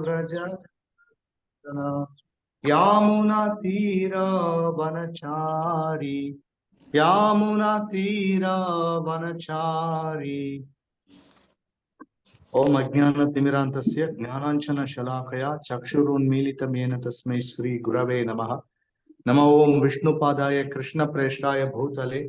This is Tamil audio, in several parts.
व्रज यामुना तीरा वनचारी यामुना तीरा वनचारी ओम अज्ञानतिमिरान्धस्य ज्ञानाञ्जनशलाकया चक्षुरुन्मीलितं तस्मै श्री गुरवे नमः। नमो ओम विष्णुपादाय कृष्णप्रेष्ठाय भूतले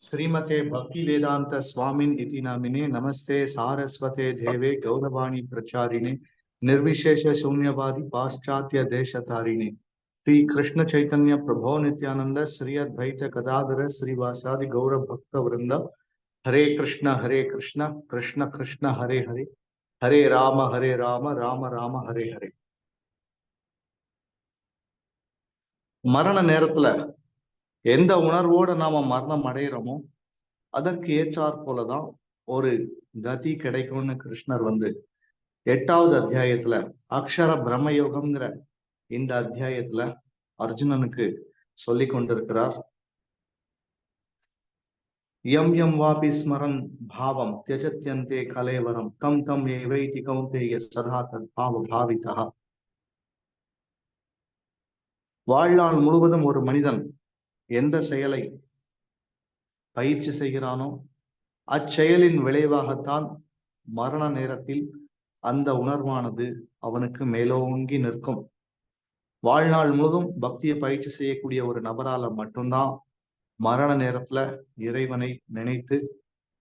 श्रीमते भक्ति वेदांत स्वामिन इति नामिने नमस्ते सारस्वते देवे गौरवाणी प्रचारिणे निर्विशेष शून्यवादी पाश्चात्य देशतारिणे श्री कृष्ण चैतन्य प्रभो नित्यानंद श्री अद्वैत गदाधर श्रीवासादि गौर भक्त वृंद हरे कृष्ण कृष्ण कृष्ण हरे हरे हरे राम राम राम हरे हरे। மரண நேரத்துல எந்த உணர்வோட நாம மரணம் அடையிறோமோ அதற்கு ஏற்றாற் போலதான் ஒரு கதி கிடைக்கும்னு கிருஷ்ணர் 8வது அத்தியாயத்துல அக்ஷர பிரம்மயோகம்ங்கிற இந்த அத்தியாயத்துல அர்ஜுனனுக்கு சொல்லி கொண்டிருக்கிறார். யம் யம் வாபி ஸ்மரன் பாவம் தியஜத்யந்தே கலேவரம் தம் தம் ஏவைதி கௌந்தேய சதா தத் பாவ பாவிதா. வாழ்நாள் முழுவதும் ஒரு மனிதன் எந்த செயலை பயிற்சி செய்கிறானோ அச்செயலின் விளைவாகத்தான் மரண நேரத்தில் அந்த உணர்வானது அவனுக்கு மேலோங்கி நிற்கும். வாழ்நாள் முழுவதும் பக்தியை பயிற்சி செய்யக்கூடிய ஒரு நபரால மட்டும்தான் மரண நேரத்துல இறைவனை நினைத்து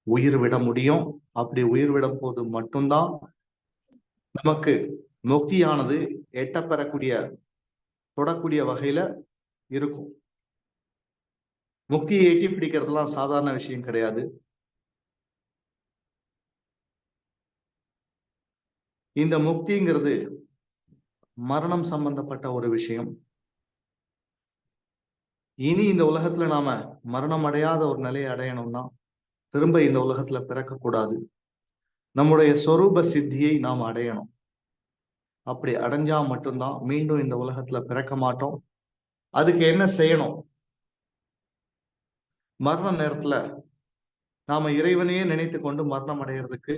உயிர் விட முடியும். அப்படி உயிர் விடும் போது மட்டும்தான் நமக்கு முக்தியானது எட்டப்பெறக்கூடிய தொடக்கூடிய வகையில இருக்கும். முக்தியை எட்டி பிடிக்கிறதுலாம் சாதாரண விஷயம் கிடையாது. இந்த முக்திங்கிறது மரணம் சம்பந்தப்பட்ட ஒரு விஷயம். இனி இந்த உலகத்துல நாம மரணம் அடையாத ஒரு நிலையை அடையணும்னா திரும்ப இந்த உலகத்துல பிறக்க கூடாது. நம்முடைய சொரூப சித்தியை நாம் அடையணும். அப்படி அடைஞ்சா மட்டும்தான் மீண்டும் இந்த உலகத்துல பிறக்க மாட்டோம். அதுக்கு என்ன செய்யணும்? மரண நேரத்துல நாம இறைவனையே நினைத்து கொண்டு மரணம் அடைகிறதுக்கு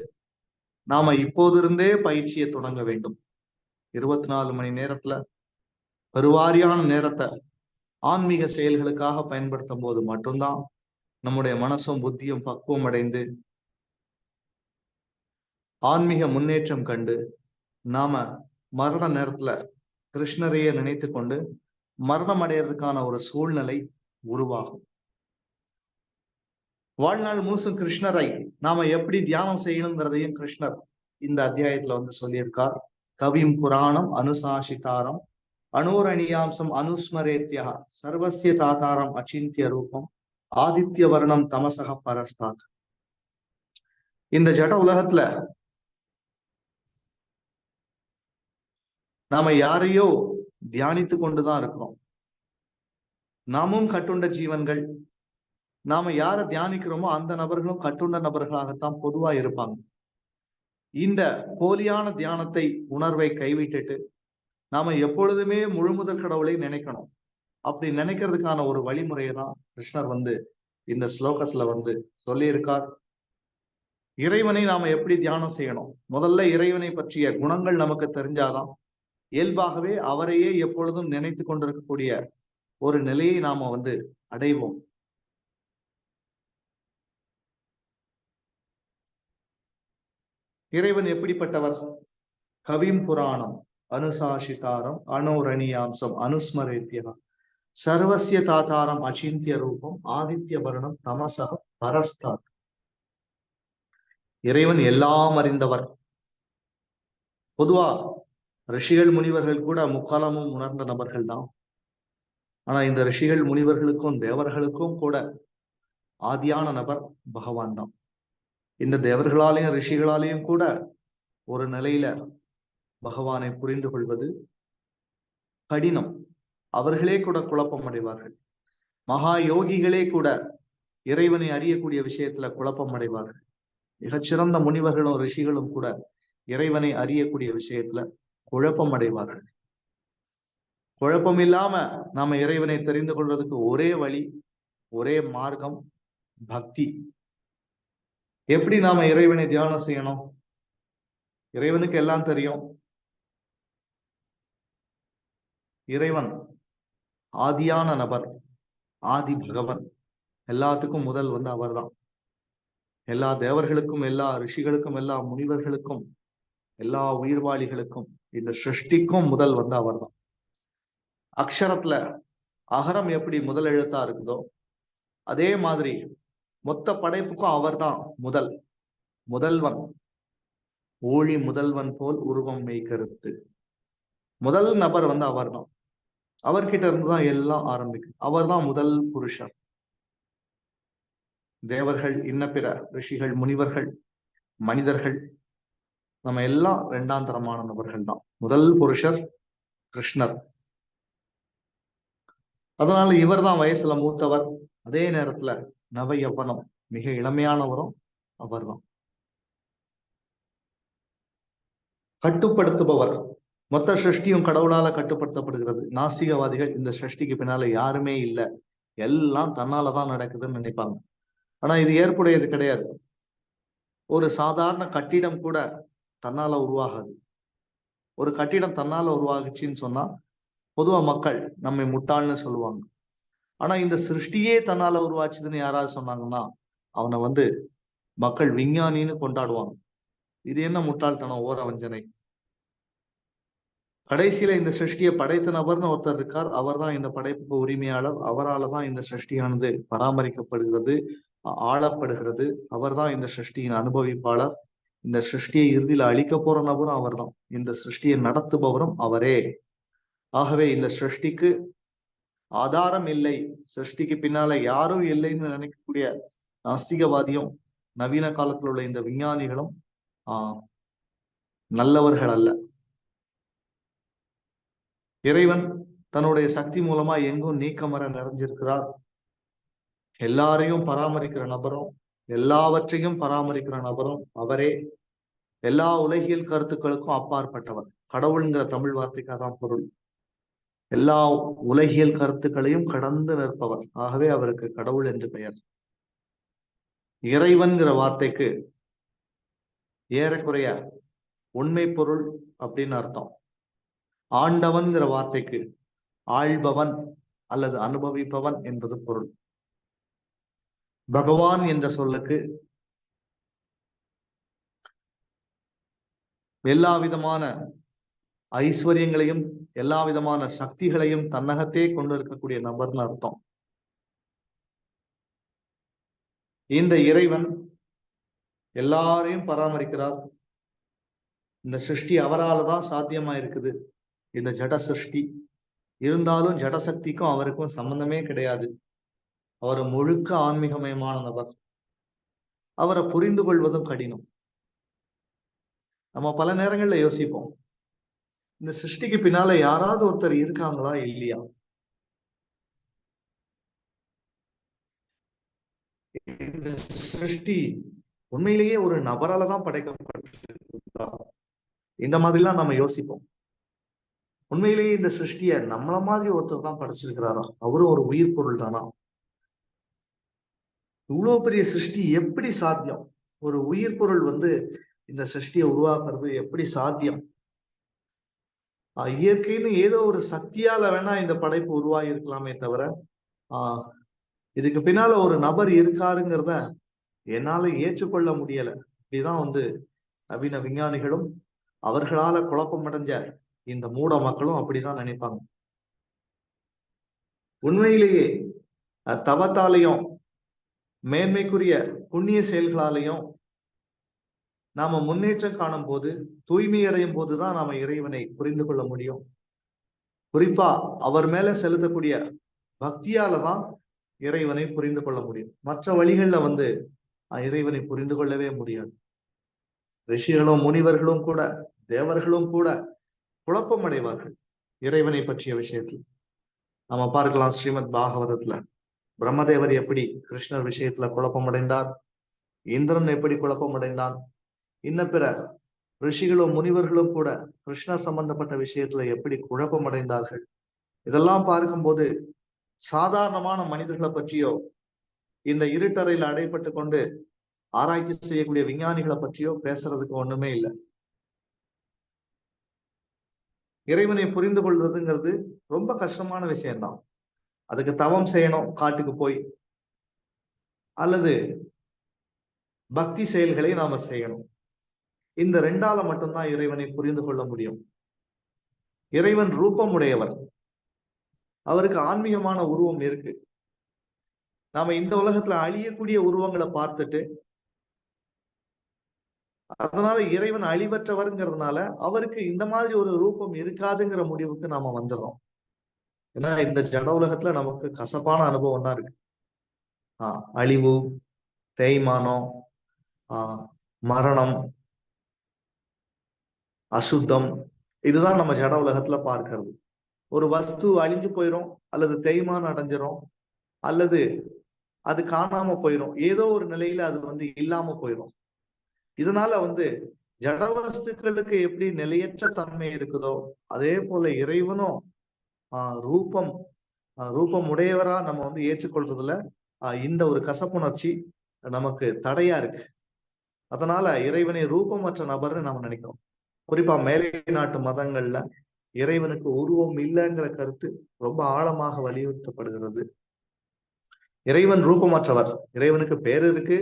நாம இப்போதிருந்தே பயிற்சியை தொடங்க வேண்டும். 24 மணி நேரத்துல பெருவாரியான நேரத்தை ஆன்மீக செயல்களுக்காக பயன்படுத்தும் போது மட்டும்தான் நம்முடைய மனசும் புத்தியும் பக்குவம் அடைந்து ஆன்மீக முன்னேற்றம் கண்டு நாம மரண நேரத்துல கிருஷ்ணரையே நினைத்து கொண்டு மரணம் அடைகிறதுக்கான ஒரு சூழ்நிலை உருவாகும். வாழ்நாள் முழுசும் கிருஷ்ணரை நாம எப்படி தியானம் செய்யணுங்கிறதையும் கிருஷ்ணர் இந்த அத்தியாயத்துல சொல்லியிருக்கார். கவிம் புராணம் அனுசாசிதாரம் அனோரணியாம்சம் அனுஸ்மரேத்யா சர்வசிய தாதாரம் அச்சிந்திய ரூபம் ஆதித்ய வர்ணம் தமசக பரஸ்தாத். இந்த ஜட உலகத்துல நாம யாரையோ தியானித்து கொண்டுதான் இருக்கிறோம். நாமும் கட்டுண்ட ஜீவன்கள். நாம யாரை தியானிக்கிறோமோ அந்த நபர்களும் கட்டுண்ட நபர்களாகத்தான் பொதுவா இருப்பாங்க. இந்த போலியான தியானத்தை உணர்வை கைவிட்டுட்டு நாம எப்பொழுதுமே முழுமுதற் கடவுளை நினைக்கணும். அப்படி நினைக்கிறதுக்கான ஒரு வழிமுறையை தான் கிருஷ்ணர் இந்த ஸ்லோகத்துல சொல்லியிருக்கார். இறைவனை நாம எப்படி தியானம் செய்யணும்? முதல்ல இறைவனை பற்றிய குணங்கள் நமக்கு தெரிஞ்சாதான் இயல்பாகவே அவரையே எப்பொழுதும் நினைத்து கொண்டிருக்கக்கூடிய ஒரு நிலையை நாம அடைவோம். இறைவன் எப்படிப்பட்டவர்? கவிம் புராணம் அனுசாசிதாரம் அனோரணியாம்சம் அனுஸ்மரேத்யா சர்வசிய தாதாரம் அச்சிந்திய ரூபம் ஆதித்ய வர்ணம் தமசக பரஸ்தாத். இறைவன் எல்லாம் அறிந்தவர். பொதுவா ரிஷிகள் முனிவர்கள் கூட முக்காலமும் உணர்ந்த நபர்கள் தான். ஆனா இந்த ரிஷிகள் முனிவர்களுக்கும் தேவர்களுக்கும் கூட ஆதியான நபர் பகவான் தான். இந்த தேவர்களாலையும் ரிஷிகளாலையும் கூட ஒரு நிலையில பகவானை புரிந்து கொள்வது கடினம். அவர்களே கூட குழப்பம் அடைவார்கள். மகா யோகிகளே கூட இறைவனை அறியக்கூடிய விஷயத்துல குழப்பம் அடைவார்கள். மிகச்சிறந்த முனிவர்களும் ரிஷிகளும் கூட இறைவனை அறியக்கூடிய விஷயத்துல குழப்பம் அடைவார்கள். குழப்பம் இல்லாம நாம இறைவனை தெரிந்து கொள்வதற்கு ஒரே வழி, ஒரே மார்க்கம் பக்தி. எப்படி நாம இறைவனை தியானம் செய்யணும்? இறைவனுக்கு எல்லாம் தெரியும். இறைவன் ஆதியான நபர், ஆதி பகவன். எல்லாத்துக்கும் முதல் அவர்தான். எல்லா தேவர்களுக்கும், எல்லா ரிஷிகளுக்கும், எல்லா முனிவர்களுக்கும், எல்லா உயிர்வாளிகளுக்கும், இந்த சிருஷ்டிக்கும் முதல் அவர்தான். அக்ஷரத்துல அகரம் எப்படி முதல் எழுத்தா இருக்குதோ அதே மாதிரி மொத்த படைப்புக்கும் அவர்தான் முதல்வன். ஊழி முதல்வன் போல் உருவம் மெய் கருத்து. முதல் நபர் அவர்தான். அவர்கிட்ட இருந்துதான் எல்லாம் ஆரம்பிக்கும். அவர்தான் முதல் புருஷர். தேவர்கள், இன்ன பிற ரிஷிகள், முனிவர்கள், மனிதர்கள், நம்ம எல்லாம் இரண்டாம் தரமான நபர்கள் தான். முதல் புருஷர் கிருஷ்ணர். அதனால இவர் தான் வயசுல மூத்தவர். அதே நேரத்துல நவ யவனம், மிக இளமையானவரும் அவர்தான். கட்டுப்படுத்துபவர். மொத்த சிருஷ்டியும் கடவுளால கட்டுப்படுத்தப்படுகிறது. நாஸ்திகவாதிகள் இந்த சிருஷ்டிக்கு பின்னால யாருமே இல்லை, எல்லாம் தன்னாலதான் நடக்குதுன்னு நினைப்பாங்க. ஆனா இது ஏற்புடையது கிடையாது. ஒரு சாதாரண கட்டிடம் கூட தன்னால உருவாகாது. ஒரு கட்டிடம் தன்னால உருவாகுச்சின்னு சொன்னா பொதுவா மக்கள் நம்மை முட்டாள்னு சொல்லுவாங்க. ஆனா இந்த சிருஷ்டியே தன்னால உருவாச்சுதுன்னு யாராவது சொன்னாங்கன்னா அவனை மக்கள் விஞ்ஞானின்னு கொண்டாடுவாங்க. இது என்ன முட்டாள்தனம், ஓர வஞ்சனை. கடைசியில இந்த சிருஷ்டியை படைத்த நபர்னு ஒருத்தர் இருக்கார். அவர் தான் இந்த படைப்புக்கு உரிமையாளர். அவரால் தான் இந்த சிருஷ்டியானது பராமரிக்கப்படுகிறது, ஆளப்படுகிறது. அவர் தான் இந்த சிருஷ்டியின் அனுபவிப்பாளர். இந்த சிருஷ்டியை இறுதியில் அழிக்க போற நபரும் அவர் தான். இந்த சிருஷ்டியை நடத்துபவரும் அவரே. ஆகவே இந்த சிருஷ்டிக்கு ஆதாரம் இல்லை, சிருஷ்டிக்கு பின்னால யாரும் இல்லைன்னு நினைக்கக்கூடிய நாஸ்திகவாதியும் நவீன காலத்தில் உள்ள இந்த விஞ்ஞானிகளும் நல்லவர்கள் அல்ல. இறைவன் தன்னுடைய சக்தி மூலமா எங்கும் நீக்கமர நிறைஞ்சிருக்கிறார். எல்லாரையும் பராமரிக்கிற நபரும், எல்லாவற்றையும் பராமரிக்கிற நபரும் அவரே. எல்லா உலகியல் கருத்துக்களுக்கும் அப்பாற்பட்டவர். கடவுள்ங்கிற தமிழ் வார்த்தைக்கு அதான் பொருள். எல்லா உலகியல் கருத்துக்களையும் கடந்து நிற்பவர். ஆகவே அவருக்கு கடவுள் என்று பெயர். இறைவன்கிற வார்த்தைக்கு ஏறக்குறைய உண்மை பொருள் அப்படின்னு அர்த்தம். ஆண்டவன்கிற வார்த்தைக்கு ஆள்பவன் அல்லது அனுபவிப்பவன் என்பது பொருள். பகவான் என்ற சொல்லுக்கு எல்லா விதமான ஐஸ்வர்யங்களையும் எல்லா விதமான சக்திகளையும் தன்னகத்தே கொண்டு இருக்கக்கூடிய நபர்னு அர்த்தம். இந்த இறைவன் எல்லாரையும் பராமரிக்கிறார். இந்த சிருஷ்டி அவரால் தான் சாத்தியமா இருக்குது, இந்த ஜட சிருஷ்டி. இருந்தாலும் ஜடசக்திக்கும் அவருக்கும் சம்பந்தமே கிடையாது. அவர் முழுக்க ஆன்மீகமயமான நபர். அவரை புரிந்து கொள்வதும் கடினம். நம்ம பல நேரங்கள்ல யோசிப்போம், இந்த சிருஷ்டிக்கு பின்னால யாராவது ஒருத்தர் இருக்காங்களா இல்லையா? இந்த சிருஷ்டி உண்மையிலேயே ஒரு நபரால தான் படைக்கப்பட்டிருக்கா? இந்த மாதிரிலாம் நம்ம யோசிப்போம். உண்மையிலேயே இந்த சிருஷ்டிய நம்மள மாதிரி ஒருத்தர் தான் படைச்சிருக்கிறாரா? அவரும் ஒரு உயிர் பொருள் தானா? இவ்வளவு பெரிய சிருஷ்டி எப்படி சாத்தியம்? ஒரு உயிர் பொருள் இந்த சிருஷ்டியை உருவாக்குறது எப்படி சாத்தியம்? இயற்கைன்னு ஏதோ ஒரு சக்தியால வேணா இந்த படைப்பு உருவாகி இருக்கலாமே தவிர இதுக்கு பின்னால ஒரு நபர் இருக்காருங்கிறத என்னால ஏற்றுக்கொள்ள முடியல. இப்படிதான் நவீன விஞ்ஞானிகளும் அவர்களால குழப்பமடைஞ்ச இந்த மூட மக்களும் அப்படிதான் நினைப்பாங்க. உண்மையிலேயே தவத்தாலையும் மேன்மைக்குரிய புண்ணிய செயல்களாலையும் நாம முன்னேற்றம் காணும் போது, தூய்மை அடையும் போதுதான் நாம இறைவனை புரிந்து கொள்ள முடியும். குறிப்பா அவர் மேல செலுத்தக்கூடிய பக்தியால தான் இறைவனை புரிந்து கொள்ள முடியும். மற்ற வழிகள்ல இறைவனை புரிந்து கொள்ளவே முடியாது. ரிஷிகளும் முனிவர்களும் கூட, தேவர்களும் கூட குழப்பம் அடைவார்கள் இறைவனை பற்றிய விஷயத்தில். நம்ம பார்க்கலாம் ஸ்ரீமத் பாகவதத்துல பிரம்மதேவர் எப்படி கிருஷ்ணர் விஷயத்துல குழப்பம் அடைந்தார், இந்திரன் எப்படி குழப்பம் அடைந்தான், இன்ன பிற ரிஷிகளும் முனிவர்களும் கூட கிருஷ்ணர் சம்பந்தப்பட்ட விஷயத்துல எப்படி குழப்பம் அடைந்தார்கள். இதெல்லாம் பார்க்கும்போது சாதாரணமான மனிதர்களை பற்றியோ, இந்த இருட்டறையில் அடைப்பட்டு கொண்டு ஆராய்ச்சி செய்யக்கூடிய விஞ்ஞானிகளை பற்றியோ பேசுறதுக்கு ஒண்ணுமே இல்லை. இறைவனை புரிந்து கொள்றதுங்கிறது ரொம்ப கஷ்டமான விஷயம்தான். அதுக்கு தவம் செய்யணும் காட்டுக்கு போய், அல்லது பக்தி செயல்களை நாம செய்யணும். இந்த ரெண்டால மட்டும்தான் இறைவனை புரிந்து கொள்ள முடியும். இறைவன் ரூபமுடையவர், அவருக்கு ஆன்மீகமான உருவம் இருக்கு. நாம இந்த உலகத்துல அழியக்கூடிய உருவங்களை பார்த்துட்டு, அதனால இறைவன் அழிவற்றவர்ங்கிறதுனால அவருக்கு இந்த மாதிரி ஒரு ரூபம் இருக்காதுங்கிற முடிவுக்கு நாம வந்துடுறோம். ஏன்னா இந்த ஜட உலகத்துல நமக்கு கசப்பான அனுபவம் தான் இருக்கு. அழிவு, தேய்மானம், மரணம், அசுத்தம், இதுதான் நம்ம ஜட உலகத்துல பார்க்கிறது. ஒரு வஸ்து அழிஞ்சு போயிரும், அல்லது தேய்மானம் அடைஞ்சிரும், அல்லது அது காணாம போயிரும். ஏதோ ஒரு நிலையில அது இல்லாம போயிடும். இதனால ஜட வஸ்துக்களுக்கு எப்படி நிலையற்ற தன்மை இருக்குதோ, அதே போல இறைவனும் ரூபம் உடையவரா நம்ம ஏற்றுக்கொள்றதுல இந்த ஒரு கசப்புணர்ச்சி நமக்கு தடையா இருக்கு. அதனால இறைவனை ரூபமற்ற நபர்னு நம்ம நினைக்கிறோம். குறிப்பா மேலை நாட்டு மதங்கள்ல இறைவனுக்கு உருவம் இல்லைங்கிற கருத்து ரொம்ப ஆழமாக வலியுறுத்தப்படுகிறது. இறைவன் ரூபமற்றவர், இறைவனுக்கு பேர் இருக்கு.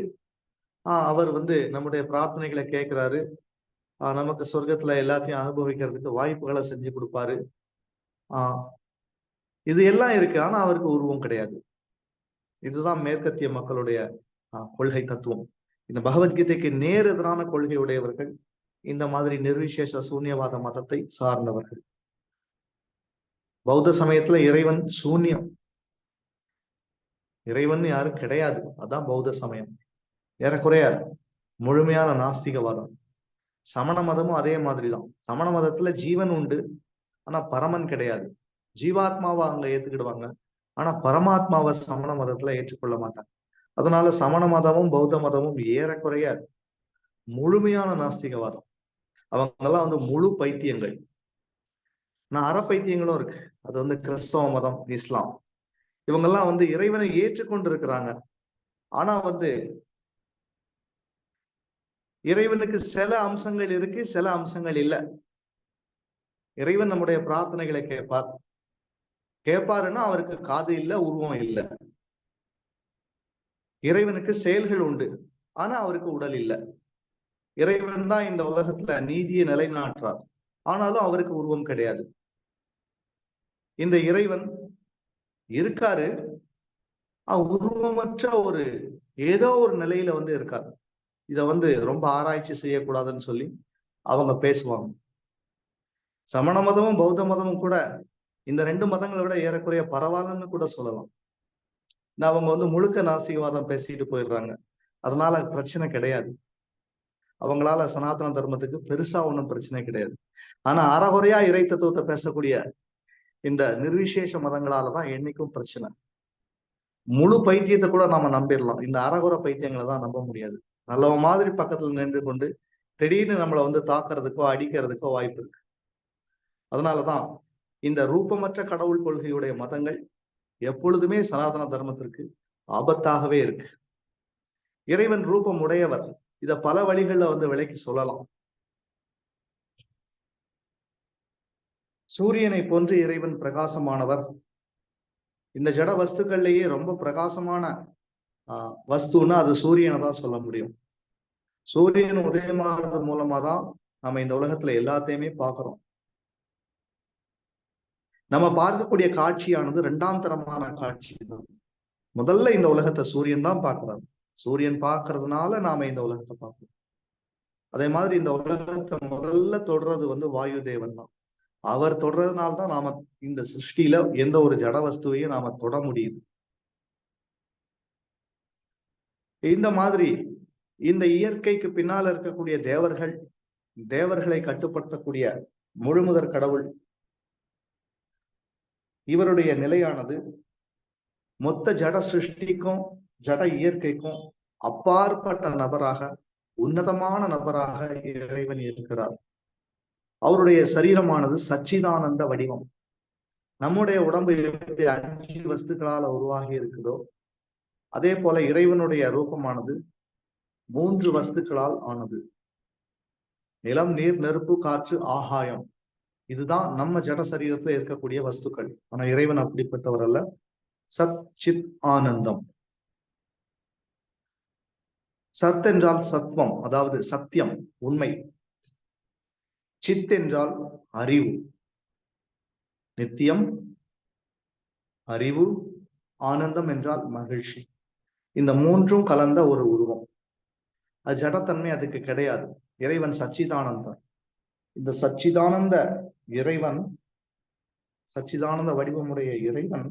அவர் நம்முடைய பிரார்த்தனைகளை கேட்கிறாரு. நமக்கு சொர்க்கத்துல எல்லாத்தையும் அனுபவிக்கிறதுக்கு வாய்ப்புகளை செஞ்சு கொடுப்பாரு. இது எல்லாம் இருக்கு. ஆனா அவருக்கு உருவம் கிடையாது. இதுதான் மேற்கத்திய மக்களுடைய கொள்கை தத்துவம். இந்த பகவத்கீதைக்கு நேர் எதிரான கொள்கை உடையவர்கள் இந்த மாதிரி நிர்விசேஷ சூன்யவாத மதத்தை சார்ந்தவர்கள். பௌத்த சமயத்துல இறைவன் சூன்யம், இறைவன் யாரும் கிடையாது. அதான் பௌத்த சமயம். ஏறக்குறைய முழுமையான நாஸ்திகவாதம். சமண மதமும் அதே மாதிரிதான். சமண மதத்துல ஜீவன் உண்டு, ஆனா பரமன் கிடையாது. ஜீவாத்மாவை அங்க ஏத்துக்கிடுவாங்க, ஆனா பரமாத்மாவை சமண மதத்துல ஏற்றுக்கொள்ள மாட்டாங்க. அதனால சமண மதமும் பௌத்த மதமும் ஏறக்குறைய முழுமையான நாஸ்திகவாதம். அவங்கெல்லாம் முழு பைத்தியங்கள். நான் அற பைத்தியங்களும் இருக்கு. அது கிறிஸ்தவ மதம், இஸ்லாம், இவங்கெல்லாம் இறைவனை ஏற்றுக்கொண்டு இருக்கிறாங்க. ஆனா இறைவனுக்கு சில அம்சங்கள் இருக்கு, சில அம்சங்கள் இல்ல. இறைவன் நம்முடைய பிரார்த்தனைகளை கேட்பாருன்னா அவருக்கு காது இல்ல, உருவம் இல்ல. இறைவனுக்கு செயல்கள் உண்டு, ஆனா அவருக்கு உடல் இல்ல. இறைவன் தான் இந்த உலகத்துல நீதியை நிலைநாட்டுறார், ஆனாலும் அவருக்கு உருவம் கிடையாது. இந்த இறைவன் இருக்காரு, உருவமற்ற ஒரு ஏதோ ஒரு நிலையில இருக்காரு. இத ரொம்ப ஆராய்ச்சி செய்யக்கூடாதுன்னு சொல்லி அவங்க பேசுவாங்க. சமண மதமும் பௌத்த மதமும் கூட இந்த ரெண்டு மதங்களை விட ஏறக்குறைய பரவாயில்லன்னு கூட சொல்லலாம். அவங்க முழுக்க நாஸ்திகவாதம் பேசிட்டு போயிடுறாங்க. அதனால பிரச்சனை கிடையாது. அவங்களால சனாதன தர்மத்துக்கு பெருசா ஒன்றும் பிரச்சனை கிடையாது. ஆனா அறகுறையா இறை தத்துவத்தை பேசக்கூடிய இந்த நிர்விசேஷ மதங்களாலதான் என்னைக்கும் பிரச்சனை. முழு பைத்தியத்தை கூட நாம நம்பிடலாம், இந்த அறகுறை பைத்தியங்களை தான் நம்ப முடியாது. நல்லவ மாதிரி பக்கத்துல நின்று கொண்டு திடீர்னு நம்மளை தாக்குறதுக்கோ அடிக்கிறதுக்கோ வாய்ப்பு இருக்கு. அதனாலதான் இந்த ரூபமற்ற கடவுள் கொள்கையுடைய மதங்கள் எப்பொழுதுமே சனாதன தர்மத்திற்கு ஆபத்தாகவே இருக்கு. இறைவன் ரூபம் உடையவர், இத பல வழிகள்ல விளக்கி சொல்லலாம். சூரியனை போன்று இறைவன் பிரகாசமானவர். இந்த ஜட வஸ்துக்கள்லயே ரொம்ப பிரகாசமான வஸ்துன்னா அது சூரியனை தான் சொல்ல முடியும். சூரியன் உதயமானது மூலமா தான் நம்ம இந்த உலகத்துல எல்லாத்தையுமே பார்க்கிறோம். நம்ம பார்க்கக்கூடிய காட்சியானது இரண்டாம் தரமான காட்சி தான். முதல்ல இந்த உலகத்தை சூரியன் தான் பார்க்கிறார். சூரியன் பார்க்கறதுனால நாம இந்த உலகத்தை பார்க்கிறோம். அதே மாதிரி இந்த உலகத்தை முதல்ல தொடுறது வாயு தேவன் தான். அவர் தொடர்றதுனால்தான் நாம இந்த சிருஷ்டியில எந்த ஒரு ஜட வஸ்துவையும் நாம தொட முடியுது. இந்த மாதிரி இந்த இயற்கைக்கு பின்னால இருக்கக்கூடிய தேவர்களை கட்டுப்படுத்தக்கூடிய முழுமுதற் கடவுள், இவருடைய நிலையானது மொத்த ஜட சிருஷ்டிக்கும் ஜட இயற்கைக்கும் அப்பாற்பட்ட நபராக, உன்னதமான நபராக இறைவன் இருக்கிறார். அவருடைய சரீரமானது சச்சிதானந்த வடிவம். நம்முடைய உடம்பு எப்படி 5 வஸ்துக்களால உருவாகி இருக்குதோ, அதே போல இறைவனுடைய ரூபமானது 3 வஸ்துக்களால் ஆனது. நிலம், நீர், நெருப்பு, காற்று, ஆகாயம். இதுதான் நம்ம ஜட சரீரத்துல இருக்கக்கூடிய வஸ்துக்கள். ஆனா இறைவன் அப்படிப்பட்டவர் அல்ல. சத் சித் ஆனந்தம். சத் என்றால் சத்வம், அதாவது சத்தியம், உண்மை. சித் என்றால் அறிவு, நித்தியம், அறிவு. ஆனந்தம் என்றால் மகிழ்ச்சி. இந்த மூன்றும் கலந்த ஒரு உருவம். அது ஜடத்தன்மை அதுக்கு கிடையாது. இறைவன் சச்சிதானந்தம். இந்த சச்சிதானந்த இறைவன், சச்சிதானந்த வடிவமுடைய இறைவன்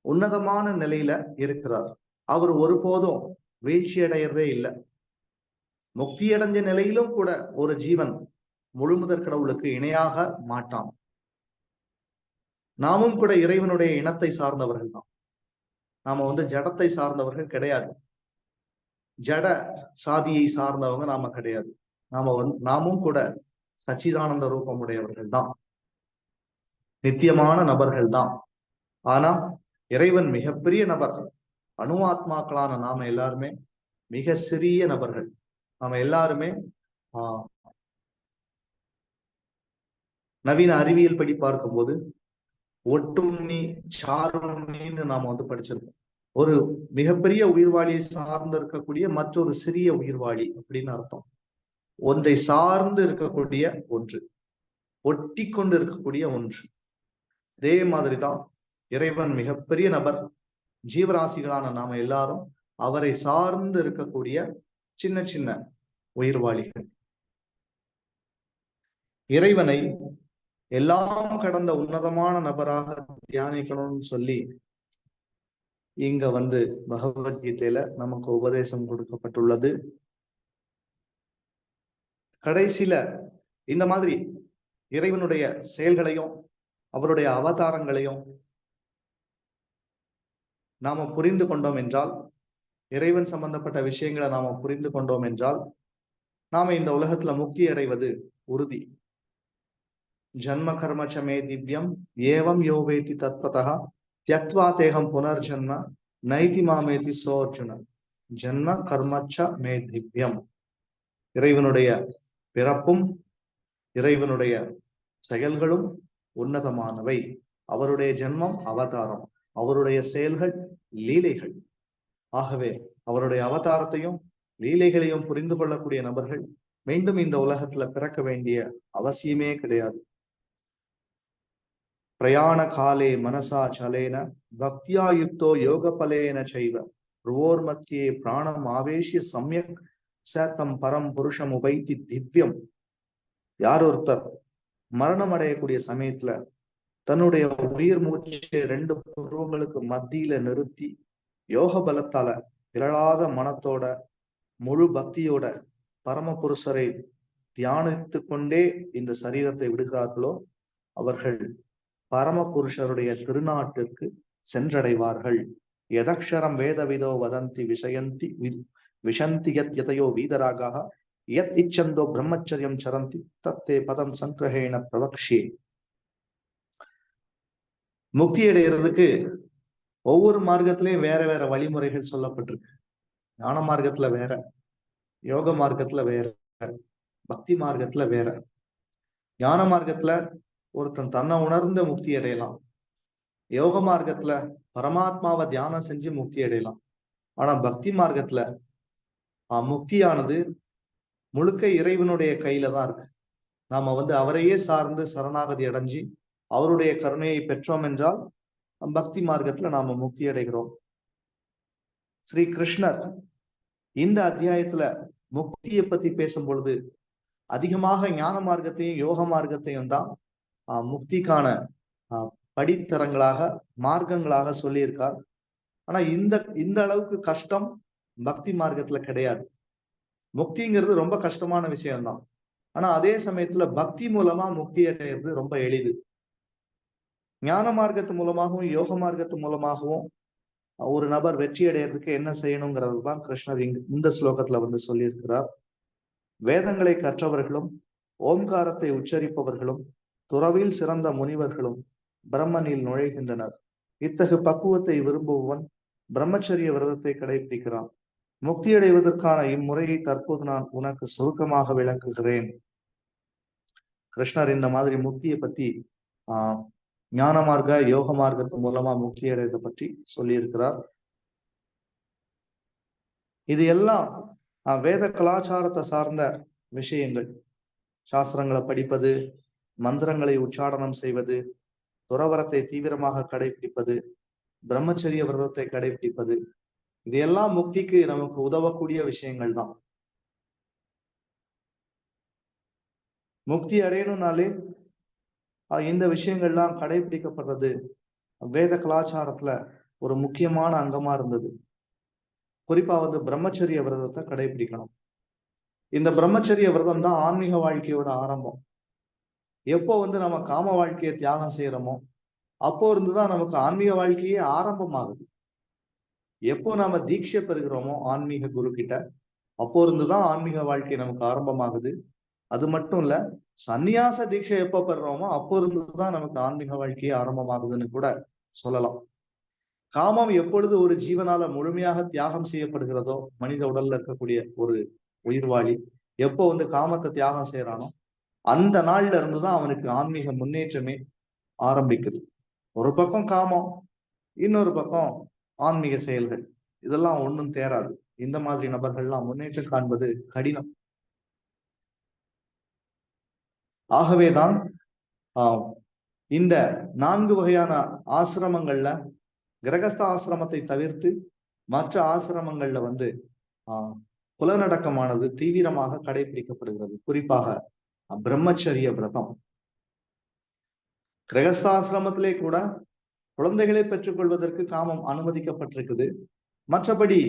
உன்னதமான நிலையில இருக்கிறார். அவர் ஒருபோதும் வீழ்ச்சி அடைகிறதே இல்லை. முக்தி அடைஞ்ச நிலையிலும் கூட ஒரு ஜீவன் முழுமுதற் கடவுளுக்கு இணையாக மாட்டான். நாமும் கூட இறைவனுடைய இனத்தை சார்ந்தவர்கள் தான். நாம ஜடத்தை சார்ந்தவர்கள் கிடையாது. ஜட சாதியை சார்ந்தவங்க நாம கிடையாது. நாமும் கூட சச்சிதானந்த ரூபம் உடையவர்கள் தான், நித்தியமான நபர்கள் தான். ஆனா இறைவன் மிகப்பெரிய நபர். அணுவாத்மாக்களான நாம எல்லாருமே மிக சிறிய நபர்கள். நாம எல்லாருமே நவீன அறிவியல் படி பார்க்கும்போது ஒட்டுண்ணி சாருண்ணின்னு நாம படிச்சிருக்கோம். ஒரு மிகப்பெரிய உயிர்வாளியை சார்ந்து இருக்கக்கூடிய மற்றொரு சிறிய உயிர்வாளி அப்படின்னு அர்த்தம். ஒன்றை சார்ந்து இருக்கக்கூடிய ஒன்று, ஒட்டி கொண்டு இருக்கக்கூடிய ஒன்று. அதே மாதிரிதான் இறைவன் மிகப்பெரிய நபர். ஜீவராசிகளான நாம எல்லாரும் அவரை சார்ந்து இருக்கக்கூடிய சின்ன சின்ன உயிர்வாளிகள். இறைவனை எல்லாம் கடந்த உன்னதமான நபராக தியானிக்கணும்னு சொல்லி இங்க பகவத்கீதையில நமக்கு உபதேசம் கொடுக்கப்பட்டுள்ளது. கடைசியில இந்த மாதிரி இறைவனுடைய செயல்களையும் அவருடைய அவதாரங்களையும் நாம புரிந்து கொண்டோம் என்றால், இறைவன் சம்பந்தப்பட்ட விஷயங்களை நாம புரிந்து கொண்டோம் என்றால், நாம இந்த உலகத்துல முக்தி அடைவது உறுதி. ஜன்ம கர்மச்ச மே திவ்யம் ஏவம் யோவேதி தத்வதः த்யக்த்வா தேகம் புனர்ஜன்ம நைதி மாமேதி சோர்ஜுன. ஜன்ம கர்மச்ச மே திவ்யம். இறைவனுடைய பிறப்பும் இறைவனுடைய செயல்களும் உன்னதமானவை. அவருடைய ஜென்மம் அவதாரம், அவருடைய செயல்கள் லீலைகள். ஆகவே அவருடைய அவதாரத்தையும் லீலைகளையும் புரிந்து கொள்ளக்கூடிய நபர்கள் மீண்டும் இந்த உலகத்துல பிறக்க வேண்டிய அவசியமே கிடையாது. பிரயாண காலே மனசா சலேன பக்தியா யுக்தோ யோக பலேன செய்வ ருவோர் மத்தியே பிராணம் ஆவேசிய சமயக் சேத்தம் பரம் புருஷம் உபைத்தி திவ்யம். யார் ஒருத்தர் மரணம் அடையக்கூடிய சமயத்துல தன்னுடைய உயிர் மூச்சை 2 புருவங்களுக்கு மத்தியில நிறுத்தி யோக பலத்தால பிறழாத மனத்தோட முழு பக்தியோட பரமபுருஷரை தியானித்து கொண்டே இந்த சரீரத்தை விடுகிறார்களோ அவர்கள் பரமபுருஷருடைய திருநாட்டிற்கு சென்றடைவார்கள். யதக்ஷரம் வேதவிதோ வதந்தி விஷயந்தி விஷந்தி யத் யதயோ வீதராக யத் இச்சந்தோ பிரம்மச்சரியம் சரந்தி தத்தே பதம் சங்கிரஹேண பிரவக்ஷே. முக்தி அடைகிறதுக்கு ஒவ்வொரு மார்க்கத்திலையும் வேற வேற வழிமுறைகள் சொல்லப்பட்டிருக்கு. ஞான மார்க்கத்துல வேற, யோக மார்க்கத்துல வேற, பக்தி மார்க்கத்துல வேற. ஞான மார்க்கத்துல ஒருத்தன் தன்னை உணர்ந்த முக்தி அடையலாம். யோக மார்க்கத்துல பரமாத்மாவை தியானம் செஞ்சு முக்தி அடையலாம். ஆனா பக்தி மார்க்கத்துல முக்தியானது முழுக்க இறைவனுடைய கையில தான் இருக்கு. நாம அவரையே சார்ந்து சரணாகதி அடைஞ்சு அவருடைய கருணையை பெற்றோம் என்றால் பக்தி மார்க்கத்துல நாம முக்தி அடைகிறோம். ஸ்ரீ கிருஷ்ணர் இந்த அத்தியாயத்துல முக்தியை பத்தி பேசும் பொழுது அதிகமாக ஞான மார்க்கத்தையும் யோக மார்க்கத்தையும் தான் முக்திக்கான படித்தரங்களாக மார்க்கங்களாக சொல்லியிருக்கார். ஆனா இந்த அளவுக்கு கஷ்டம் பக்தி மார்க்கத்துல கிடையாது. முக்திங்கிறது ரொம்ப கஷ்டமான விஷயம்தான். ஆனா அதே சமயத்துல பக்தி மூலமா முக்தி அடைகிறது ரொம்ப எளிது. ஞான மார்க்கத்து மூலமாகவும் யோக மார்க்கத்து மூலமாகவும் ஒரு நபர் வெற்றி அடைகிறதுக்கு என்ன செய்யணுங்கிறது தான் கிருஷ்ணர் இந்த ஸ்லோகத்துல சொல்லியிருக்கிறார். வேதங்களை கற்றவர்களும் ஓம்காரத்தை உச்சரிப்பவர்களும் துறவில் சிறந்த முனிவர்களும் பிரம்மனில் நுழைகின்றனர். இத்தகு பக்குவத்தை விரும்புபவன் பிரம்மச்சரிய விரதத்தை கடைபிடிக்கிறான். முக்தி அடைவதற்கான இம்முறையை தற்போது நான் உனக்கு சுருக்கமாக விளக்குகிறேன். கிருஷ்ணர் இந்த மாதிரி முக்தியை பத்தி ஞான மார்க்க யோக மார்க்கத்து மூலமா முக்தி அடையதை பற்றி சொல்லியிருக்கிறார். இது எல்லாம் வேத கலாச்சாரத்தை சார்ந்த விஷயங்கள். சாஸ்திரங்களை படிப்பது, மந்திரங்களை உச்சாரணம் செய்வது, துறவரத்தை தீவிரமாக கடைபிடிப்பது, பிரம்மச்சரிய விரதத்தை கடைபிடிப்பது, இது எல்லாம் முக்திக்கு நமக்கு உதவக்கூடிய விஷயங்கள் தான். முக்தி அடையணும்னாலே இந்த விஷயங்கள்லாம் கடைபிடிக்கப்படுறது வேத கலாச்சாரத்துல ஒரு முக்கியமான அங்கமா இருந்தது. குறிப்பா பிரம்மச்சரிய விரதத்தை கடைபிடிக்கணும். இந்த பிரம்மச்சரிய விரதம் தான் ஆன்மீக வாழ்க்கையோட ஆரம்பம். எப்போ நம்ம காம வாழ்க்கையை தியாகம் செய்யறோமோ அப்போ இருந்துதான் நமக்கு ஆன்மீக வாழ்க்கையே ஆரம்பமாகுது. எப்போ நாம தீட்சை பெறுகிறோமோ ஆன்மீக குரு கிட்ட, அப்போ இருந்துதான் ஆன்மீக வாழ்க்கை நமக்கு ஆரம்பமாகுது. அது மட்டும் இல்ல, சந்நியாச தீட்சை எப்போ பெறுறோமோ அப்போ இருந்துதான் நமக்கு ஆன்மீக வாழ்க்கையே ஆரம்பமாகுதுன்னு கூட சொல்லலாம். காமம் எப்பொழுது ஒரு ஜீவனால முழுமையாக தியாகம் செய்யப்படுகிறதோ, மனித உடல்ல இருக்கக்கூடிய ஒரு உயிர்வாளி எப்போ காமத்தை தியாகம் செய்யறானோ அந்த நாள்ல இருந்துதான் அவனுக்கு ஆன்மீக முன்னேற்றமே ஆரம்பிக்குது. ஒரு பக்கம் காமம், இன்னொரு பக்கம் ஆன்மீக செயல்கள், இதெல்லாம் ஒண்ணும் தேராது. இந்த மாதிரி நபர்கள்லாம் முன்னேற்றம் காண்பது கடினம். ஆகவேதான் இந்த 4 வகையான ஆசிரமங்கள்ல கிரகஸ்த ஆசிரமத்தை தவிர்த்து மற்ற ஆசிரமங்கள்ல புலனடக்கமானது தீவிரமாக கடைபிடிக்கப்படுகிறது. குறிப்பாக பிரம்மச்சரிய விரதம். கிரகஸ்தாசிரமத்திலே கூட குழந்தைகளை பெற்றுக்கொள்வதற்கு காமம் அனுமதிக்கப்பட்டிருக்குது. மற்றபடி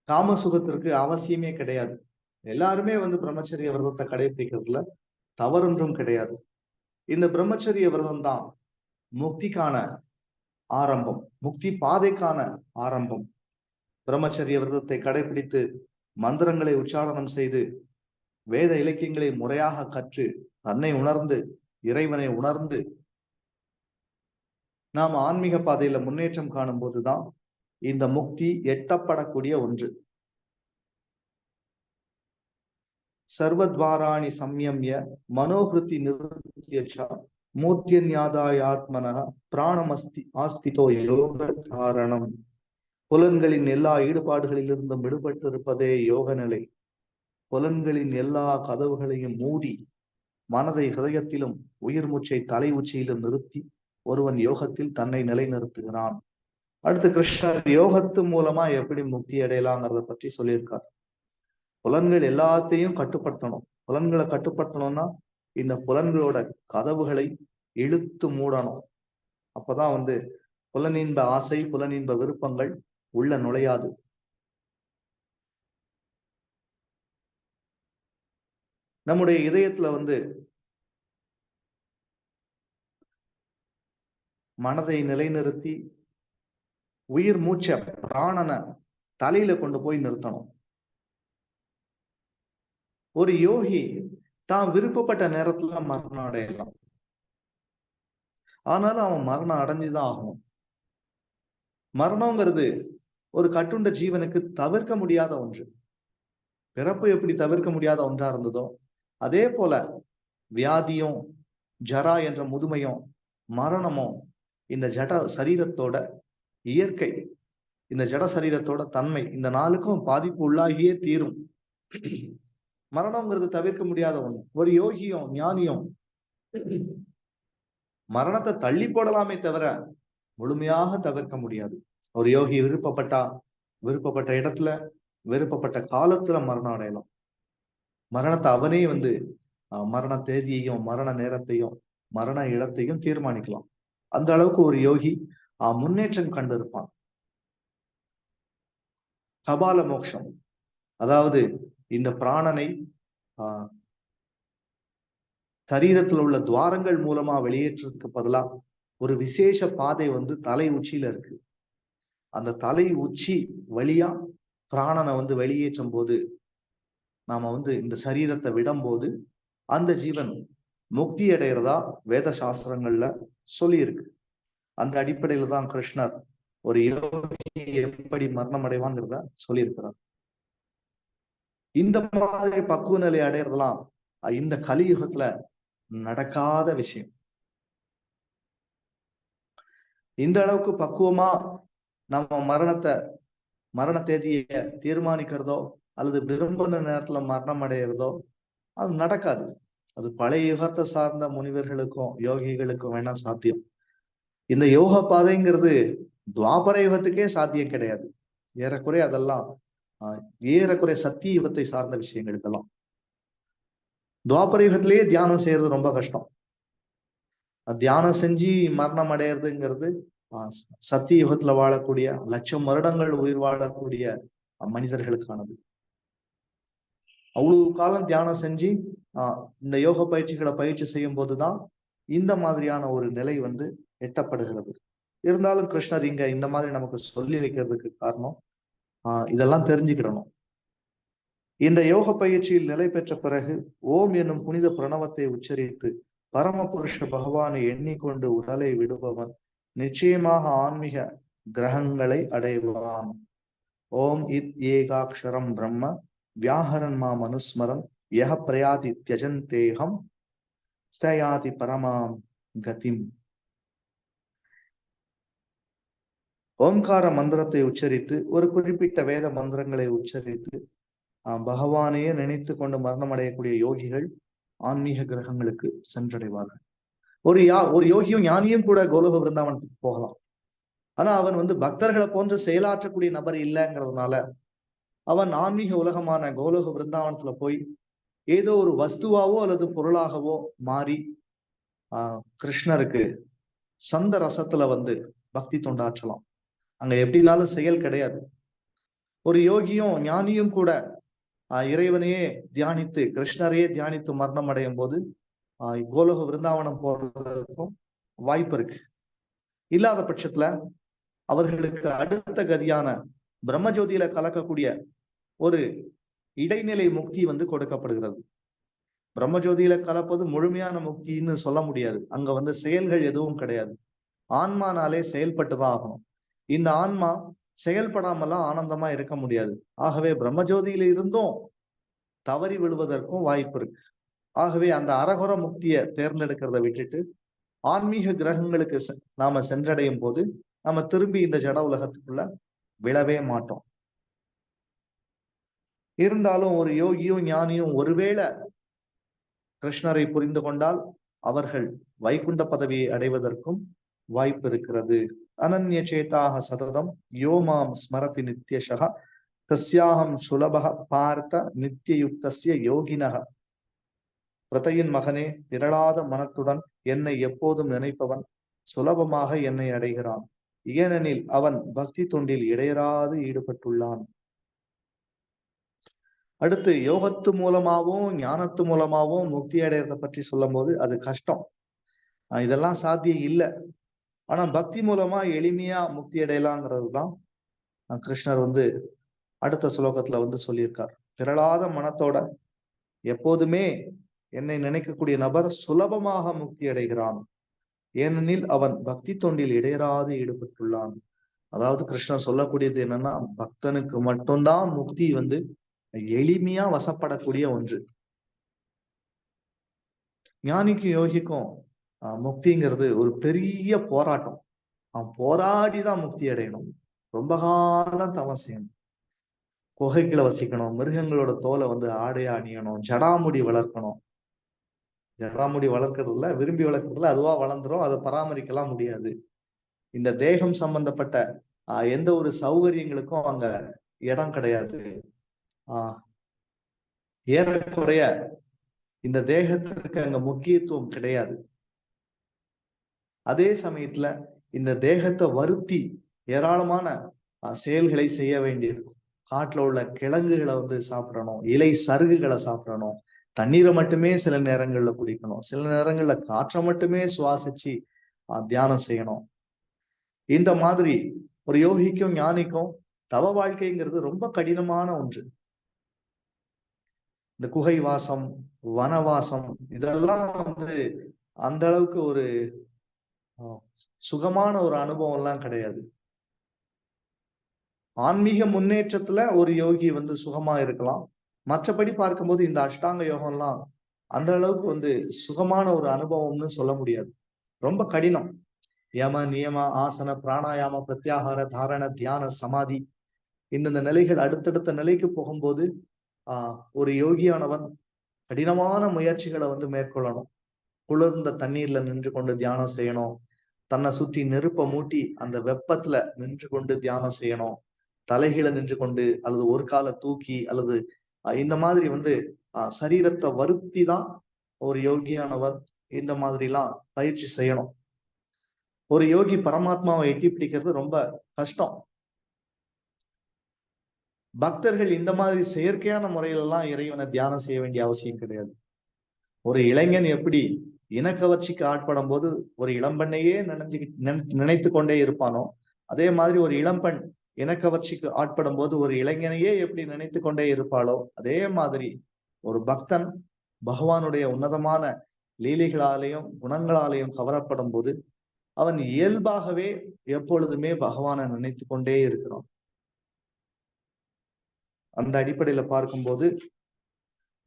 காம சுகத்திற்கு அவசியமே கிடையாது. எல்லாருமே பிரம்மச்சரிய விரதத்தை கடைபிடிக்கிறதுல தவறொன்றும் கிடையாது. இந்த பிரம்மச்சரிய விரதம் தான் முக்திக்கான ஆரம்பம், முக்தி பாதைக்கான ஆரம்பம். பிரம்மச்சரிய விரதத்தை கடைபிடித்து மந்திரங்களை உச்சாரணம் செய்து வேத இலக்கியங்களை முறையாக கற்று தன்னை உணர்ந்து இறைவனை உணர்ந்து நாம் ஆன்மீக பாதையில முன்னேற்றம் காணும் போதுதான் இந்த முக்தி எட்டப்படக்கூடிய ஒன்று. சர்வத்வாராணி சம்யம்ய மனோஹிருதி நிவர்த்திய மூர்த்தியன்யாதாயாத்மனः பிராணமஸ்தி ஆஸ்திதோ யோக தாரணம். புலன்களின் எல்லா ஈடுபாடுகளிலிருந்தும் விடுபட்டு இருப்பதே யோக நிலை. புலன்களின் எல்லா கதவுகளையும் மூடி மனதை ஹிருதயத்திலும் உயிர் மூச்சை தலை உச்சியிலும் நிறுத்தி ஒருவன் யோகத்தில் தன்னை நிலைநிறுத்துகிறான். அடுத்து கிருஷ்ணர் யோகத்து மூலமா எப்படி முக்தி அடையலாங்கிறத பற்றி சொல்லியிருக்கார். புலன்கள் எல்லாத்தையும் கட்டுப்படுத்தணும். புலன்களை கட்டுப்படுத்தணும்னா இந்த புலன்களோட கதவுகளை இழுத்து மூடணும். அப்பதான் புலனின்ப ஆசை, புலனின்ப விருப்பங்கள் உள்ள நுழையாது. நம்முடைய இதயத்துல மனதை நிலைநிறுத்தி உயிர் மூச்ச பிராணனை தலையில கொண்டு போய் நிறுத்தணும். ஒரு யோகி தான் விருப்பப்பட்ட நேரத்துல மரணம் அடையலாம். ஆனாலும் அவன் மரணம் அடைஞ்சுதான் ஆகணும். மரணம்ங்கிறது ஒரு கட்டுண்ட ஜீவனுக்கு தவிர்க்க முடியாத ஒன்று. பிறப்பு எப்படி தவிர்க்க முடியாத ஒன்றா இருந்ததோ அதே போல வியாதியும் ஜரா என்ற முதுமையும் மரணமும் இந்த ஜட சரீரத்தோட இயற்கை, இந்த ஜட சரீரத்தோட தன்மை, இந்த நாளுக்கும் பாதிப்பு உள்ளாகியே தீரும். மரணம்ங்கிறது தவிர்க்க முடியாத ஒண்ணு. ஒரு யோகியும் ஞானியும் மரணத்தை தள்ளி போடலாமே தவிர முழுமையாக தவிர்க்க முடியாது. ஒரு யோகி விருப்பப்பட்ட இடத்துல விருப்பப்பட்ட காலத்துல மரணம் அடையலாம். மரணத்தை அவனே மரண தேதியையும் மரண நேரத்தையும் மரண இடத்தையும் தீர்மானிக்கலாம். அந்த அளவுக்கு ஒரு யோகி முன்னேற்றம் கண்டு இருப்பான். கபால மோட்சம், அதாவது இந்த பிராணனை சரீரத்தில் உள்ள துவாரங்கள் மூலமா வெளியேற்றதுக்கு பதிலா ஒரு விசேஷ பாதை தலை உச்சியில இருக்கு. அந்த தலை உச்சி வழியா பிராணனை வெளியேற்றும் போது நாம இந்த சரீரத்தை விடும்போது அந்த ஜீவன் முக்தி அடைகிறதா வேத சாஸ்திரங்கள்ல சொல்லி இருக்கு. அந்த அடிப்படையில தான் கிருஷ்ணர் ஒரு யோகி எப்படி மரணம் அடைவாங்கிறத சொல்லியிருக்கிறார். இந்த மாதிரி பக்குவ நிலை அடையறதெல்லாம் இந்த கலியுகத்துல நடக்காத விஷயம். இந்த அளவுக்கு பக்குவமா நம்ம மரண தேதியை தீர்மானிக்கிறதோ அல்லது விரும்பின நேரத்துல மரணம் அடைகிறதோ அது நடக்காது. அது பழைய யுகத்தை சார்ந்த முனிவர்களுக்கும் யோகிகளுக்கும் வேணா சாத்தியம். இந்த யோக பாதைங்கிறது துவாபர யுகத்துக்கே சாத்தியம் கிடையாது. ஏறக்குறைய அதெல்லாம் ஏறக்குறைய சத்திய யுகத்தை சார்ந்த விஷயங்கள் இதெல்லாம். துவாபர யுகத்திலேயே தியானம் செய்யறது ரொம்ப கஷ்டம். தியானம் செஞ்சு மரணம் அடையிறதுங்கிறது சத்திய யுகத்துல வாழக்கூடிய லட்சம் வருடங்கள் உயிர் வாழக்கூடிய மனிதர்களுக்கானது. அவ்வளவு காலம் தியானம் செஞ்சு இந்த யோக பயிற்சி செய்யும் போதுதான் இந்த மாதிரியான ஒரு நிலை எட்டப்படுகிறது. இருந்தாலும் கிருஷ்ணர் இங்க இந்த மாதிரி நமக்கு சொல்லி வைக்கிறதுக்கு காரணம் இதெல்லாம் தெரிஞ்சுக்கிடணும். இந்த யோக பயிற்சியில் நிலை பெற்ற பிறகு ஓம் என்னும் புனித பிரணவத்தை உச்சரித்து பரமபுருஷ பகவானை எண்ணிக்கொண்டு உடலை விடுபவன் நிச்சயமாக ஆன்மீக கிரகங்களை அடைவான். ஓம் இத் ஏகாட்சரம் பிரம்ம வியாஹரன் மா மனுஸ்மரன் யஹ பிரயாதி தியஜந்தேகம் ஸ்தயாதி பரமாம் கதிம். ஓம்கார மந்திரத்தை உச்சரித்து ஒரு குறிப்பிட்ட வேத மந்திரங்களை உச்சரித்து பகவானையே நினைத்து கொண்டு மரணம் அடையக்கூடிய யோகிகள் ஆன்மீக கிரகங்களுக்கு சென்றடைவார்கள். ஒரு யோகியும் ஞானியும் கூட கோலோக விருந்தாவனத்துக்கு போகலாம். ஆனா அவன் பக்தர்களை போன்று செயலாற்றக்கூடிய நபர் இல்லைங்கிறதுனால அவன் ஆன்மீக உலகமான கோலோக விருந்தாவனத்துல போய் ஏதோ ஒரு வஸ்துவாவோ அல்லது பொருளாகவோ மாறி கிருஷ்ணருக்கு சந்த ரசத்துல பக்தி தொண்டாற்றலாம். அங்க எப்படினாலும் செயல் கிடையாது. ஒரு யோகியும் ஞானியும் கூட இறைவனையே தியானித்து கிருஷ்ணரையே தியானித்து மரணம் அடையும் போது கோலோக விருந்தாவனம் போறதுக்கும் வாய்ப்பு இருக்கு. இல்லாத பட்சத்துல அவர்களுக்கு அடுத்த கதியான பிரம்மஜோதியில கலக்கக்கூடிய ஒரு இடைநிலை முக்தி கொடுக்கப்படுகிறது. பிரம்மஜோதியில கலப்பது முழுமையான முக்தின்னு சொல்ல முடியாது. அங்க செயல்கள் எதுவும் கிடையாது. ஆன்மானாலே செயல்பட்டுதான் ஆகணும். இந்த ஆன்மா செயல்படாமலாம் ஆனந்தமா இருக்க முடியாது. ஆகவே பிரம்மஜோதியில இருந்தும் தவறி விழுவதற்கும் வாய்ப்பு இருக்கு. ஆகவே அந்த அரகுர முக்தியை தேர்ந்தெடுக்கிறத விட்டுட்டு ஆன்மீக கிரகங்களுக்கு நாம சென்றடையும் போது நம்ம திரும்பி இந்த ஜட உலகத்துக்குள்ள விழவே மாட்டோம். இருந்தாலும் ஒரு யோகியும் ஞானியும் ஒருவேளை கிருஷ்ணரை புரிந்து கொண்டால் அவர்கள் வைகுண்ட பதவியை அடைவதற்கும் வாய்ப்பு இருக்கிறது. அனன்ய சேதாக சததம் யோமாம் ஸ்மரதி நித்யஷக தஸ்யாஹம் சுலபக பார்த்த நித்தியுக்தஸ்ய யோகினக. பிரதையின் மகனே, திரளாத மனத்துடன் என்னை எப்போதும் நினைப்பவன் சுலபமாக என்னை அடைகிறான். ஏனெனில் அவன் பக்தி தொண்டில் இடையராது ஈடுபட்டுள்ளான். அடுத்து யோகத்து மூலமாகவும் ஞானத்து மூலமாகவும் முக்தி அடையறத பற்றி சொல்லும் போது அது கஷ்டம். இதெல்லாம் சாத்தியம் இல்லை. ஆனா பக்தி மூலமா எளிமையா முக்தி அடையலாங்கிறது தான் கிருஷ்ணர் அடுத்த ஸ்லோகத்துல சொல்லியிருக்கார். திரளாத மனத்தோட எப்போதுமே என்னை நினைக்கக்கூடிய நபர் சுலபமாக முக்தி அடைகிறான். ஏனெனில் அவன் பக்தி தொண்டில் இடையராது ஈடுபட்டுள்ளான். அதாவது கிருஷ்ணர் சொல்லக்கூடியது என்னன்னா, பக்தனுக்கு மட்டும்தான் முக்தி எளிமையா வசப்படக்கூடிய ஒன்று. ஞானிக்கும் யோகிக்கும் முக்திங்கிறது ஒரு பெரிய போராட்டம். அவன் போராடிதான் முக்தி அடையணும். ரொம்ப காலம் தவம் செய்யணும். குகைக்குள்ள வசிக்கணும். மிருகங்களோட தோலை ஆடையா அணியணும். ஜடாமுடி வளர்க்கணும். ஜடாமுடி வளர்க்கறதுல விரும்பி வளர்க்கறதுல அதுவா வளர்ந்துரும். அதை பராமரிக்கலாம் முடியாது. இந்த தேகம் சம்பந்தப்பட்ட எந்த ஒரு சௌகரியங்களுக்கும் அங்க இடம் கிடையாது. ஏறக்குறைய இந்த தேகத்திற்கு அங்க முக்கியத்துவம் கிடையாது. அதே சமயத்துல இந்த தேகத்தை வருத்தி ஏராளமான செயல்களை செய்ய வேண்டியிருக்கும். காட்டுல உள்ள கிழங்குகளை சாப்பிடணும், இலை சருகுகளை சாப்பிடணும், தண்ணீரை மட்டுமே சில நேரங்கள்ல குடிக்கணும், சில நேரங்கள்ல காற்றை மட்டுமே சுவாசிச்சு தியானம் செய்யணும். இந்த மாதிரி ஒரு யோகிக்கும் ஞானிக்கும் தவ வாழ்க்கைங்கிறது ரொம்ப கடினமான ஒன்று. இந்த குகை வாசம், வனவாசம் இதெல்லாம் அந்த அளவுக்கு ஒரு சுகமான ஒரு அனுபவம் எல்லாம் கிடையாது. ஆன்மீக முன்னேற்றத்துல ஒரு யோகி சுகமா இருக்கலாம். மற்றபடி பார்க்கும்போது இந்த அஷ்டாங்க யோகம் எல்லாம் அந்த அளவுக்கு வந்து சுகமான ஒரு அனுபவம்னு சொல்ல முடியாது. ரொம்ப கடினம். யம, நியம, ஆசன, பிராணாயாம, பிரத்யாகார, தாரண, தியான, சமாதி இந்தந்த நிலைகள் அடுத்தடுத்த நிலைக்கு போகும்போது ஒரு யோகியானவன் கடினமான முயற்சிகளை வந்து மேற்கொள்ளணும். குளிர்ந்த தண்ணீர்ல நின்று கொண்டு தியானம் செய்யணும். தன்னை சுற்றி நெருப்பை மூட்டி அந்த வெப்பத்துல நின்று கொண்டு தியானம் செய்யணும். தலைகீழ நின்று கொண்டு அல்லது ஒரு காலை தூக்கி அல்லது இந்த மாதிரி வந்து சரீரத்தை வருத்தி தான் ஒரு யோகியானவர் இந்த மாதிரி எல்லாம் பயிற்சி செய்யணும். ஒரு யோகி பரமாத்மாவை எட்டி பிடிக்கிறது ரொம்ப கஷ்டம். பக்தர்கள் இந்த மாதிரி செயற்கையான முறையில எல்லாம் இறைவனை தியானம் செய்ய வேண்டிய அவசியம் கிடையாது. ஒரு இளைஞன் எப்படி இனக்கவர்ச்சிக்கு ஆட்படும் போது ஒரு இளம்பெண்ணையே நினைத்து கொண்டே இருப்பானோ, அதே மாதிரி ஒரு இளம்பெண் இனக்கவர்ச்சிக்கு ஆட்படும் போது ஒரு இளைஞனையே எப்படி நினைத்து கொண்டே இருப்பாளோ, அதே மாதிரி ஒரு பக்தன் பகவானுடைய உன்னதமான லீலைகளாலேயும் குணங்களாலேயும் கவரப்படும் போது அவன் இயல்பாகவே எப்பொழுதுமே பகவானை நினைத்து கொண்டே இருக்கிறான். அந்த அடிப்படையில பார்க்கும்போது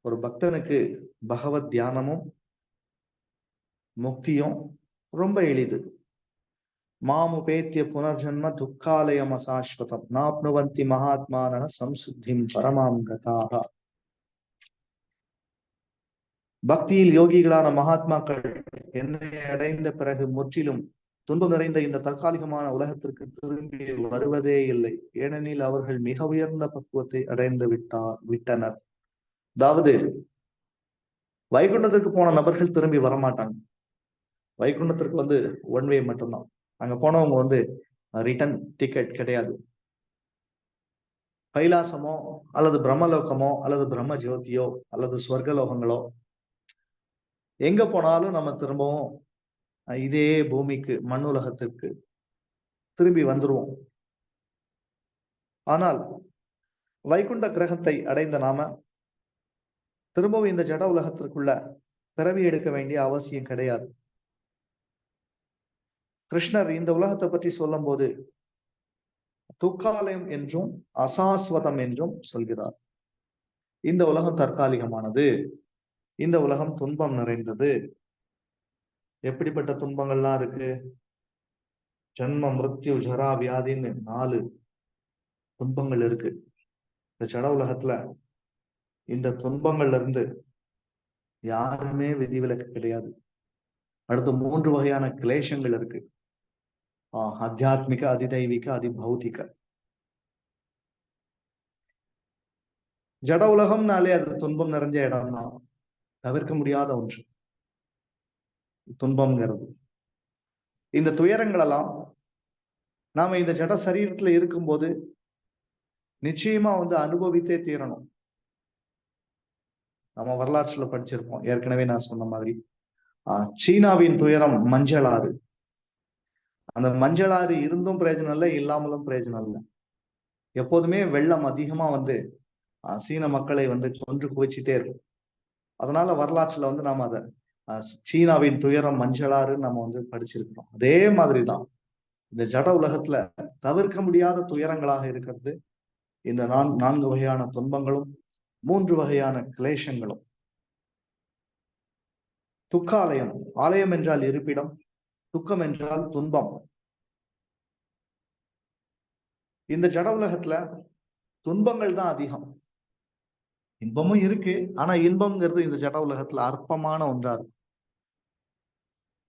ஒரு பக்தனுக்கு பகவத் தியானமும் முக்தியும் ரொம்ப எளிது. மாமுபேத்திய புனர்ஜன்ம துக்காலயம் அசாஸ்வதம் நாப்னுவந்தி மகாத்மான சம்சுத்திம் பரமாம் கதாக. பக்தியில் யோகிகளான மகாத்மாக்கள் என்னை அடைந்த பிறகு முற்றிலும் துன்பம் நிறைந்த இந்த தற்காலிகமான உலகத்திற்கு திரும்பி வருவதே இல்லை. ஏனெனில் அவர்கள் மிக உயர்ந்த பக்குவத்தை அடைந்து விட்டனர். அதாவது வைகுண்டத்திற்கு போன நபர்கள் திரும்பி வரமாட்டாங்க. வைகுண்டத்திற்கு வந்து ஒன் வே மட்டும்தான். அங்க போனவங்க வந்து ரிட்டர்ன் டிக்கெட் கிடையாது. கைலாசமோ அல்லது பிரம்மலோகமோ அல்லது பிரம்ம ஜோதியோ அல்லது ஸ்வர்கலோகங்களோ எங்க போனாலும் நம்ம திரும்பவும் இதே பூமிக்கு மண்ணுலகத்திற்கு திரும்பி வந்துருவோம். ஆனால் வைகுண்ட கிரகத்தை அடைந்த நாம திரும்பவும் இந்த ஜட உலகத்திற்குள்ள பிறவி எடுக்க வேண்டிய அவசியம் கிடையாது. கிருஷ்ணர் இந்த உலகத்தை பற்றி சொல்லும் போது துக்காலயம் என்றும் அசாஸ்வதம் என்றும் சொல்கிறார். இந்த உலகம் தற்காலிகமானது, இந்த உலகம் துன்பம் நிறைந்தது. எப்படிப்பட்ட துன்பங்கள்லாம் இருக்கு? ஜன்ம, மிருத்யு, ஜரா, வியாதின்னு 4 துன்பங்கள் இருக்கு இந்த ஜட உலகத்துல. இந்த துன்பங்கள்ல இருந்து யாருமே விதிவிலக்கு கிடையாது. அடுத்து 3 வகையான கிளேஷங்கள் இருக்கு. ஆத்தியாத்மிக, அதிதைவிக, அதிபௌதிக. ஜட உலகம்னாலே அது துன்பம் நிறைஞ்ச இடம் தான், தவிர்க்க முடியாத ஒன்று துன்பம்ங்கிறது. இந்த துயரங்கள் எல்லாம் நாம இந்த ஜட சரீரத்துல இருக்கும்போது நிச்சயமா வந்து அனுபவித்தே தீரணும். நம்ம வரலாற்றுல படிச்சிருப்போம், ஏற்கனவே நான் சொன்ன மாதிரி. சீனாவின் துயரம் மஞ்சளாறு. அந்த மஞ்சளாறு இருந்தும் பிரயோஜனம் இல்லை, இல்லாமலும் பிரயோஜனம் இல்லை. எப்போதுமே வெள்ளம் அதிகமா வந்து சீன மக்களை வந்து கொன்று குவிச்சுட்டே இருக்கும். அதனால வரலாற்றுல வந்து நாம அதை சீனாவின் துயரம் மஞ்சளாறு நம்ம வந்து படிச்சிருக்கிறோம். அதே மாதிரிதான் இந்த ஜட உலகத்துல தவிர்க்க முடியாத துயரங்களாக இருக்கிறது இந்த 4 வகையான துன்பங்களும் 3 வகையான கிளேஷங்களும். துக்காலயம், ஆலயம் என்றால் இருப்பிடம், துக்கம் என்றால் துன்பம். இந்த ஜட உலகத்துல துன்பங்கள் தான் அதிகம். இன்பமும் இருக்கு, ஆனா இன்பம்ங்கிறது இந்த ஜட உலகத்துல அற்பமான ஒன்றா இருக்கு.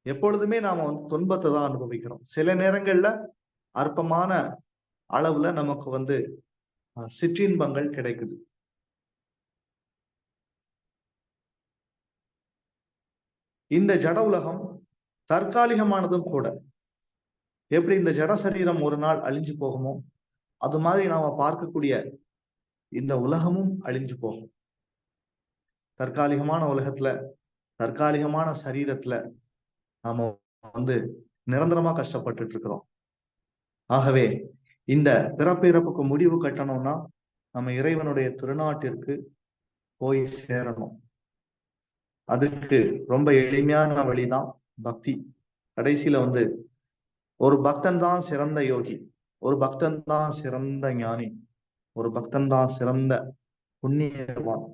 எப்பொழுதுமே நாம வந்து துன்பத்தை தான் அனுபவிக்கிறோம். சில நேரங்கள்ல அற்பமான அளவுல நமக்கு வந்து சிற்றின்பங்கள் கிடைக்குது. இந்த ஜட உலகம் தற்காலிகமானதும் கூட. எப்படி இந்த ஜட சரீரம் ஒரு நாள் அழிஞ்சு போகுமோ அது மாதிரி நாம பார்க்கக்கூடிய இந்த உலகமும் அழிஞ்சு போகும். தற்காலிகமான உலகத்துல, தற்காலிகமான சரீரத்துல நாம வந்து நிரந்தரமா கஷ்டப்பட்டுட்டு இருக்கிறோம். ஆகவே இந்த பிறப்பிறப்புக்கு முடிவு கட்டணும்னா நம்ம இறைவனுடைய திருநாட்டிற்கு போய் சேரணும். அதுக்கு ரொம்ப எளிமையான வழிதான் பக்தி. கடைசியில வந்து ஒரு பக்தன் தான் சிறந்த யோகி, ஒரு பக்தன் தான் சிறந்த ஞானி, ஒரு பக்தன் தான் சிறந்த புண்ணியவான்.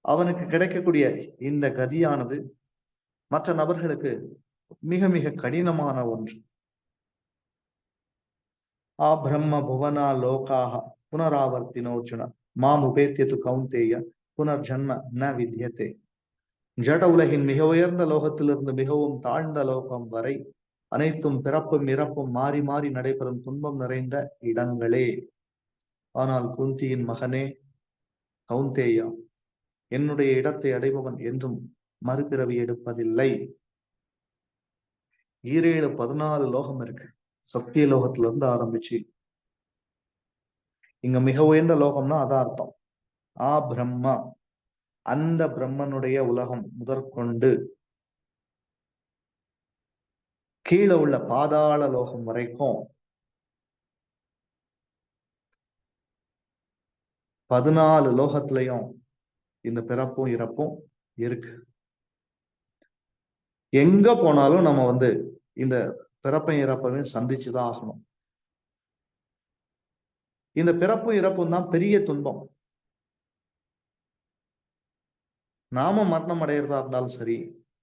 அவனுக்கு கிடைக்கக்கூடிய இந்த கதியானது மற்ற நபர்களுக்கு மிக மிக கடினமான ஒன்று. ஆ பிரம்ம புவனா லோகாக புனராவர்த்தினோச்சுன மாம் உபேத்தியது கௌந்தேய புனர் ஜன்ம ந வித்யதே. ஜட உலகின் மிக உயர்ந்த லோகத்திலிருந்து மிகவும் தாழ்ந்த லோகம் வரை அனைத்தும் பிறப்பும் இறப்பும் மாறி மாறி நடைபெறும் துன்பம் நிறைந்த இடங்களே. ஆனால் குந்தியின் மகனே கௌந்தேயா, என்னுடைய இடத்தை அடைபவன் என்றும் மறுபிறவி எடுப்பதில்லை. 14 லோகம் இருக்கு. சத்திய லோகத்துல இருந்து ஆரம்பிச்சு இங்க மிக உயர்ந்த லோகம்னா அதான் அர்த்தம். ஆ பிரம்மா, அந்த பிரம்மனுடைய உலகம் முதற்கொண்டு கீழே உள்ள பாதாள லோகம் வரைக்கும் 14 லோகத்திலையும் இந்த பிறப்பும் இறப்பும் இருக்கு. எங்க போனாலும் நம்ம இந்த பிறப்பையும் இறப்பையும் சந்திச்சுதான் ஆகணும். இந்த பிறப்பும் இறப்பும் தான் பெரிய துன்பம். நாம மரணம் அடையிறதா இருந்தாலும் சரி,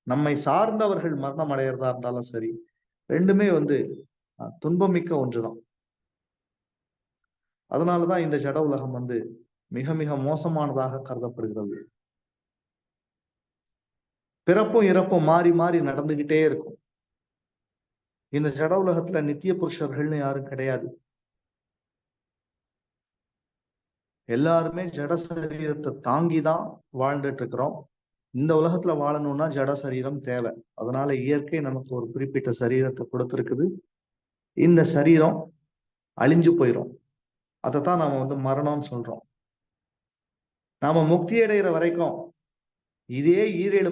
நம்மை சார்ந்தவர்கள் மரணம் அடையிறதா இருந்தாலும் சரி, ரெண்டுமே துன்பமிக்க ஒன்றுதான். அதனாலதான் இந்த ஜட உலகம் மிக மிக மோசமானதாக கருதப்படுகிறது. பிறப்பும் இறப்பும் மாறி மாறி நடந்துகிட்டே இருக்கும். இந்த ஜட உலகத்துல நித்திய புருஷர்கள்னு யாரும் கிடையாது. எல்லாருமே ஜட சரீரத்தை தாங்கிதான் வாழ்ந்துட்டு இருக்கிறோம். இந்த உலகத்துல வாழணும்னா ஜட சரீரம் தேவை. அதனால இயற்கை நமக்கு ஒரு குறிப்பிட்ட சரீரத்தை கொடுத்திருக்குது. இந்த சரீரம் அழிஞ்சு போயிடும். அதைத்தான் நாம மரணம்னு சொல்றோம். நாம முக்தி அடைகிற வரைக்கும் இதே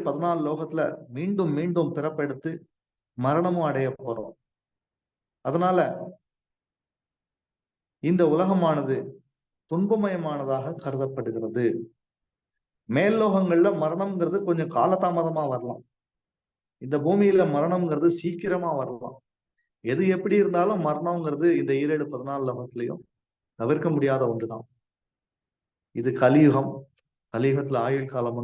14 லோகத்துல மீண்டும் மீண்டும் பிறப்பெடுத்து மரணமும் அடைய போறோம். அதனால இந்த உலகமானது துன்பமயமானதாக கருதப்படுகிறது. மேல் லோகங்கள்ல மரணம்ங்கிறது கொஞ்சம் காலதாமதமா வரலாம். இந்த பூமியில மரணம்ங்கிறது சீக்கிரமா வரலாம். எது எப்படி இருந்தாலும் மரணம்ங்கிறது இந்த 14 லோகத்திலையும் தவிர்க்க முடியாத ஒன்றுதான். இது கலியுகம். கலியுகத்துல ஆயுள் காலம்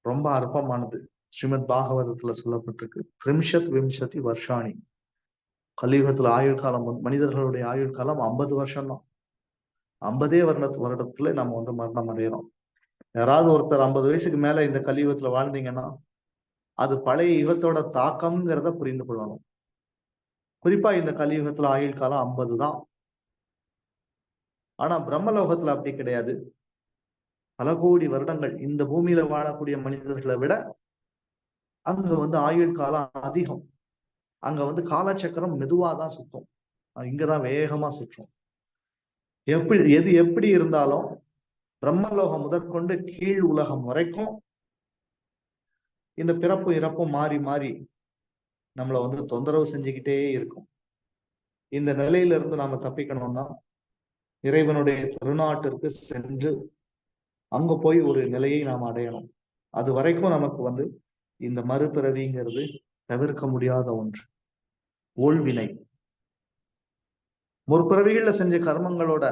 ரொம்ப அற்பமானது. ஸ்ரீமத் பாகவதத்துல சொல்லப்பட்டிருக்கு, த்ரிம்ஷத் விம்சதி வருஷாணி. கலியுகத்துல ஆயுள் காலம் மனிதர்களுடைய ஆயுள் காலம் 50 வருஷம் தான். 50 வருடத்துல நம்ம மரணம் அடைகிறோம். யாராவது ஒருத்தர் 50 வயசுக்கு மேல இந்த கலியுகத்துல வாழ்ந்தீங்கன்னா அது பழைய யுகத்தோட தாக்கம்ங்கிறத புரிந்து கொள்ளணும். குறிப்பா இந்த கலியுகத்துல ஆயுள் காலம் 50 தான். ஆனா பிரம்மலோகத்துல அப்படி கிடையாது. பல கோடி வருடங்கள் இந்த பூமியில வாழக்கூடிய மனிதர்களை விட அங்க ஆயுள் காலம் அதிகம். அங்க காலச்சக்கரம் மெதுவாதான் சுத்தும். இங்கதான் வேகமா சுற்றும். எது எப்படி இருந்தாலும் பிரம்மலோகம் முதற்கொண்டு கீழ் உலகம் வரைக்கும் இந்த பிறப்பு இறப்பும் மாறி மாறி நம்மள தொந்தரவு செஞ்சுக்கிட்டே இருக்கும். இந்த நிலையில இருந்து நாம தப்பிக்கணும்னா இறைவனுடைய திருநாட்டிற்கு சென்று அங்க போய் ஒரு நிலையை நாம் அடையணும். அது வரைக்கும் நமக்கு இந்த மறுபிறவிங்கிறது தவிர்க்க முடியாத ஒன்று. ஊழ்வினை, முற்பிறவிகள்ல செஞ்ச கர்மங்களோட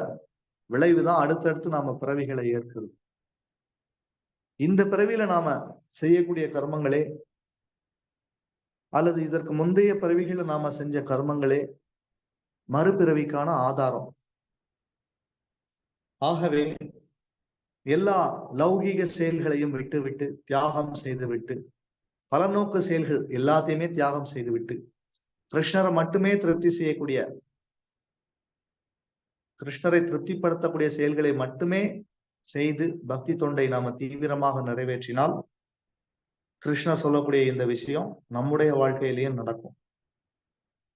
விளைவுதான் அடுத்தடுத்து நாம பிறவிகளை ஏற்கிறது. இந்த பிறவியில நாம செய்யக்கூடிய கர்மங்களே அல்லது இதற்கு முந்தைய பிறவிகளை நாம செஞ்ச கர்மங்களே மறுபிறவிக்கான ஆதாரம். ஆகவே எல்லா லௌகீக செயல்களையும் விட்டு தியாகம் செய்துவிட்டு, பலநோக்கு செயல்கள் எல்லாத்தையுமே தியாகம் செய்துவிட்டு கிருஷ்ணரை மட்டுமே திருப்தி செய்யக்கூடிய, கிருஷ்ணரை திருப்திப்படுத்தக்கூடிய செயல்களை மட்டுமே செய்து பக்தி தொண்டை நாம தீவிரமாக நிறைவேற்றினால் கிருஷ்ணர் சொல்லக்கூடிய இந்த விஷயம் நம்முடைய வாழ்க்கையிலேயே நடக்கும்.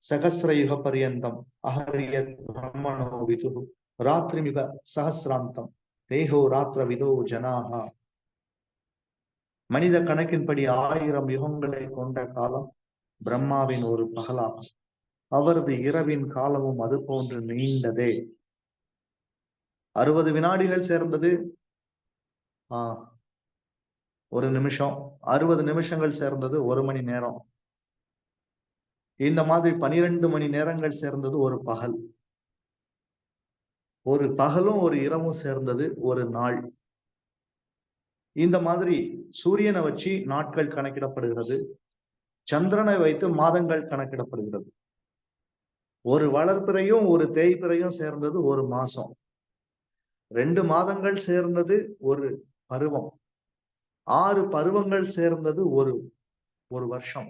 சகசிர யுக பரியந்தம் அஹரியத் பிரம்மணோ விது ராத்திரிமிக சகசிராந்தம் தேகோ ராத்திர விதோ ஜனாகா. மனித கணக்கின்படி 1000 யுகங்களை கொண்ட காலம் பிரம்மாவின் ஒரு பகலாகும். அவரது இரவின் காலமும் அது போன்று நீண்டதே. 60 வினாடிகள் சேர்ந்தது ஒரு நிமிஷம், 60 நிமிஷங்கள் சேர்ந்தது 1 மணி நேரம். இந்த மாதிரி 12 மணி நேரங்கள் சேர்ந்தது ஒரு பகல். ஒரு பகலும் ஒரு இரவும் சேர்ந்தது ஒரு நாள். இந்த மாதிரி சூரியனை வச்சு நாட்கள் கணக்கிடப்படுகிறது, சந்திரனை வைத்து மாதங்கள் கணக்கிடப்படுகிறது. ஒரு வளர்பிறையும் ஒரு தேய்பிறையும் சேர்ந்தது ஒரு மாசம், 2 மாதங்கள் சேர்ந்தது ஒரு பருவம், 6 பருவங்கள் சேர்ந்தது ஒரு வருஷம்.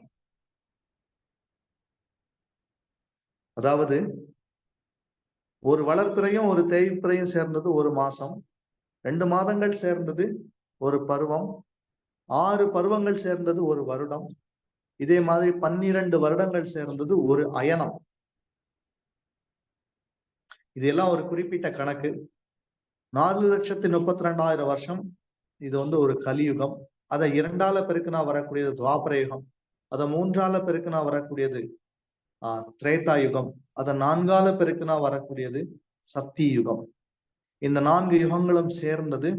அதாவது ஒரு வளர்பிறையும் ஒரு தேய்பிறையும் சேர்ந்தது ஒரு மாசம், 2 மாதங்கள் சேர்ந்தது ஒரு பருவம், 6 பருவங்கள் சேர்ந்தது ஒரு வருடம், இதே மாதிரி 12 வருடங்கள் சேர்ந்தது ஒரு அயனம். இதெல்லாம் ஒரு குறிப்பிட்ட கணக்கு. 4,32,000 வருஷம் இது ஒரு கலியுகம். அதை 2ஆல பெருக்கினா வரக்கூடியது துவாபர யுகம். அதை 3ஆல பெருக்கினா வரக்கூடியது திரேதா யுகம். அதை 4ஆல பெருக்கினா வரக்கூடியது சக்தி யுகம். இந்த 4 யுகங்களும் சேர்ந்தது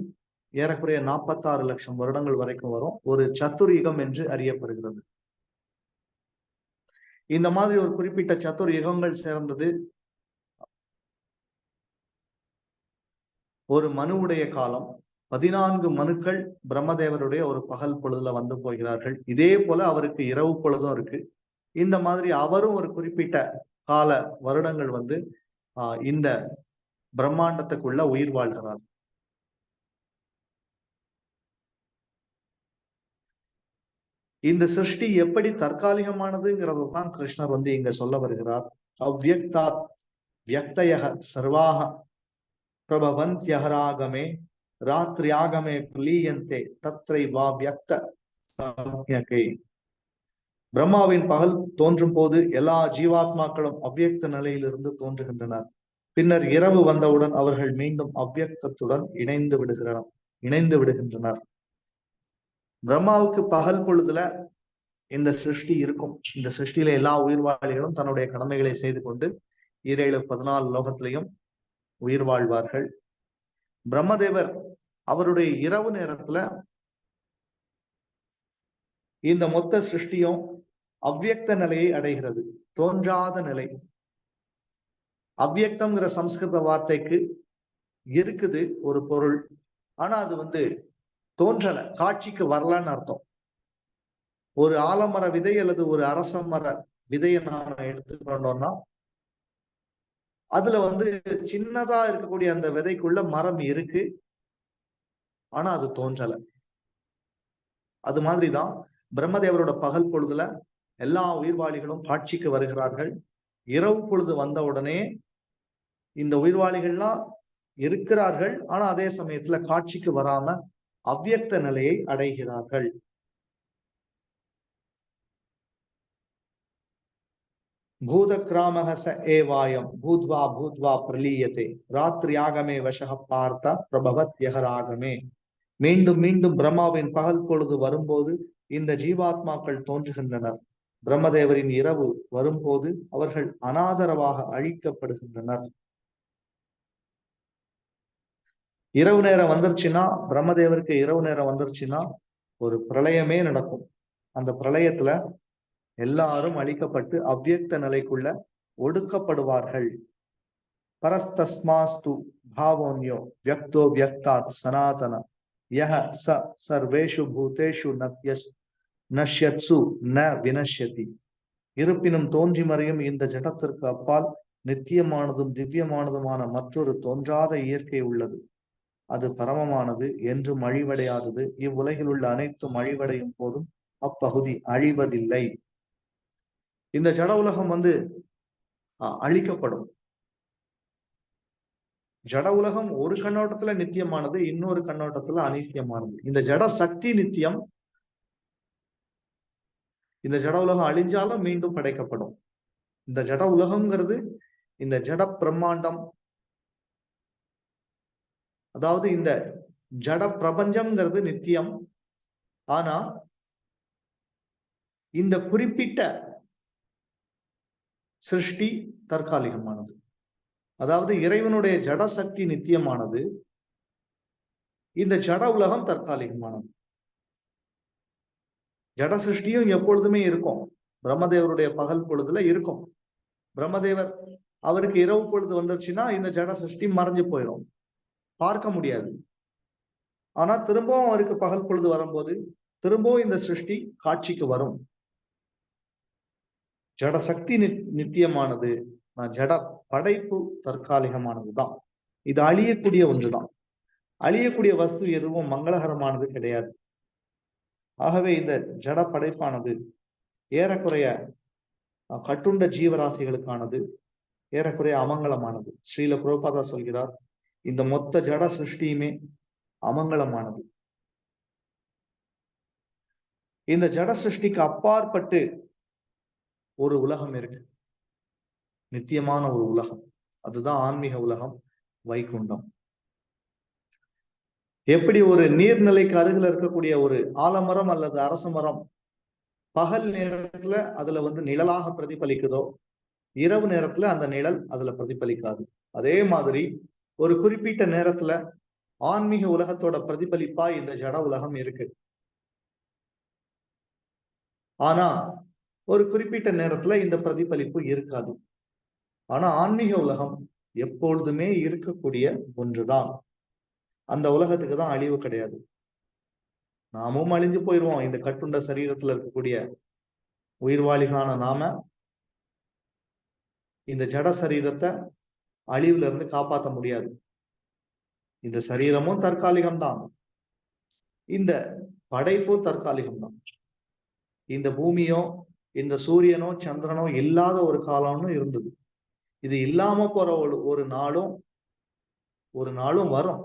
ஏறக்குறைய 46 லட்சம் வருடங்கள் வரைக்கும் வரும். ஒரு சத்துர்யுகம் என்று அறியப்படுகிறது. இந்த மாதிரி ஒரு குறிப்பிட்ட சத்துர் யுகங்கள் சேர்ந்தது ஒரு மனுவுடைய காலம். 14 மனுக்கள் பிரம்மதேவருடைய ஒரு பகல் பொழுதுல வந்து போகிறார்கள். இதே போல அவருக்கு இரவு பொழுதும் இருக்கு. இந்த மாதிரி அவரும் ஒரு குறிப்பிட்ட கால வருடங்கள் இந்த பிரம்மாண்டத்துக்குள்ள உயிர் வாழ்கிறார். இந்த சிருஷ்டி எப்படி தற்காலிகமானதுங்கிறதான் கிருஷ்ணர் இங்க சொல்ல வருகிறார். அவ்யக்தாத் வியக்தயக சர்வாக பிரபவந்த்யஹராகமே ராத்ரியாகமே பிரலீயந்தே தத்ரை வா வியக்த சம்யகே. பிரம்மாவின் பகல் தோன்றும் போது எல்லா ஜீவாத்மாக்களும் அவ்வியக்த நிலையிலிருந்து தோன்றுகின்றனர். பின்னர் இரவு வந்தவுடன் அவர்கள் மீண்டும் அவ்வியக்தத்துடன் இணைந்து விடுகின்றனர். பிரம்மாவுக்கு பகல் பொழுதுல இந்த சிருஷ்டி இருக்கும். இந்த சிருஷ்டியில எல்லா உயிர்வாழிகளும் தன்னுடைய கடமைகளை செய்து கொண்டு 7-14 லோகத்திலையும் உயிர் வாழ்வார்கள். பிரம்மதேவர் அவருடைய இரவு நேரத்துல இந்த மொத்த சிருஷ்டியும் அவ்வியக்த நிலையை அடைகிறது, தோன்றாத நிலை. அவ்வியக்தம்ங்கிற சம்ஸ்கிருத வார்த்தைக்கு இருக்குது ஒரு பொருள், ஆனா அது தோன்றல, காட்சிக்கு வரலன்னு அர்த்தம். ஒரு ஆலமர விதை அல்லது ஒரு அரச மர விதையை நாம எடுத்துக்கொண்டோம்னா அதுல சின்னதா இருக்கக்கூடிய அந்த விதைக்குள்ள மரம் இருக்கு, ஆனா அது தோன்றல. அது மாதிரிதான் பிரம்மதேவரோட பகல் பொழுதுல எல்லா உயிர்வாளிகளும் காட்சிக்கு வருகிறார்கள். இரவு பொழுது வந்த உடனே இந்த உயிர்வாளிகள்லாம் இருக்கிறார்கள், ஆனா அதே சமயத்துல காட்சிக்கு வராம அவ்வியக்த நிலையை அடைகிறார்கள். பூதக்ராமஹ ச ஏவாயம் பூத்வா பூத்வா பிரலீயதே ராத்ரியாகமே வசக பார்த்த பிரபவத்யஹராகமே. மீண்டும் மீண்டும் பிரம்மாவின் பகல் பொழுது வரும்போது இந்த ஜீவாத்மாக்கள் தோன்றுகின்றனர். பிரம்மதேவரின் இரவு வரும்போது அவர்கள் அனாதரவாக அழிக்கப்படுகின்றனர். இரவு நேரம் வந்துருச்சுன்னா, பிரம்மதேவருக்கு இரவு நேரம் வந்துருச்சுன்னா ஒரு பிரளயமே நடக்கும். அந்த பிரளயத்துல எல்லாரும் அழிக்கப்பட்டு அவ்வியக்த நிலைக்குள்ள ஒடுக்கப்படுவார்கள். பரஸ்தஸ்மாஸ்து பாவோன்யோ வியக்தோ வியக்தாத் சனாதன யஹ ச சர்வேஷு பூதேஷு நஷ்யத்சு ந வினஷ்யதி. இருப்பினும் தோன்றி மறையும் இந்த ஜடத்திற்கு அப்பால் நித்தியமானதும் திவ்யமானதுமான மற்றொரு தோன்றாத இயற்கை உள்ளது. அது பரமமானது, என்றும் அழிவடையாதது. இவ்வுலகில் உள்ள அனைத்தும் அழிவடையும் போதும் அப்பகுதி அழிவதில்லை. இந்த ஜட உலகம் அழிக்கப்படும். ஜட உலகம் ஒரு கண்ணோட்டத்துல நித்தியமானது, இன்னொரு கண்ணோட்டத்துல அநித்தியமானது. இந்த ஜட சக்தி நித்தியம். இந்த ஜட உலகம் அழிஞ்சாலும் மீண்டும் படைக்கப்படும். இந்த ஜட உலகம்ங்கிறது இந்த ஜட பிரம்மாண்டம், அதாவது இந்த ஜட பிரபஞ்சம்ங்கிறது நித்தியம். ஆனா இந்த குறிப்பிட்ட சிருஷ்டி தற்காலிகமானது. அதாவது இறைவனுடைய ஜட சக்தி நித்தியமானது, இந்த ஜட உலகம் தற்காலிகமானது. ஜட சிருஷ்டியும் எப்பொழுதுமே இருக்கும். பிரம்மதேவருடைய பகல் பொழுதுல இருக்கும். பிரம்மதேவர் அவருக்கு இரவு பொழுது வந்துருச்சுன்னா இந்த ஜட சிருஷ்டி மறைஞ்சு போயிடும், பார்க்க முடியாது. ஆனா திரும்பவும் அவருக்கு பகல் பொழுது வரும்போது திரும்பவும் இந்த சிருஷ்டி காட்சிக்கு வரும். ஜட சக்தி நித்தியமானது, ஜட படைப்பு தற்காலிகமானதுதான். இது அழியக்கூடிய ஒன்றுதான். அழியக்கூடிய வஸ்து எதுவும் மங்களகரமானது கிடையாது. ஆகவே இந்த ஜட படைப்பானது ஏறக்குறைய கட்டுண்ட ஜீவராசிகளுக்கானது, ஏறக்குறைய அமங்கலமானது. ஸ்ரீல பிரபுபாதா சொல்கிறார், இந்த மொத்த ஜட சிருஷ்டியுமே அமங்கலமானது. இந்த ஜட சிருஷ்டிக்கு அப்பாற்பட்டு ஒரு உலகம் இருக்கு, நித்தியமான ஒரு உலகம். அதுதான் ஆன்மீக உலகம், வைகுண்டம். எப்படி ஒரு நீர்நிலைக்கு அருகில் இருக்கக்கூடிய ஒரு ஆலமரம் அல்லது அரச மரம் பகல் நேரத்துல அதுல நிழலாக பிரதிபலிக்குதோ, இரவு நேரத்துல அந்த நிழல் அதுல பிரதிபலிக்காது. அதே மாதிரி ஒரு குறிப்பிட்ட நேரத்துல ஆன்மீக உலகத்தோட பிரதிபலிப்பா இந்த ஜட உலகம் இருக்கு. ஆனா ஒரு குறிப்பிட்ட நேரத்துல இந்த பிரதிபலிப்பு இருக்காது. ஆனா ஆன்மீக உலகம் எப்பொழுதுமே இருக்கக்கூடிய ஒன்றுதான். அந்த உலகத்துக்கு தான் அழிவு கிடையாது. நாமும் அழிஞ்சு போயிடுவோம். இந்த கட்டுண்ட சரீரத்துல இருக்கக்கூடிய உயிர்வாளிகான நாம இந்த ஜட சரீரத்தை அழிவுல இருந்து காப்பாற்ற முடியாது. இந்த சரீரமும் தற்காலிகம்தான், இந்த படைப்பும் தற்காலிகம்தான். இந்த பூமியோ இந்த சூரியனோ சந்திரனோ இல்லாத ஒரு காலம்னு இருந்தது. இது இல்லாம போற ஒரு நாளும் வரும்.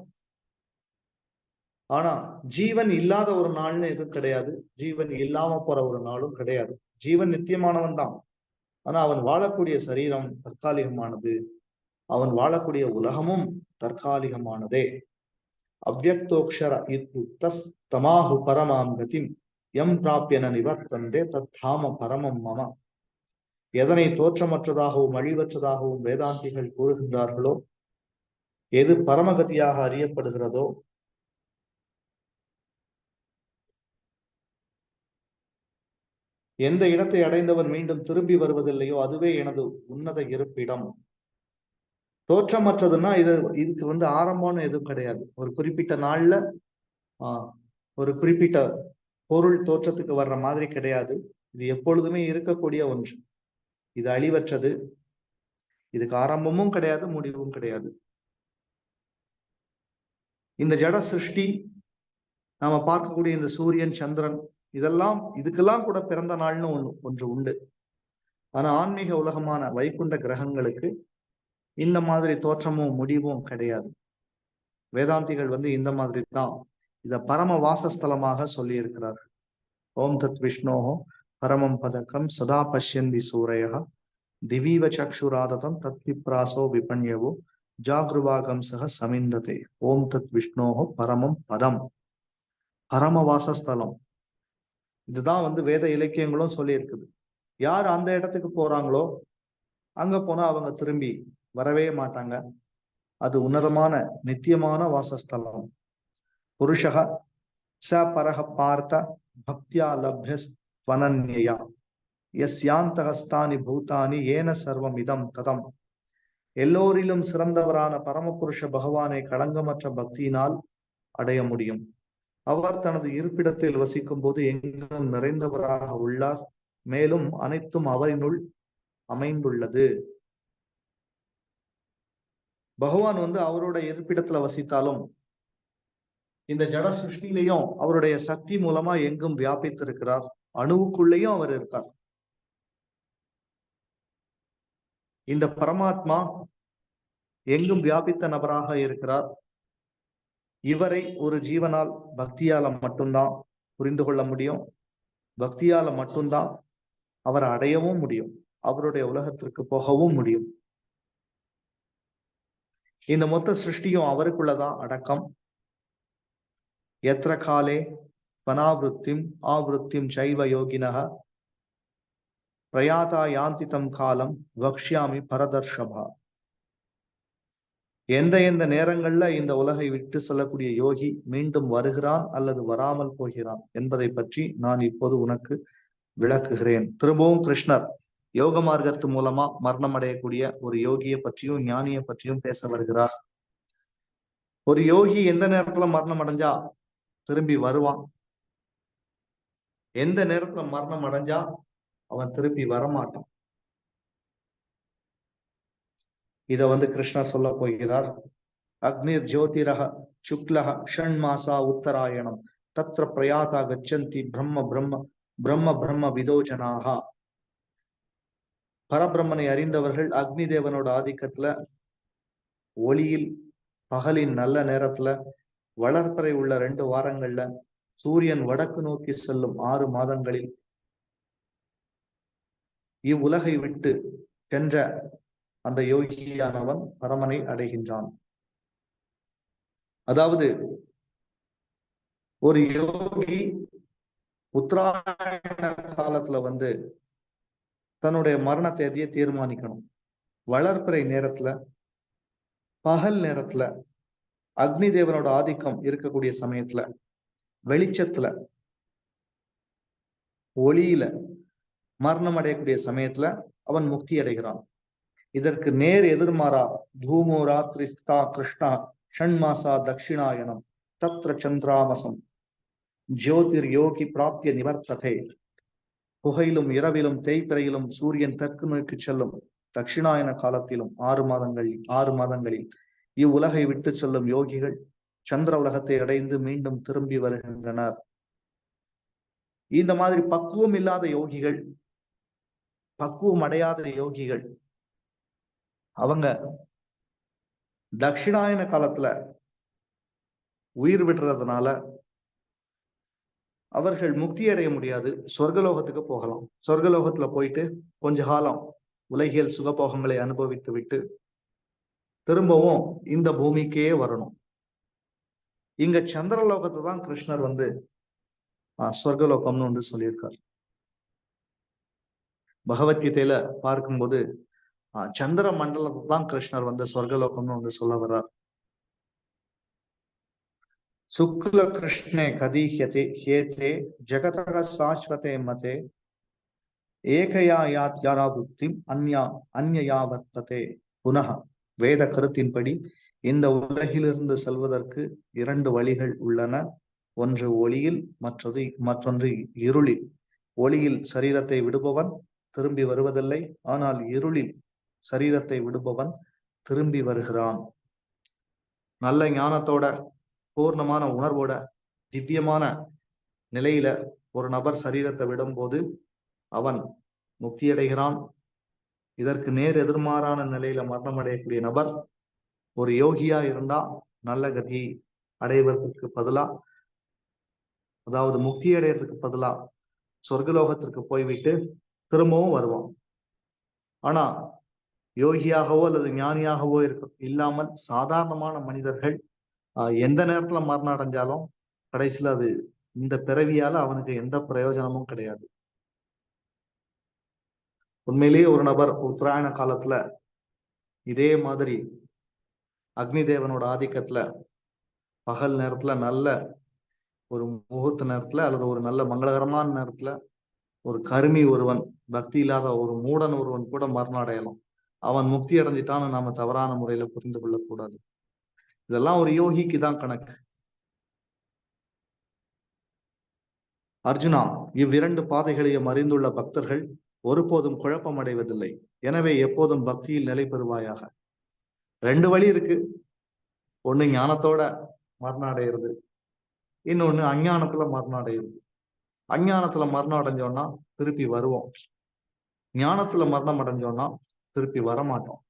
ஆனா ஜீவன் இல்லாத ஒரு நாள்னு எதுவும் கிடையாது, ஜீவன் இல்லாம போற ஒரு நாளும் கிடையாது. ஜீவன் நித்தியமானவன் தான். ஆனா அவன் வாழக்கூடிய சரீரம் தற்காலிகமானது, அவன் வாழக்கூடிய உலகமும் தற்காலிகமானதே. அவ்யக்தோக்ஷர இத்யுக்தஸ் தமாஹு பரமாம் கதிம் எம் பிராப்யன நிவர்த்தந்தே தத்தாம பரமம் மம. எதனை தோற்றமற்றதாகவும் அழிவற்றதாகவும் வேதாந்திகள் கூறுகின்றார்களோ, எது பரமகதியாக அறியப்படுகிறதோ, எந்த இடத்தை அடைந்தவர் மீண்டும் திரும்பி வருவதில்லையோ அதுவே எனது உன்னத இருப்பிடம். தோற்றமற்றதுன்னா இதுக்கு ஆரம்பம்னு எதுவும் கிடையாது. ஒரு குறிப்பிட்ட நாள்ல ஒரு குறிப்பிட்ட பொருள் தோற்றத்துக்கு வர்ற மாதிரி கிடையாது. இது எப்பொழுதுமே இருக்கக்கூடிய ஒன்று. இது அழிவற்றது. இதுக்கு ஆரம்பமும் கிடையாது, முடிவும் கிடையாது. இந்த ஜட சிருஷ்டி, நாம பார்க்கக்கூடிய இந்த சூரியன் சந்திரன், இதுக்கெல்லாம் கூட பிறந்த நாள்னு ஒன்று உண்டு. ஆனா ஆன்மீக உலகமான வைகுண்ட கிரகங்களுக்கு இந்த மாதிரி தோற்றமும் முடிவும் கிடையாது. வேதாந்திகள் இந்த மாதிரி தான் இத பரம வாசஸ்தலமாக சொல்லி இருக்கிறார். ஓம் தத் விஷ்ணோஹோ பரமம் பதக்கம் சதா பஷ்யந்தி சூரையா திவீவ சக்ஷுராததம் தத் விப்ராசோ விபண்யவோ ஜாகிருவாகம் சக சமிந்ததே. ஓம் தத் விஷ்ணோஹோ பரமம் பதம், பரம வாசஸ்தலம். இதுதான் வேத இலக்கியங்களும் சொல்லி இருக்குது. யார் அந்த இடத்துக்கு போறாங்களோ அங்க போனா அவங்க திரும்பி வரவே மாட்டாங்க. அது உன்னதமான நித்தியமான வாசஸ்தலம். புருஷக ச பரஹ பார்த்த பக்தியா லப்யஸ்வனன்யா யஸ்யாந்தஹஸ்தானி பூதானி ஏன சர்வம் இதம் ததம். எல்லோரிலும் சிறந்தவரான பரமபுருஷ பகவானை களங்கமற்ற பக்தியினால் அடைய முடியும். அவர் தனது இருப்பிடத்தில் வசிக்கும் போது எங்கும் நிறைந்தவராக உள்ளார். மேலும் அனைத்தும் அவரினுள் அமைந்துள்ளது. பகவான் அவரோட இருப்பிடத்துல வசித்தாலும் இந்த ஜட சிருஷ்டிலையும் அவருடைய சக்தி மூலமா எங்கும் வியாபித்திருக்கிறார். அணுவுக்குள்ளேயும் அவர் இருக்கார். இந்த பரமாத்மா எங்கும் வியாபித்த நபராக இருக்கிறார். இவரை ஒரு ஜீவனால் பக்தியால மட்டும்தான் புரிந்து கொள்ள முடியும். பக்தியால மட்டும்தான் அவரை அடையவும் முடியும், அவருடைய உலகத்திற்கு போகவும் முடியும். இந்த மொத்த சிருஷ்டியும் அவருக்குள்ளதான் அடக்கம். எத்திர காலே பனாவிருத்திம் ஆவிருத்திம் சைவ யோகினக பிரயாதா யாந்திதம் காலம் வக்ஷ்யாமி பரதர்ஷபா. எந்த நேரங்கள்ல இந்த உலகை விட்டு செல்லக்கூடிய யோகி மீண்டும் வருகிறான் அல்லது வராமல் போகிறான் என்பதை பற்றி நான் இப்போது உனக்கு விளக்குகிறேன். திரும்பவும் கிருஷ்ணர் யோக மார்க்கத்து மூலமா மரணம் அடையக்கூடிய ஒரு யோகியை பற்றியும் ஞானியை பற்றியும் பேச வருகிறார். ஒரு யோகி எந்த நேரத்துல மரணம் அடைஞ்சா திரும்பி வருவான். எந்த நேரத்துல மரணம் அடைஞ்சா அவன் திருப்பி வரமாட்டான். இத கிருஷ்ணர் சொல்ல போகிறார். அக்னிர் ஜோதிரஹ சுக்லஹ ஷண்மாசா உத்தராயணம் தத்ர பிரயாதா கச்சந்தி பிரம்ம பிரம்ம பிரம்ம பிரம்ம விதோஜனாக. பரபிரம்மனை அறிந்தவர்கள் அக்னி தேவனோட ஆதிக்கத்துல ஒளியில் பகலின் நல்ல நேரத்துல வளர்ப்பறை உள்ள 2 வாரங்கள்ல சூரியன் வடக்கு நோக்கி செல்லும் 6 மாதங்களில் இவ்வுலகை விட்டு சென்ற அந்த யோகியானவன் பரமனை அடைகின்றான். அதாவது ஒரு யோகி உத்தராயண காலத்துல தன்னுடைய மரண தேதியை தீர்மானிக்கணும். வளர்ப்பிறை நேரத்துல பகல் நேரத்துல அக்னி தேவனோட ஆதிக்கம் இருக்கக்கூடிய சமயத்துல வெளிச்சத்துல ஒளியில மரணம் அடையக்கூடிய சமயத்துல அவன் முக்தி அடைகிறான். இதற்கு நேர் எதிர்மாறா தூமோ ராத்ரிஸ்தா கிருஷ்ணா ஷண்மாசா தட்சிணாயனம் தத்ர சந்திராமசம் ஜோதிர் யோகி பிராப்திய நிவர்த்ததே. புகையிலும் இரவிலும் தேய்பிறையிலும் சூரியன் தெற்கு நோக்கி செல்லும் தட்சிணாயன காலத்திலும் 6 மாதங்களில் இவ்வுலகை விட்டு செல்லும் யோகிகள் சந்திர உலகத்தை அடைந்து மீண்டும் திரும்பி வருகின்றனர். இந்த மாதிரி பக்குவம் இல்லாத யோகிகள், பக்குவம் அடையாத யோகிகள் அவங்க தட்சிணாயன காலத்துல உயிர் விடுறதுனால அவர்கள் முக்தி அடைய முடியாது. சொர்க்கலோகத்துக்கு போகலாம். சொர்க்கலோகத்துல போயிட்டு கொஞ்ச காலம் உலகியல் சுகபோகங்களை அனுபவித்து விட்டு திரும்பவும் இந்த பூமிக்கே வரணும். இங்க சந்திரலோகத்தை தான் கிருஷ்ணர் சொர்க்கலோகம்னு சொல்லியிருக்கார். பகவத்கீதையில பார்க்கும்போது சந்திர மண்டலத்தை தான் கிருஷ்ணர் சொர்க்கலோகம்னு சொல்ல வர்றார். சுக்ல கிருஷ்ணே கதீஹ்யதே ஹேதே ஜகதக சாஸ்வதே மதே ஏகயா யாத்யாரா புக்திம் அன்யா வர்த்ததே. புனக வேத கருத்தின்படி இந்த உலகிலிருந்து செல்வதற்கு 2 வழிகள் உள்ளன. ஒன்று ஒளியில், மற்றொன்று இருளில். ஒளியில் சரீரத்தை விடுபவன் திரும்பி வருவதில்லை. ஆனால் இருளில் சரீரத்தை விடுபவன் திரும்பி வருகிறான். நல்ல ஞானத்தோட, பூர்ணமான உணர்வோட, திவ்யமான நிலையில ஒரு நபர் சரீரத்தை விடும்போது அவன் முக்தி அடைகிறான். இதற்கு நேர் எதிர்மாறான நிலையில மரணம் அடையக்கூடிய நபர் ஒரு யோகியா இருந்தா நல்ல கதியை அடைவதற்கு பதிலா, அதாவது முக்தி அடையறதுக்கு பதிலா சொர்க்கலோகத்திற்கு போய்விட்டு திரும்பவும் வருவான். ஆனா யோகியாகவோ அல்லது ஞானியாகவோ இல்லாமல் சாதாரணமான மனிதர்கள் எந்த நேரத்துல மரணம் அடைஞ்சாலும் கடைசியில அது இந்த பிறவியால அவனுக்கு எந்த பிரயோஜனமும் கிடையாது. உண்மையிலேயே ஒரு நபர் உத்தராயண காலத்துல இதே மாதிரி அக்னி தேவனோட ஆதிக்கத்துல பகல் நேரத்துல நல்ல ஒரு முகூர்த்த நேரத்துல அல்லது ஒரு நல்ல மங்களகரமான நேரத்துல ஒரு கருமி ஒருவன், பக்தி இல்லாத ஒரு மூடன் ஒருவன் கூட மரணம் அடையலாம். அவன் முக்தி அடைஞ்சிட்டான்னு நாம தவறான முறையில புரிந்து கொள்ளக்கூடாது. இதெல்லாம் ஒரு யோகிக்கு தான் கணக்கு. அர்ஜுனா, இவ்விரண்டு பாதைகளையும் அறிந்துள்ள பக்தர்கள் ஒருபோதும் குழப்பம் அடைவதில்லை. எனவே எப்போதும் பக்தியில் நிலை பெறுவாயாக. 2 வழி இருக்கு. ஒண்ணு ஞானத்தோட மரணம் அடைகிறது, இன்னொன்னு அஞ்ஞானத்துல மரணம் அடைகிறது. அஞ்ஞானத்துல மரணம் அடைஞ்சோம்னா திருப்பி வருவோம். ஞானத்துல மரணம் அடைஞ்சோம்னா திருப்பி வரமாட்டோம்.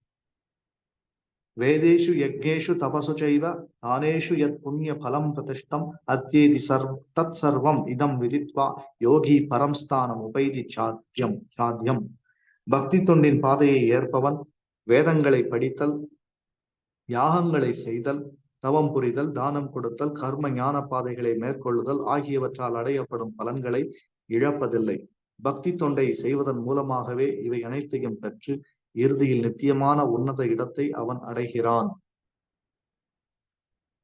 வேதேஷு யக்ஞேஷு தபசு செய்வ தானேஷு யத் புண்ணிய பலம் பிரதிஷ்டம் அத்யேதி தத் சர்வம் இதம் விதித்வா யோகி பரம்ஸ்தானம் உபைதி சாத்தியம். பக்தி தொண்டின் பாதையை ஏற்பவன் வேதங்களை படித்தல், யாகங்களை செய்தல், தவம் புரிதல், தானம் கொடுத்தல், கர்ம ஞான பாதைகளை மேற்கொள்ளுதல் ஆகியவற்றால் அடையப்படும் பலன்களை இழப்பதில்லை. பக்தி தொண்டை செய்வதன் மூலமாகவே இவை அனைத்தையும் பெற்று இறுதியில் நித்தியமான உன்னத இடத்தை அவன் அடைகிறான்.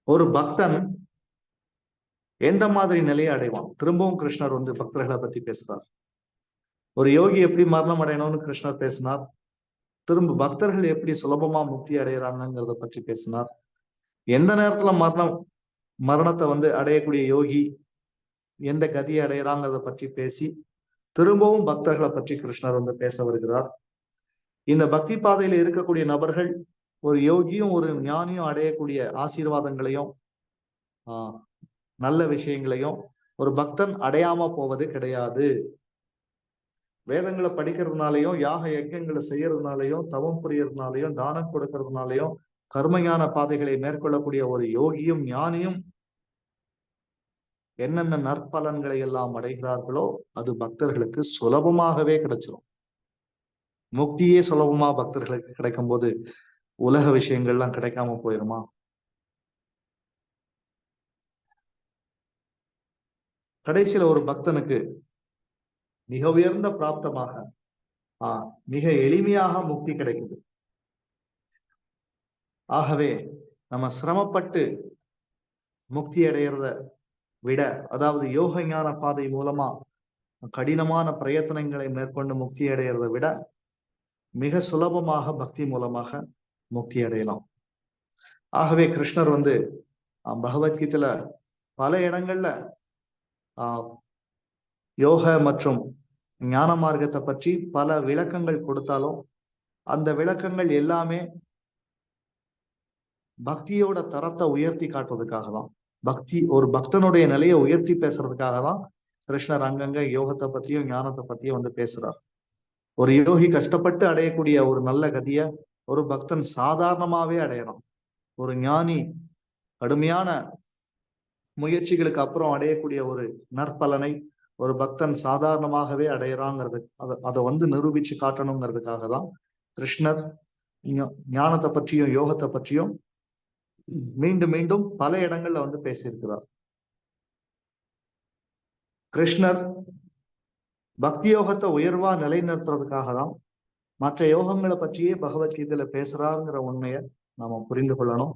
ஒரு பக்தன் எந்த மாதிரி நிலையை அடைவான்? திரும்பவும் கிருஷ்ணர் பக்தர்களை பத்தி பேசுறார். ஒரு யோகி எப்படி மரணம் அடையணும்னு கிருஷ்ணர் பேசினார். திரும்ப பக்தர்கள் எப்படி சுலபமா முக்தி அடைகிறாங்கிறத பற்றி பேசினார். எந்த நேரத்துல மரணம் மரணத்தை வந்து அடையக்கூடிய யோகி எந்த கதியை அடையறாங்கிறத பற்றி பேசி திரும்பவும் பக்தர்களை பற்றி கிருஷ்ணர் வந்து பேச வருகிறார். இந்த பக்தி பாதையில இருக்கக்கூடிய நபர்கள் ஒரு யோகியும் ஒரு ஞானியும் அடையக்கூடிய ஆசீர்வாதங்களையும் நல்ல விஷயங்களையும் ஒரு பக்தன் அடையாம போவது கிடையாது. வேதங்களை படிக்கிறதுனாலையும் யாக யஜ்யங்களை செய்யறதுனாலையும் தவம் புரியறதுனாலையும் தானம் கொடுக்கறதுனாலையும் கர்மஞான பாதைகளை மேற்கொள்ளக்கூடிய ஒரு யோகியும் ஞானியும் என்னென்ன நற்பலன்களை எல்லாம் அடைகிறார்களோ அது பக்தர்களுக்கு சுலபமாகவே கிடைச்சிடும். முக்தியே சுலபமா பக்தர்களுக்கு கிடைக்கும் போது உலக விஷயங்கள்லாம் கிடைக்காம போயிருமா? கடைசியில ஒரு பக்தனுக்கு மிக உயர்ந்த பிராப்தமாக மிக எளிமையாக முக்தி கிடைக்குது. ஆகவே நம்ம சிரமப்பட்டு முக்தி அடைகிறத விட, அதாவது யோக ஞான பாதை மூலமா கடினமான பிரயத்தனங்களை மேற்கொண்டு முக்தி அடைகிறத விட மிக சுலபமாக பக்தி மூலமாக முக்தி அடையலாம். ஆகவே கிருஷ்ணர் வந்து பகவத்கீதையில பல இடங்கள்ல யோக மற்றும் ஞான மார்க்கத்தை பற்றி பல விளக்கங்கள் கொடுத்தாலும் அந்த விளக்கங்கள் எல்லாமே பக்தியோட தரத்தை உயர்த்தி காட்டுறதுக்காக தான், ஒரு பக்தனுடைய நிலையை உயர்த்தி பேசுறதுக்காக தான் கிருஷ்ணர் அங்கங்க யோகத்தை பத்தியும் ஞானத்தை பத்தியும் வந்து பேசுறார். ஒரு யோகி கஷ்டப்பட்டு அடையக்கூடிய ஒரு நல்ல கதிய ஒரு பக்தன் சாதாரணமாவே அடையலாம். ஒரு ஞானி கடுமையான முயற்சிகளுக்கு அப்புறம் அடையக்கூடிய ஒரு நற்பலனை ஒரு பக்தன் சாதாரணமாகவே அடையறாங்கிறது அதை வந்து நிரூபிச்சு காட்டணுங்கிறதுக்காக தான் கிருஷ்ணர் ஞானத்தை பற்றியும் யோகத்தை பற்றியும் மீண்டும் மீண்டும் பல இடங்கள்ல வந்து பேசியிருக்கிறார். கிருஷ்ணர் பக்தி யோகத்தை உயர்வா நிலைநிறுத்துறதுக்காக தான் மற்ற யோகங்களை பற்றியே பகவத்கீதையில பேசுறாருங்கிற உண்மையை நாம புரிந்து கொள்ளணும்.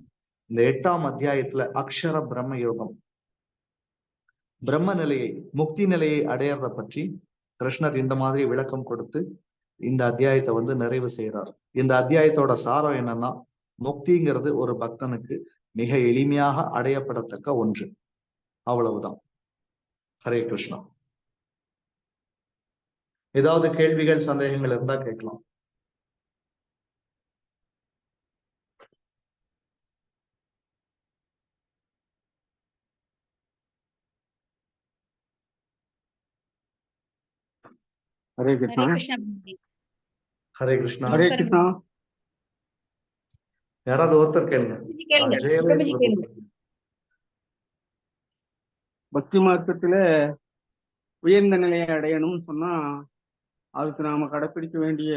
இந்த 8ஆம் அத்தியாயத்துல அக்ஷர பிரம்ம யோகம், பிரம்ம நிலையை, முக்தி நிலையை அடையறத பற்றி கிருஷ்ணர் இந்த மாதிரி விளக்கம் கொடுத்து இந்த அத்தியாயத்தை வந்து நிறைவு செய்யறார். இந்த அத்தியாயத்தோட சாரம் என்னன்னா, முக்திங்கிறது ஒரு பக்தனுக்கு மிக எளிமையாக அடையப்படத்தக்க ஒன்று. அவ்வளவுதான். ஹரே கிருஷ்ணா. ஏதாவது கேள்விகள் சந்தேகங்கள் இருந்தா கேட்கலாம். ஹரே கிருஷ்ணா. ஹரே கிருஷ்ணா. ஹரே கிருஷ்ணா. யாராவது ஒருத்தர் கேளுங்க. பக்தி மார்க்கத்துல உயர்ந்த நிலையை அடையணும்னு சொன்னா அதுக்கு நாம கடைபிடிக்க வேண்டிய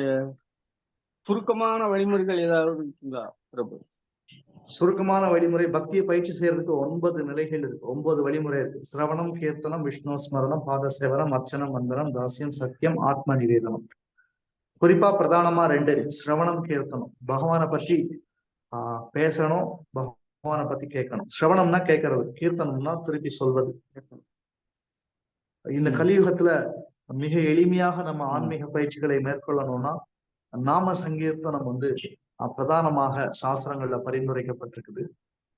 சுருக்கமான வழிமுறைகள் ஏதாவது இருக்குங்களா பிரபு? சுருக்கமான வழிமுறை, பக்தியை பயிற்சி செய்யறதுக்கு 9 நிலைகள் இருக்கு, 9 வழிமுறை இருக்கு. சிரவணம், கீர்த்தனம், விஷ்ணு ஸ்மரணம், பாத சேவனம், அர்ச்சனம், மந்திரம், தாசியம், சத்தியம், ஆத்ம நிவேதனம். குறிப்பா பிரதானமா 2: சிரவணம், கீர்த்தனம். பகவானை பற்றி பேசணும், பகவானை பத்தி கேட்கணும். சிரவணம்னா கேட்கறது, கீர்த்தனம்னா திருப்பி சொல்வது. இந்த கலியுகத்துல மிக எளிமையாக நம்ம ஆன்மீக பயிற்சிகளை மேற்கொள்ளணும்னா நாம சங்கீர்த்தனம் வந்து பிரதானமாக சாஸ்திரங்கள்ல பரிந்துரைக்கப்பட்டிருக்குது.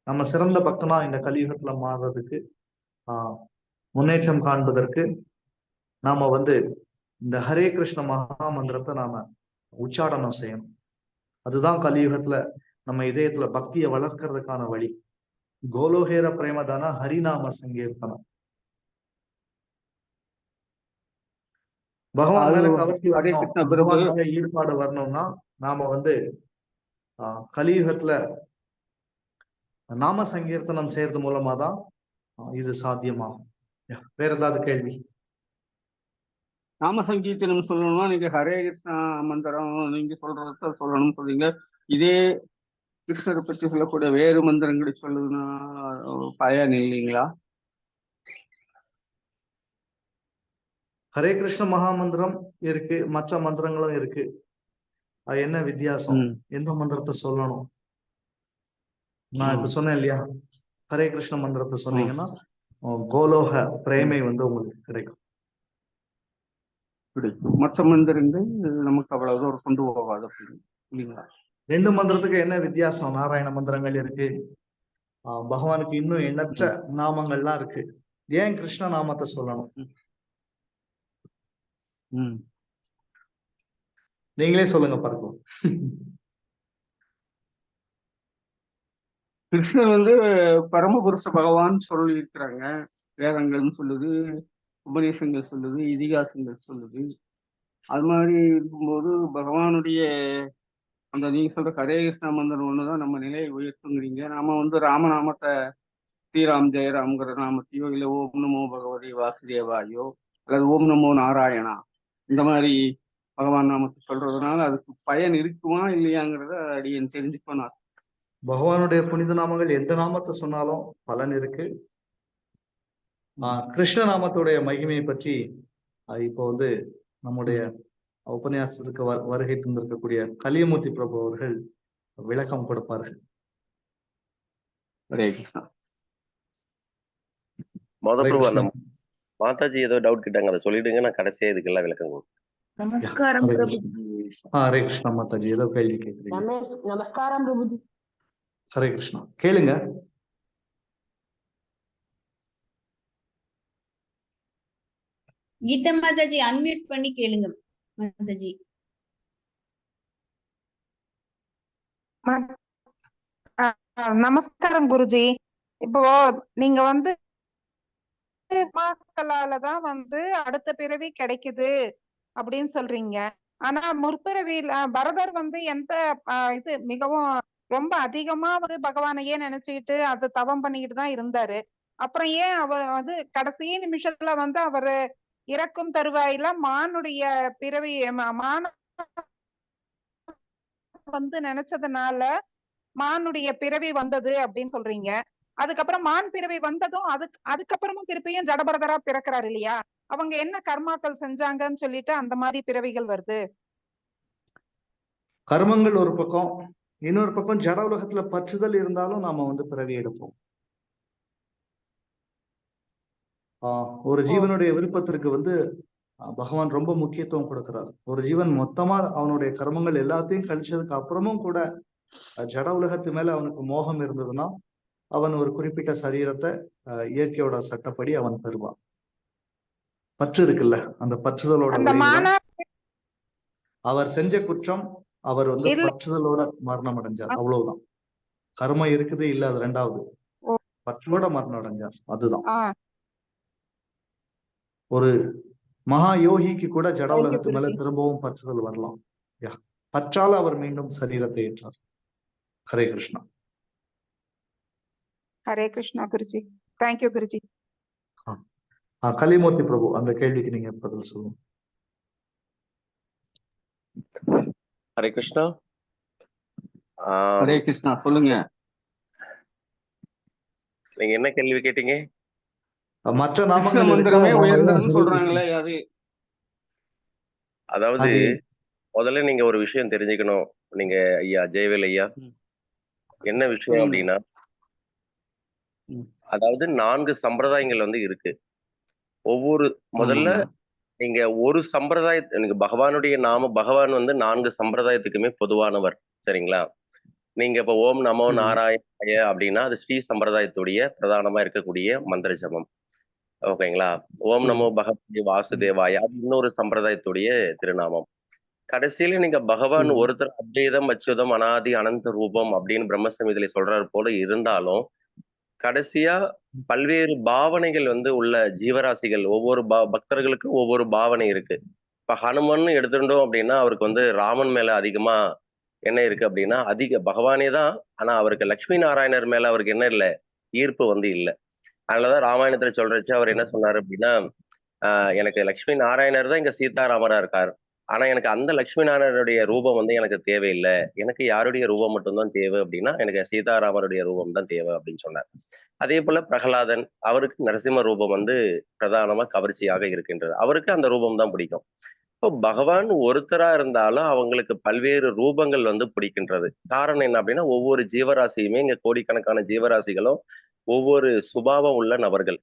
நம்ம சிறந்த பக்தனா இந்த கலியுகத்துல மாறுறதுக்கு, முன்னேற்றம் காண்பதற்கு நாம வந்து இந்த ஹரே கிருஷ்ண மகா மந்திரத்தை நாம உச்சாடனம் செய்யணும். அதுதான் கலியுகத்துல நம்ம இதயத்துல பக்தியை வளர்க்கறதுக்கான வழி. கோலோகேர பிரேமதான ஹரிநாம சங்கீர்த்தனம். பகவான் மேல கவர்ச்சி வரணும், பகவான் மேல ஈடுபாடு வரணும்னா நாம வந்து கலியுகத்துல நாம சங்கீர்த்தனம் செய்யறது மூலமா தான் இது சாத்தியமாகும். வேற ஏதாவது கேள்வி? நாம சங்கீர்த்தனம் சொல்லணும்னா நீங்க ஹரே கிருஷ்ணா மந்திரம் நீங்க சொல்றத சொல்லணும்னு சொல்றீங்க. இதே கிருஷ்ணரை பற்றி சொல்லக்கூடிய வேறு மந்திரங்களை சொல்லுதுன்னா பயன் இல்லைங்களா? ஹரே கிருஷ்ண மகா மந்திரம் இருக்கு, மற்ற மந்திரங்களும் இருக்கு. அது என்ன வித்தியாசம்? எந்த மந்திரத்தை சொல்லணும்? நான் இப்ப சொன்னேன் இல்லையா, ஹரே கிருஷ்ண மந்திரத்தை சொன்னீங்கன்னா கோலோக பிரேமை வந்து உங்களுக்கு கிடைக்கும். மற்ற மந்திரங்கள் நமக்கு அவ்வளவு தூரம் கொண்டு போகாது இல்லைங்களா? 2 மந்திரத்துக்கு என்ன வித்தியாசம்? நாராயண மந்திரங்கள் இருக்கு, பகவானுக்கு இன்னும் எண்ணற்ற நாமங்கள்லாம் இருக்கு. ஏன் கிருஷ்ண நாமத்தை சொல்லணும்? நீங்களே சொல்லுங்க பார்ப்போம். கிருஷ்ணர் வந்து பரமபுருஷ பகவான் சொல்லி இருக்கிறாங்க. வேதங்கள் சொல்லுது, உபதேசங்கள் சொல்லுது, இதிகாசங்கள் சொல்லுது. அது மாதிரி இருக்கும்போது பகவானுடைய அந்த நீங்க சொல்ற ஹரே கிருஷ்ணா மந்திரம் ஒண்ணுதான் நம்ம நிலையை உயர்த்துங்கிறீங்க. நாம வந்து ராமநாமத்தை ஸ்ரீராம் ஜெயராம்ங்கிற நாமத்தையோ இல்ல ஓம் நமோ பகவதி வாசுதேவாயோ அல்லது ஓம் நமோ நாராயணா இந்த மாதிரி பகவான் நாமத்தை சொல்றதுனால அதுக்கு பயன் இருக்குமா இல்லையாங்கிறத அடியன் தெரிஞ்சுக்கணும். பகவானுடைய புனித நாமங்கள் எந்த நாமத்தை சொன்னாலும் பலன் இருக்கு. கிருஷ்ண நாமத்துடைய மகிமையை பற்றி இப்போ வந்து நம்முடைய உபன்யாசத்துக்கு வருகை தந்திருக்கக்கூடிய கலியமூர்த்தி பிரபு அவர்கள் விளக்கம் கொடுப்பார்கள். ஹரே கிருஷ்ணா. மாதாஜி ஏதோ டவுட் கேட்டாங்க, அதை சொல்லிடுங்க, நான் கடைசியா இதுக்கெல்லாம் விளக்கம் கொடுப்பேன். நமஸ்காரம் பிரபுஜி. ஹரே கிருஷ்ணா மாதாஜி, ஏதோ கேள்வி கேட்குறீங்க. நமஸ்காரம் பிரபுஜி. ஹரே கிருஷ்ணா, கேளுங்க. கீதா மாதாஜி அன்மியூட் பண்ணி கேளுங்க மாதாஜி. நமஸ்காரம் குருஜி. இப்போ நீங்க வந்து மக்களாலதான் வந்து அடுத்த பிறவி கிடைக்குது அப்படின்னு சொல்றீங்க. ஆனா முற்பிறவியில பரதர் வந்து எந்த இது மிகவும் ரொம்ப அதிகமா வந்து பகவானையே நினைச்சுக்கிட்டு அது தவம் பண்ணிக்கிட்டு தான் இருந்தாரு. அப்புறம் ஏன் அவர் வந்து கடைசி நிமிஷத்துல வந்து அவரு இறக்கும் தருவாயில மானுடைய பிறவி மான வந்து நினைச்சதுனால மானுடைய பிறவி வந்தது அப்படின்னு சொல்றீங்க. அதுக்கப்புறம் மான் பிறவி வந்ததும் அதுக்கப்புறமும் திருப்பியும் ஜடபரதரா பிறக்கிறாரு இல்லையா? அவங்க என்ன கர்மாக்கள் செஞ்சாங்கன்னு சொல்லிட்டு அந்த மாதிரி பிறவிகள் வருது. கர்மங்கள் ஒரு பக்கம், இன்னொரு பக்கம் ஜட உலகத்துல பற்றுதல் இருந்தாலும் நாம வந்து பிறவி எடுப்போம். ஒரு ஜீவனுடைய விருப்பத்திற்கு வந்து பகவான் ரொம்ப முக்கியத்துவம் கொடுக்கிறார். ஒரு ஜீவன் மொத்தமா அவனுடைய கர்மங்கள் எல்லாத்தையும் கழிச்சதுக்கு அப்புறமும் கூட ஜட உலகத்து மேல அவனுக்கு மோகம் இருந்ததுன்னா அவன் ஒரு குறிப்பிட்ட சரீரத்தை இயற்கையோட சட்டப்படி அவன் பெறுவான். பற்று இருக்குல்ல, அந்த பற்றுதலோட அவர் செஞ்ச குற்றம், அவர் வந்து பற்றுதலோட மரணம் அடைஞ்சார். அவ்வளவுதான். கர்மம் இருக்குது இல்ல, அது ரெண்டாவது. பற்றோட மரணம் அடைஞ்சார், அதுதான். ஒரு மகா யோகிக்கு கூட ஜட உலகத்து மேல திரும்பவும் பற்றுதல் வரலாம். பற்றால அவர் மீண்டும் சரீரத்தை ஏற்றார். ஹரே கிருஷ்ணா. ஹரே கிருஷ்ணா குருஜி. தேங்க்யூ குருஜி. கலிமூர்த்தி பிரபு, அந்த கேள்விக்கு நீங்க பதில் சொல்லுங்க. ஹரே கிருஷ்ணா. ஹரே கிருஷ்ணா, சொல்லுங்க. நீங்க என்ன கேள்வி கேட்டீங்க? மற்ற நாமங்கள் மந்திரமே உயர்ந்ததுன்னு சொல்றாங்களே அது. அதாவது முதல்ல நீங்க ஒரு விஷயம் தெரிஞ்சுக்கணும். நீங்க ஐயா ஜெயவேல் ஐயா, என்ன விஷயம் அப்படின்னா, அதாவது 4 சம்பிரதாயங்கள் வந்து இருக்கு. ஒவ்வொரு முதல்ல நீங்க ஒரு சம்பிரதாய நீங்க பகவானுடைய பகவான் வந்து 4 சம்பிரதாயத்துக்குமே பொதுவானவர், சரிங்களா? நீங்க இப்ப ஓம் நமோ நாராயணாய அப்படின்னா அது ஸ்ரீ சம்பிரதாயத்துடைய பிரதானமா இருக்கக்கூடிய மந்திர ஜபம், ஓகேங்களா? ஓம் நமோ பகவதி வாசுதேவாய அது இன்னொரு சம்பிரதாயத்துடைய திருநாமம். கடைசியில நீங்க பகவான் ஒருத்தர் அத்வைதம் அச்சுதம் அனாதி அனந்த ரூபம் அப்படின்னு பிரம்மசமிதியில சொல்றாரு போல இருந்தாலும் கடைசியா பல்வேறு பாவனைகள் வந்து உள்ள ஜீவராசிகள், ஒவ்வொரு பக்தர்களுக்கும் ஒவ்வொரு பாவனை இருக்கு. இப்ப ஹனுமன் எடுத்துட்டோம் அப்படின்னா அவருக்கு வந்து ராமன் மேல அதிகமா என்ன இருக்கு அப்படின்னா பகவானே தான், ஆனா அவருக்கு லட்சுமி நாராயணர் மேல அவருக்கு என்ன இல்லை, ஈர்ப்பு வந்து இல்லை. அதனாலதான் ராமாயணத்துல சொல்றச்சு அவர் என்ன சொன்னாரு அப்படின்னா, எனக்கு லட்சுமி நாராயணர் தான் இங்க சீதாராமரா இருக்காரு, ஆனா எனக்கு அந்த லட்சுமி நாராயணருடைய ரூபம் வந்து எனக்கு தேவையில்லை, எனக்கு யாருடைய ரூபம் மட்டும்தான் தேவை அப்படின்னா எனக்கு சீதாராமருடைய ரூபம் தான் தேவை அப்படின்னு சொன்னார். அதே போல பிரகலாதன், அவருக்கு நரசிம்ம ரூபம் வந்து பிரதானமா கவர்ச்சியாக இருக்கின்றது, அவருக்கு அந்த ரூபம் தான் பிடிக்கும். இப்போ பகவான் ஒருத்தரா இருந்தாலும் அவங்களுக்கு பல்வேறு ரூபங்கள் வந்து பிடிக்கின்றது. காரணம் என்ன அப்படின்னா ஒவ்வொரு ஜீவராசியுமே, இங்க கோடிக்கணக்கான ஜீவராசிகளும் ஒவ்வொரு சுபாவம் உள்ள நபர்கள்.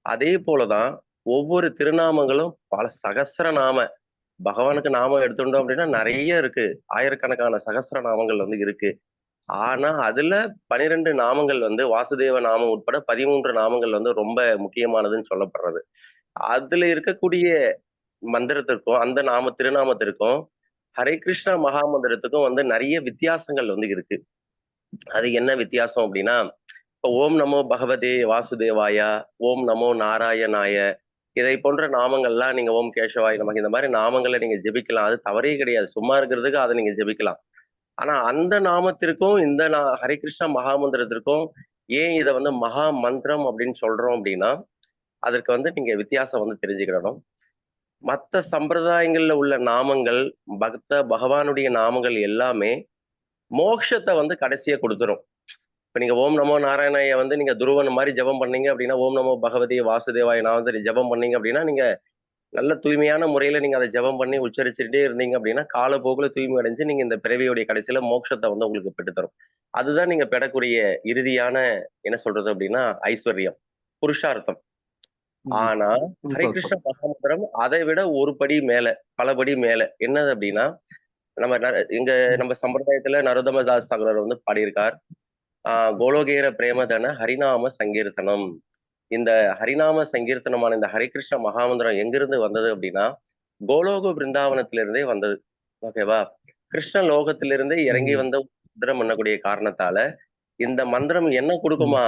அதே போலதான் ஒவ்வொரு திருநாமங்களும் பல சகஸ்ர நாம, பகவானுக்கு நாமம் எடுத்துட்டோம் அப்படின்னா நிறைய இருக்கு, ஆயிரக்கணக்கான சகஸ்ர நாமங்கள் வந்து இருக்கு. ஆனா அதுல 12 நாமங்கள் வந்து வாசுதேவ நாமம் உட்பட 13 நாமங்கள் வந்து ரொம்ப முக்கியமானதுன்னு சொல்லப்படுறது. அதுல இருக்கக்கூடிய மந்திரத்திற்கும் அந்த திருநாமத்திற்கும் ஹரே கிருஷ்ணா மகா மந்திரத்துக்கும் வந்து நிறைய வித்தியாசங்கள் வந்து இருக்கு. அது என்ன வித்தியாசம் அப்படின்னா, இப்போ ஓம் நமோ பகவதே வாசுதேவாயா, ஓம் நமோ நாராயணாய, இதை போன்ற நாமங்கள்லாம் நீங்க ஓம் கேசவாய் நமக்கு இந்த மாதிரி நாமங்களை நீங்க ஜெபிக்கலாம். அது தவறே கிடையாது. சும்மா இருக்கிறதுக்கு அதை நீங்க ஜெபிக்கலாம். ஆனா அந்த நாமத்திற்கும் இந்த ஹரே கிருஷ்ணா மகா மந்திரத்திற்கும் ஏன் இதை வந்து மகா மந்திரம் அப்படின்னு சொல்றோம் அப்படின்னா, அதற்கு வந்து நீங்க வித்தியாசம் வந்து தெரிஞ்சுக்கிடணும். மற்ற சம்பிரதாயங்கள்ல உள்ள நாமங்கள், பகவானுடைய நாமங்கள் எல்லாமே மோட்சத்தை வந்து கடைசியா கொடுத்துரும். இப்ப நீங்க ஓம் நமோ நாராயணாய வந்து நீங்க துருவன் மாதிரி ஜெபம் பண்ணீங்க அப்படின்னா, ஓம் நமோ பகவதி வாசுதேவாய நான் வந்து ஜெபம் பண்ணீங்க அப்படின்னா, நீங்க நல்ல தூய்மையான முறையில நீங்க அதை ஜெபம் பண்ணி உச்சரிச்சுட்டே இருந்தீங்க அப்படின்னா, காலப்போக்குல தூய்மை அடைஞ்சு நீங்க இந்த பிறவியுடைய கடைசியில மோட்சத்தை வந்து உங்களுக்கு பெற்றுத்தரும். அதுதான் நீங்க பெறக்கூடிய இறுதியான என்ன சொல்றது அப்படின்னா ஐஸ்வர்யம், புருஷார்த்தம். ஆனா ஹரே கிருஷ்ண மகாமந்திரம் அதை விட ஒரு படி மேல, பல படி மேல. என்னது அப்படின்னா, நம்ம சம்பிரதாயத்துல நரோத்தம தாஸ் தாகூர் வந்து பாடியிருக்கார், கோலோகேர பிரேமதன ஹரிநாம சங்கீர்த்தனம். இந்த ஹரிநாம சங்கீர்த்தனமான இந்த ஹரே கிருஷ்ண மகாமந்திரம் எங்கிருந்து வந்தது அப்படின்னா, கோலோக பிருந்தாவனத்திலிருந்தே வந்தது. ஓகேவா? கிருஷ்ண லோகத்திலிருந்தே இறங்கி வந்த மந்திரம் பண்ணக்கூடிய காரணத்தால இந்த மந்திரம் என்ன கொடுக்குமா?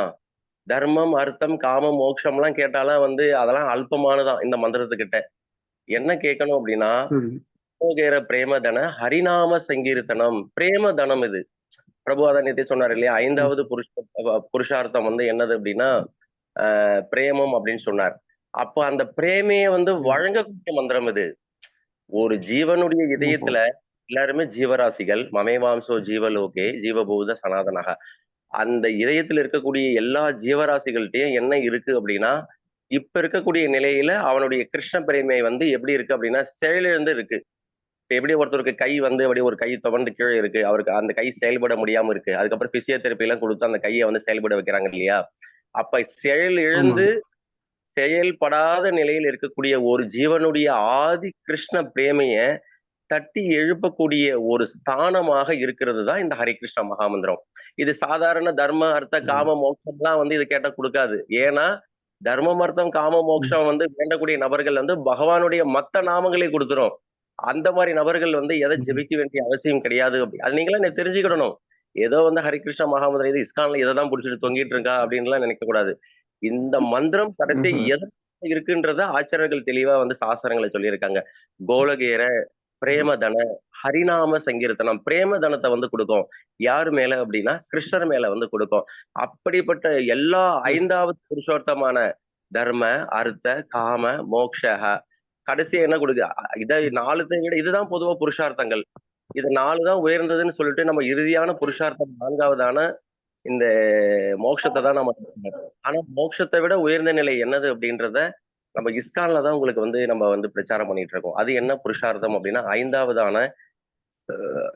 தர்மம், அர்த்தம், காமம், மோட்சம் எல்லாம் கேட்டாலாம் வந்து அதெல்லாம் அல்பமானதான் இந்த மந்திரத்துக்கிட்ட. என்ன கேட்கணும் அப்படின்னா, கோலோகேர பிரேமதன ஹரிநாம சங்கீர்த்தனம். பிரேமதனம் இது. பிரபுவாதா நேத்தே சொன்னார் இல்லையா, 5வது புருஷார்த்தம் வந்து என்னது அப்படின்னா பிரேமம் அப்படின்னு சொன்னார். அப்ப அந்த பிரேமையை வந்து வழங்கக்கூடிய மந்திரம் இது. ஒரு ஜீவனுடைய இதயத்துல எல்லாருமே ஜீவராசிகள், மமேவாம்சோ ஜீவலோகே ஜீவபூத சனாதனக. அந்த இதயத்துல இருக்கக்கூடிய எல்லா ஜீவராசிகள்கிட்டயும் என்ன இருக்கு அப்படின்னா, இப்ப இருக்கக்கூடிய நிலையில அவனுடைய கிருஷ்ண பிரேமை வந்து எப்படி இருக்கு அப்படின்னா செயலிழந்து இருக்கு. இப்ப எப்படி ஒருத்தருக்கு கை வந்து அப்படியே ஒரு கை துவண்டு கீழே இருக்கு, அவருக்கு அந்த கை செயல்பட முடியாம இருக்கு, அதுக்கப்புறம் பிசியோதெரப்பி எல்லாம் கொடுத்து அந்த கையை வந்து செயல்பட வைக்கிறாங்க இல்லையா. அப்ப செயல் இழந்து செயல்படாத நிலையில் இருக்கக்கூடிய ஒரு ஜீவனுடைய ஆதி கிருஷ்ண பிரேமைய தட்டி எழுப்பக்கூடிய ஒரு ஸ்தானமாக இருக்கிறது தான் இந்த ஹரே கிருஷ்ண மகாமந்திரம். இது சாதாரண தர்ம அர்த்த காம மோட்சம்லாம் வந்து இது கேட்ட கொடுக்காது. ஏன்னா தர்மம் அர்த்தம் காம மோட்சம் வந்து வேண்டக்கூடிய நபர்கள் வந்து பகவானுடைய மத்த நாமங்களை கொடுத்துரும். அந்த மாதிரி நபர்கள் வந்து எதை ஜெபிக்க வேண்டிய அவசியம் கிடையாது. அது நீங்களே தெரிஞ்சுக்கிடணும். ஏதோ வந்து ஹரே கிருஷ்ண மகாமந்திரம் இது இஸ்கான்ல இதைதான் புடிச்சிட்டு தொங்கிட்டு இருக்கா அப்படின்லாம் நினைக்க கூடாது. இந்த மந்திரம் கடைசி எது இருக்குன்றத ஆச்சாரியர்கள் தெளிவா வந்து சாஸ்திரங்களை சொல்லியிருக்காங்க. கோலகேர பிரேமதன ஹரிநாம சங்கீர்த்தனம். பிரேமதனத்தை வந்து கொடுக்கும். யாரு மேல அப்படின்னா கிருஷ்ணர் மேல வந்து கொடுக்கும். அப்படிப்பட்ட எல்லா 5வது புருஷோர்த்தமான தர்ம, அர்த்த, காம, மோக்ஷக கடைசியா என்ன கொடுக்கு? இதை 4 விட இதுதான் பொதுவா புருஷார்த்தங்கள். இது 4 தான் உயர்ந்ததுன்னு சொல்லிட்டு நம்ம இறுதியான புருஷார்த்தம் 4வதான இந்த மோட்சத்தை தான் நம்ம. ஆனா மோட்சத்தை விட உயர்ந்த நிலை என்னது அப்படின்றத நம்ம இஸ்கான்ல தான் உங்களுக்கு வந்து நம்ம வந்து பிரச்சாரம் பண்ணிட்டு இருக்கோம். அது என்ன புருஷார்த்தம் அப்படின்னா 5வதான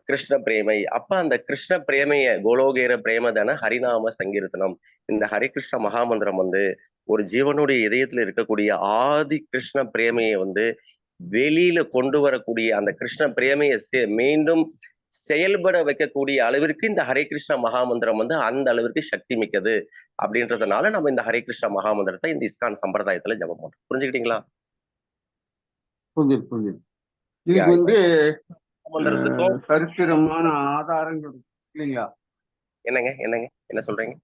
கிருஷ்ண பிரேமை. அப்ப அந்த கிருஷ்ண பிரேமைய கோலோகேர பிரேமதான ஹரிநாம சங்கீர்த்தனம். இந்த ஹரி கிருஷ்ண மகாமந்திரம் வந்து ஒரு ஜீவனுடைய இதயத்துல இருக்கக்கூடிய ஆதி கிருஷ்ண பிரேமையை வந்து வெளியில கொண்டு வரக்கூடிய அந்த கிருஷ்ண பிரேமையை மீண்டும் செயல்பட வைக்கக்கூடிய அளவிற்கு இந்த ஹரே கிருஷ்ண மகாமந்திரம் வந்து அந்த அளவிற்கு சக்தி மிக்கது. அப்படின்றதுனால நம்ம இந்த ஹரே கிருஷ்ண மகாமந்திரத்தை இந்த இஸ்கான் சம்பிரதாயத்துல ஜபம் பண்றோம். புரிஞ்சுக்கிட்டீங்களா? புரியுது. இதுக்கு வந்து மந்திரத்துக்கும் சரித்திரமான ஆதாரங்கள் இல்லைங்களா? என்னங்க என்ன சொல்றீங்க?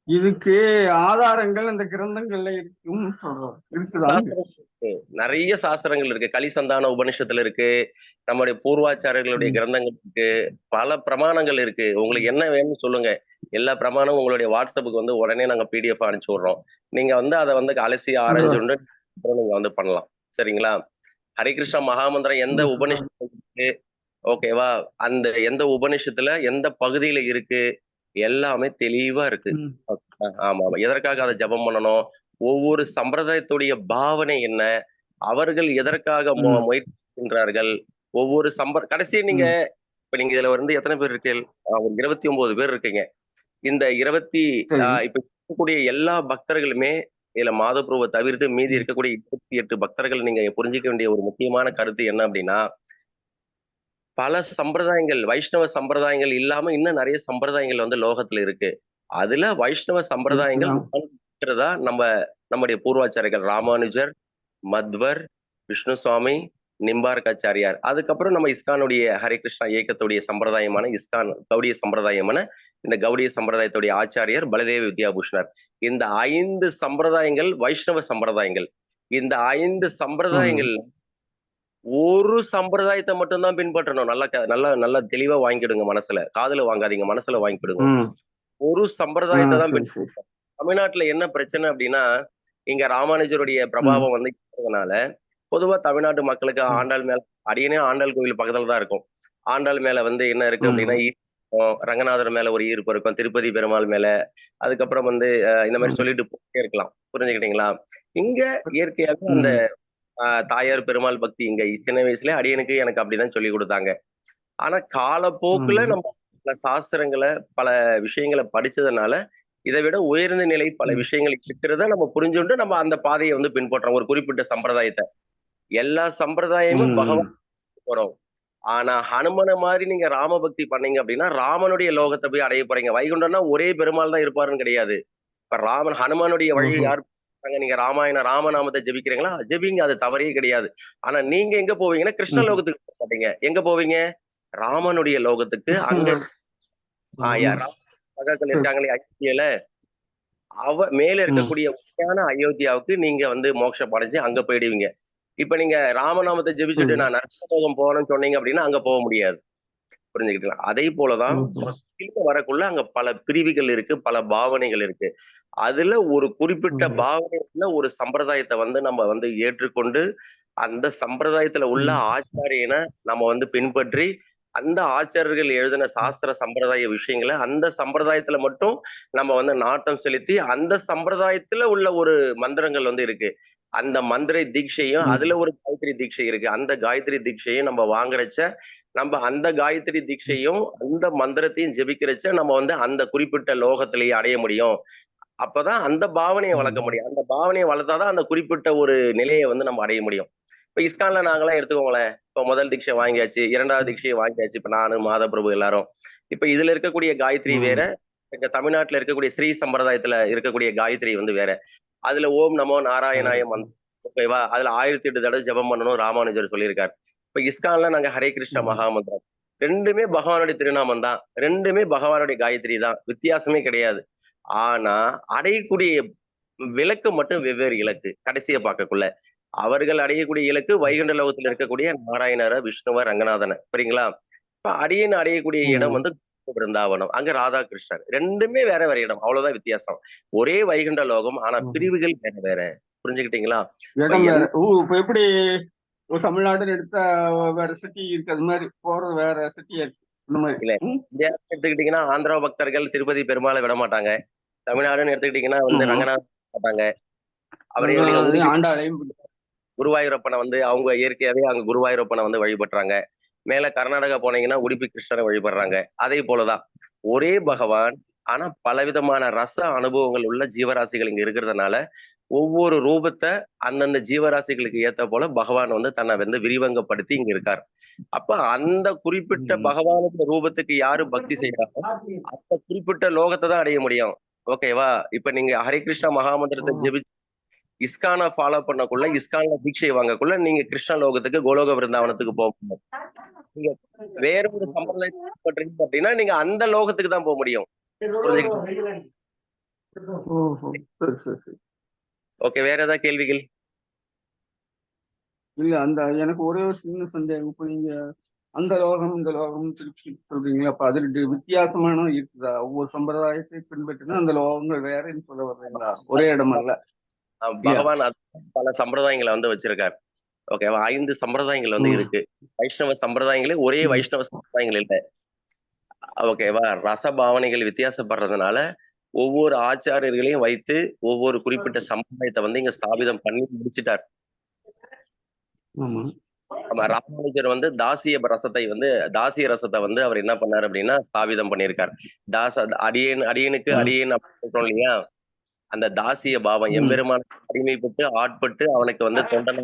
இதுக்கு ஆதாரங்கள் அந்த கிரந்தங்கள்ல இருக்கும் இருக்குதான். நிறைய சாஸ்திரங்கள் இருக்கு. கலிசந்தான உபனிஷத்துல இருக்கு, நம்முடைய பூர்வாச்சாரர்களுடைய கிரந்தங்கள் இருக்கு, பல பிரமாணங்கள் இருக்கு. உங்களுக்கு என்ன வேணும்னு சொல்லுங்க. எல்லா பிரமாணமும் உங்களுடைய வாட்ஸ்அப்புக்கு வந்து உடனே நாங்க PDF அனுப்பிச்சு விடுறோம். நீங்க வந்து அதை வந்து அலசி ஆராய்ஞ்சு நீங்க வந்து பண்ணலாம். சரிங்களா? ஹரே கிருஷ்ண மகாமந்திரம் எந்த உபனிஷத்துல இருக்கு, ஓகேவா, அந்த எந்த உபனிஷத்துல எந்த பகுதியில இருக்கு, எல்லாமே தெளிவா இருக்கு. ஆமா. எதற்காக அதை ஜபம் பண்ணணும், ஒவ்வொரு சம்பிரதாயத்துடைய பாவனை என்ன, அவர்கள் எதற்காக முயற்சிக்கின்றார்கள், ஒவ்வொரு கடைசி நீங்க இப்ப நீங்க இதுல வந்து எத்தனை பேர் இருக்கீங்க? ஒரு 29 பேர் இருக்கீங்க. இந்த இப்ப இருக்கக்கூடிய எல்லா பக்தர்களுமே இதுல மாதவபிரபுவை தவிர்த்து மீதி இருக்கக்கூடிய 28 பக்தர்கள் நீங்க புரிஞ்சிக்க வேண்டிய ஒரு முக்கியமான கருத்து என்ன அப்படின்னா, பல சம்பிரதாயங்கள், வைஷ்ணவ சம்பிரதாயங்கள் இல்லாம இன்னும் நிறைய சம்பிரதாயங்கள் வந்து லோகத்துல இருக்கு. அதுல வைஷ்ணவ சம்பிரதாயங்கள் இருக்கலாம். இருக்கிறதா நம்முடைய பூர்வாச்சாரிகள் ராமானுஜர், மத்வர், விஷ்ணு சுவாமி, நிம்பார்க்காச்சாரியார், அதுக்கப்புறம் நம்ம இஸ்கானுடைய ஹரே கிருஷ்ணா இயக்கத்துடைய சம்பிரதாயமான இஸ்கான் கௌடிய சம்பிரதாயமான இந்த கௌடிய சம்பிரதாயத்துடைய ஆச்சாரியர் பலதேவ வித்யாபூஷணர். இந்த 5 சம்பிரதாயங்கள் வைஷ்ணவ சம்பிரதாயங்கள். இந்த 5 சம்பிரதாயங்கள் ஒரு சம்பிரதாயத்தை மட்டும்தான் பின்பற்றணும். நல்லா தெளிவா வாங்கிடுங்க, மனசுல காதுல வாங்காதீங்க, மனசுல வாங்கிடுங்க. ஒரு சம்பிரதாயத்தை தான் சரி சரி. தமிழ்நாட்டுல என்ன பிரச்சனை அப்படின்னா, இங்க ராமானுஜருடைய பிரபாவம் வந்து இருக்கிறதுனால பொதுவா தமிழ்நாட்டு மக்களுக்கு ஆண்டாள் மேல, அடியனே ஆண்டாள் கோவில் பக்கத்துல தான் இருக்கும். ஆண்டாள் மேல வந்து என்ன இருக்கு அப்படின்னா ரங்கநாதர் மேல ஒரு ஈர்ப்பு இருக்கும், திருப்பதி பெருமாள் மேல, அதுக்கப்புறம் வந்து இந்த மாதிரி சொல்லிட்டு போயிட்டே இருக்கலாம். புரிஞ்சுக்கிட்டீங்களா? இங்க இயற்கையாக அந்த தாயார் பெருமாள் பக்தி இங்க சின்ன வயசுல அடியனுக்கு எனக்கு அப்படிதான் சொல்லி கொடுத்தாங்க. ஆனா காலப்போக்குல நம்ம பல சாஸ்திரங்களை பல விஷயங்களை படிச்சதுனால இதை விட உயர்ந்த நிலை பல விஷயங்கள் இருக்கிறத நம்ம புரிஞ்சுட்டு நம்ம அந்த பாதையை வந்து பின்பற்றோம். ஒரு குறிப்பிட்ட சம்பிரதாயத்தை, எல்லா சம்பிரதாயமும் பகவான் போறோம். ஆனா ஹனுமனை மாதிரி நீங்க ராம பக்தி பண்ணீங்க அப்படின்னா ராமனுடைய லோகத்தை போய் அடைய போறீங்க. வைகுண்டம்னா ஒரே பெருமாள் தான் இருப்பாருன்னு கிடையாது. இப்ப ஹனுமானுடைய வழி யார்? நீங்க ராமநாமத்தை ஜெபிக்கிறீங்களா? ஜெபிங்க, அது தவறே கிடையாது. ஆனா நீங்க எங்க போவீங்கன்னா கிருஷ்ண லோகத்துக்கு போக மாட்டீங்க. எங்க போவீங்க? ராமனுடைய லோகத்துக்கு. அங்க சகாக்கள் இருக்காங்களே அயோத்தியில, மேல இருக்கக்கூடிய உண்மையான அயோத்தியாவுக்கு நீங்க வந்து மோட்சம் அடைஞ்சு அங்க போயிடுவீங்க. இப்ப நீங்க ராமநாமத்தை ஜெபிச்சுட்டு நான் நரகலோகம் போகணும்னு சொன்னீங்க அப்படின்னா அங்க போக முடியாது. புரிஞ்சுக்கிட்டீங்களா? அதே போலதான் வரக்குள்ள அங்க பல பிரிவுகள் இருக்கு, பல பாவனைகள் இருக்கு. அதுல ஒரு குறிப்பிட்ட பாவனையில ஒரு சம்பிரதாயத்தை வந்து நம்ம வந்து ஏற்றுக்கொண்டு அந்த சம்பிரதாயத்துல உள்ள ஆச்சாரியனை நம்ம வந்து பின்பற்றி அந்த ஆச்சாரியர்கள் எழுதின சாஸ்திர சம்பிரதாய விஷயங்களை அந்த சம்பிரதாயத்துல மட்டும் நம்ம வந்து நாட்டம் செலுத்தி அந்த சம்பிரதாயத்துல உள்ள ஒரு மந்திரங்கள் வந்து இருக்கு, அந்த மந்திர தீட்சையும் அதுல ஒரு காயத்ரி தீட்சை இருக்கு. அந்த காயத்ரி தீட்சையும் நம்ம வாங்குறச்ச நம்ம அந்த காயத்ரி தீட்சையும் அந்த மந்திரத்தையும் ஜெபிக்கிறச்ச நம்ம வந்து அந்த குறிப்பிட்ட லோகத்திலேயே அடைய முடியும். அப்பதான் அந்த பாவனையை வளர்க்க முடியும். அந்த பாவனையை வளர்த்தாதான் அந்த குறிப்பிட்ட ஒரு நிலையை வந்து நம்ம அடைய முடியும். இப்ப இஸ்கான்ல நாங்களாம் எடுத்துக்கோங்களேன். இப்ப முதல் தீட்சை வாங்கியாச்சு, 2வது தீட்சையை வாங்கியாச்சு. இப்ப நானு மாதபிரபு எல்லாரும் இப்ப இதுல இருக்கக்கூடிய காயத்ரி வேற, இங்க தமிழ்நாட்டுல இருக்கக்கூடிய ஸ்ரீ சம்பிரதாயத்துல இருக்கக்கூடிய காயத்ரி வந்து வேற. அதுல ஓம் நமோ நாராயணாய மந்திரம், ஓகேவா? அதுல 1008 தடவை ஜெபம் பண்ணணும் ராமானுஜர் சொல்லியிருக்காரு. இப்ப இஸ்கான்ல நாங்க ஹரே கிருஷ்ண மகாமந்திரம், ரெண்டுமே பகவானுடைய திருநாமம் தான், ரெண்டுமே பகவானுடைய காயத்ரி தான், வித்தியாசமே கிடையாது. ஆனா அடையக்கூடிய விளக்கு மட்டும் வெவ்வேறு இலக்கு. கடைசியை பார்க்கக்குள்ள அவர்கள் அடையக்கூடிய இலக்கு வைகுண்ட லோகத்துல இருக்கக்கூடிய நாராயணர, விஷ்ணுவ, ரங்கநாதன. சரிங்களா? இப்ப அடியன் அடையக்கூடிய இடம் வந்து பிருந்தாவனம், அங்க ராதாகிருஷ்ணர். ரெண்டுமே வேற வேற இடம், அவ்வளவுதான் வித்தியாசம். ஒரே வைகுண்ட லோகம், ஆனா பிரிவுகள் வேற வேற. புரிஞ்சுக்கிட்டீங்களா? இடம் வேற. இப்ப எப்படி தமிழ்நாடுன்னு எடுத்தா வேற சிட்டி இருக்கு, அது மாதிரி போறது வேற சிட்டி இருக்கு. இல்ல, இந்தியா எடுத்துக்கிட்டீங்கன்னா ஆந்திரா பக்தர்கள் திருப்பதி பெருமாளை விட மாட்டாங்க. தமிழ்நாடுன்னு எடுத்துக்கிட்டீங்கன்னா வந்து ரங்கநாதன் மாட்டாங்க. அவரே குருவாயூரப்பனை வந்து அவங்க இயற்கையாவே அங்க குருவாயூரப்பனை வந்து வழிபடுறாங்க. மேல கர்நாடகா போனீங்கன்னா உடுப்பி கிருஷ்ணரை வழிபடுறாங்க. அதே போலதான் ஒரே பகவான், ஆனா பலவிதமான ரச அனுபவங்கள் உள்ள ஜீவராசிகள் இங்க இருக்கிறதுனால ஒவ்வொரு ரூபத்தை அந்தந்த ஜீவராசிகளுக்கு ஏத்த போல பகவான் வந்து தன்னை வந்து விரிவங்கப்படுத்தி இங்க இருக்கார். அப்ப அந்த குறிப்பிட்ட பகவானுடைய ரூபத்துக்கு யாரு பக்தி செய்யறாங்க அந்த குறிப்பிட்ட லோகத்தை தான் அடைய முடியும். ஓகேவா? இப்ப நீங்க ஹரே கிருஷ்ணா மகாமந்திரத்தை ஜெபிச்சு இஸ்கானை ஃபாலோ பண்ணக்குள்ள, இஸ்கான்ல தீட்சை வாங்கக்குள்ள நீங்க கிருஷ்ண லோகத்துக்கு கோலோக விருந்தாவனத்துக்கு போக முடியும். நீங்க வேற ஒரு சம்பிரதாயம் பண்றீங்க அப்படின்னா நீங்க அந்த லோகத்துக்கு தான் போக முடியும். ஓகே, வேற ஏதாவது கேள்விகள்? இல்ல, அந்த எனக்கு ஒரே ஒரு சின்ன சந்தேகம். இப்ப நீங்க அந்த லோகம் இந்த லோகம் திருப்பி சொல்றீங்களா? அப்ப அது வித்தியாசமான இருக்குதா? ஒவ்வொரு சம்பிரதாயத்தை பின்பற்றினா அந்த லோகங்கள் வேறன்னு சொல்ல வர்றீங்களா? ஒரே இடம் அல்ல. பகவான் பல சம்பிரதாயங்களை வந்து வச்சிருக்காரு. ஓகேவா? 5 சம்பிரதாயங்கள் வந்து இருக்கு. வைஷ்ணவ சம்பிரதாயங்களே ஒரே வைஷ்ணவ சம்பிரதாயங்கள் இல்லை. ஓகேவா? ரச பாவனைகள் வித்தியாசப்படுறதுனால ஒவ்வொரு ஆச்சாரியர்களையும் வைத்து ஒவ்வொரு குறிப்பிட்ட சம்பிரதாயத்தை வந்து இங்க ஸ்தாபிதம் பண்ணி முடிச்சிட்டார். ராமானுஜர் வந்து தாசிய ரசத்தை வந்து அவர் என்ன பண்ணாரு அப்படின்னா ஸ்தாபிதம் பண்ணியிருக்கார். அடியனுக்கு அடியேன் அப்படின்னு சொல்றோம் இல்லையா? அந்த தாசிய பாவம், எம்பெருமான அடிமைப்பட்டு ஆட்பட்டு அவனுக்கு வந்து தொண்டனை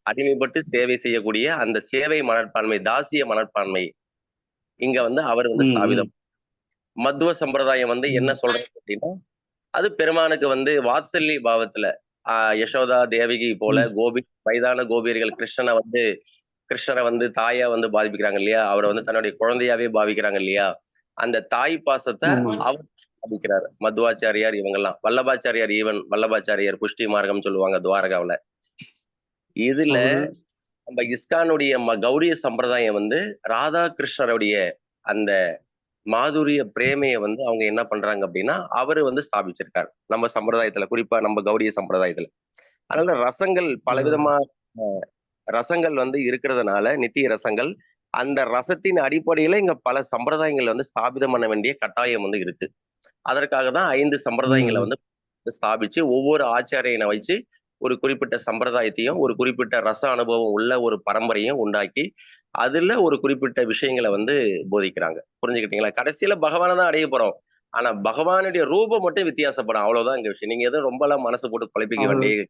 அடிமைப்பட்டு சேவை செய்யக்கூடிய அந்த சேவை மனப்பான்மை, தாசிய மனப்பான்மை இங்க வந்து அவர் வந்து ஸ்தாபிதம். மத்வ சம்பிரதாயம் வந்து என்ன சொல்றது அப்படின்னா, அது பெருமானுக்கு வந்து வாத்சல்ய பாவத்துல யசோதா தேவகி போல வயதான கோபியர்கள் கிருஷ்ணரை வந்து தாயா வந்து பாதிப்பிக்கிறாங்க இல்லையா, அவரை வந்து தன்னுடைய குழந்தையாவே பாவிக்கிறாங்க இல்லையா, அந்த தாய் பாசத்தை அவர் பாதிக்கிறார். மத்வாச்சாரியார் இவங்கெல்லாம், வல்லபாச்சாரியார் புஷ்டி மார்க்கம் சொல்லுவாங்க துவாரகாவில. இதுல நம்ம இஸ்கானுடைய கௌரிய சம்பிரதாயம் வந்து ராதா கிருஷ்ணருடைய அந்த மாதுரிய பிரேமையை வந்து அவங்க என்ன பண்றாங்க அப்படின்னா அவரு வந்து ஸ்தாபிச்சிருக்காரு நம்ம சம்பிரதாயத்துல, குறிப்பா நம்ம கௌரிய சம்பிரதாயத்துல. அதனால ரசங்கள் பலவிதமான ரசங்கள் வந்து இருக்கிறதுனால, நித்திய ரசங்கள், அந்த ரசத்தின் அடிப்படையில இங்க பல சம்பிரதாயங்கள் வந்து ஸ்தாபிதம் பண்ண வேண்டிய கட்டாயம் வந்து இருக்கு. அதற்காக தான் 5 சம்பிரதாயங்களை வந்து ஸ்தாபிச்சு ஒவ்வொரு ஆச்சாரியனை வச்சு ஒரு குறிப்பிட்ட சம்பிரதாயத்தையும் ஒரு குறிப்பிட்ட ரச அனுபவம் உள்ள ஒரு பரம்பரையும் உண்டாக்கி அதுல ஒரு குறிப்பிட்ட விஷயங்களை வந்து போதிக்கிறாங்க. புரிஞ்சுக்கிட்டீங்களா? கடைசியில பகவானை தான் அடைய போறோம். ஆனா பகவானுடைய ரூபம் மட்டும் வித்தியாசப்படும். அவ்வளவுதான் இங்க விஷயம். நீங்க எதுவும் ரொம்ப எல்லாம் மனசு போட்டு குழப்பிக்க வேண்டிய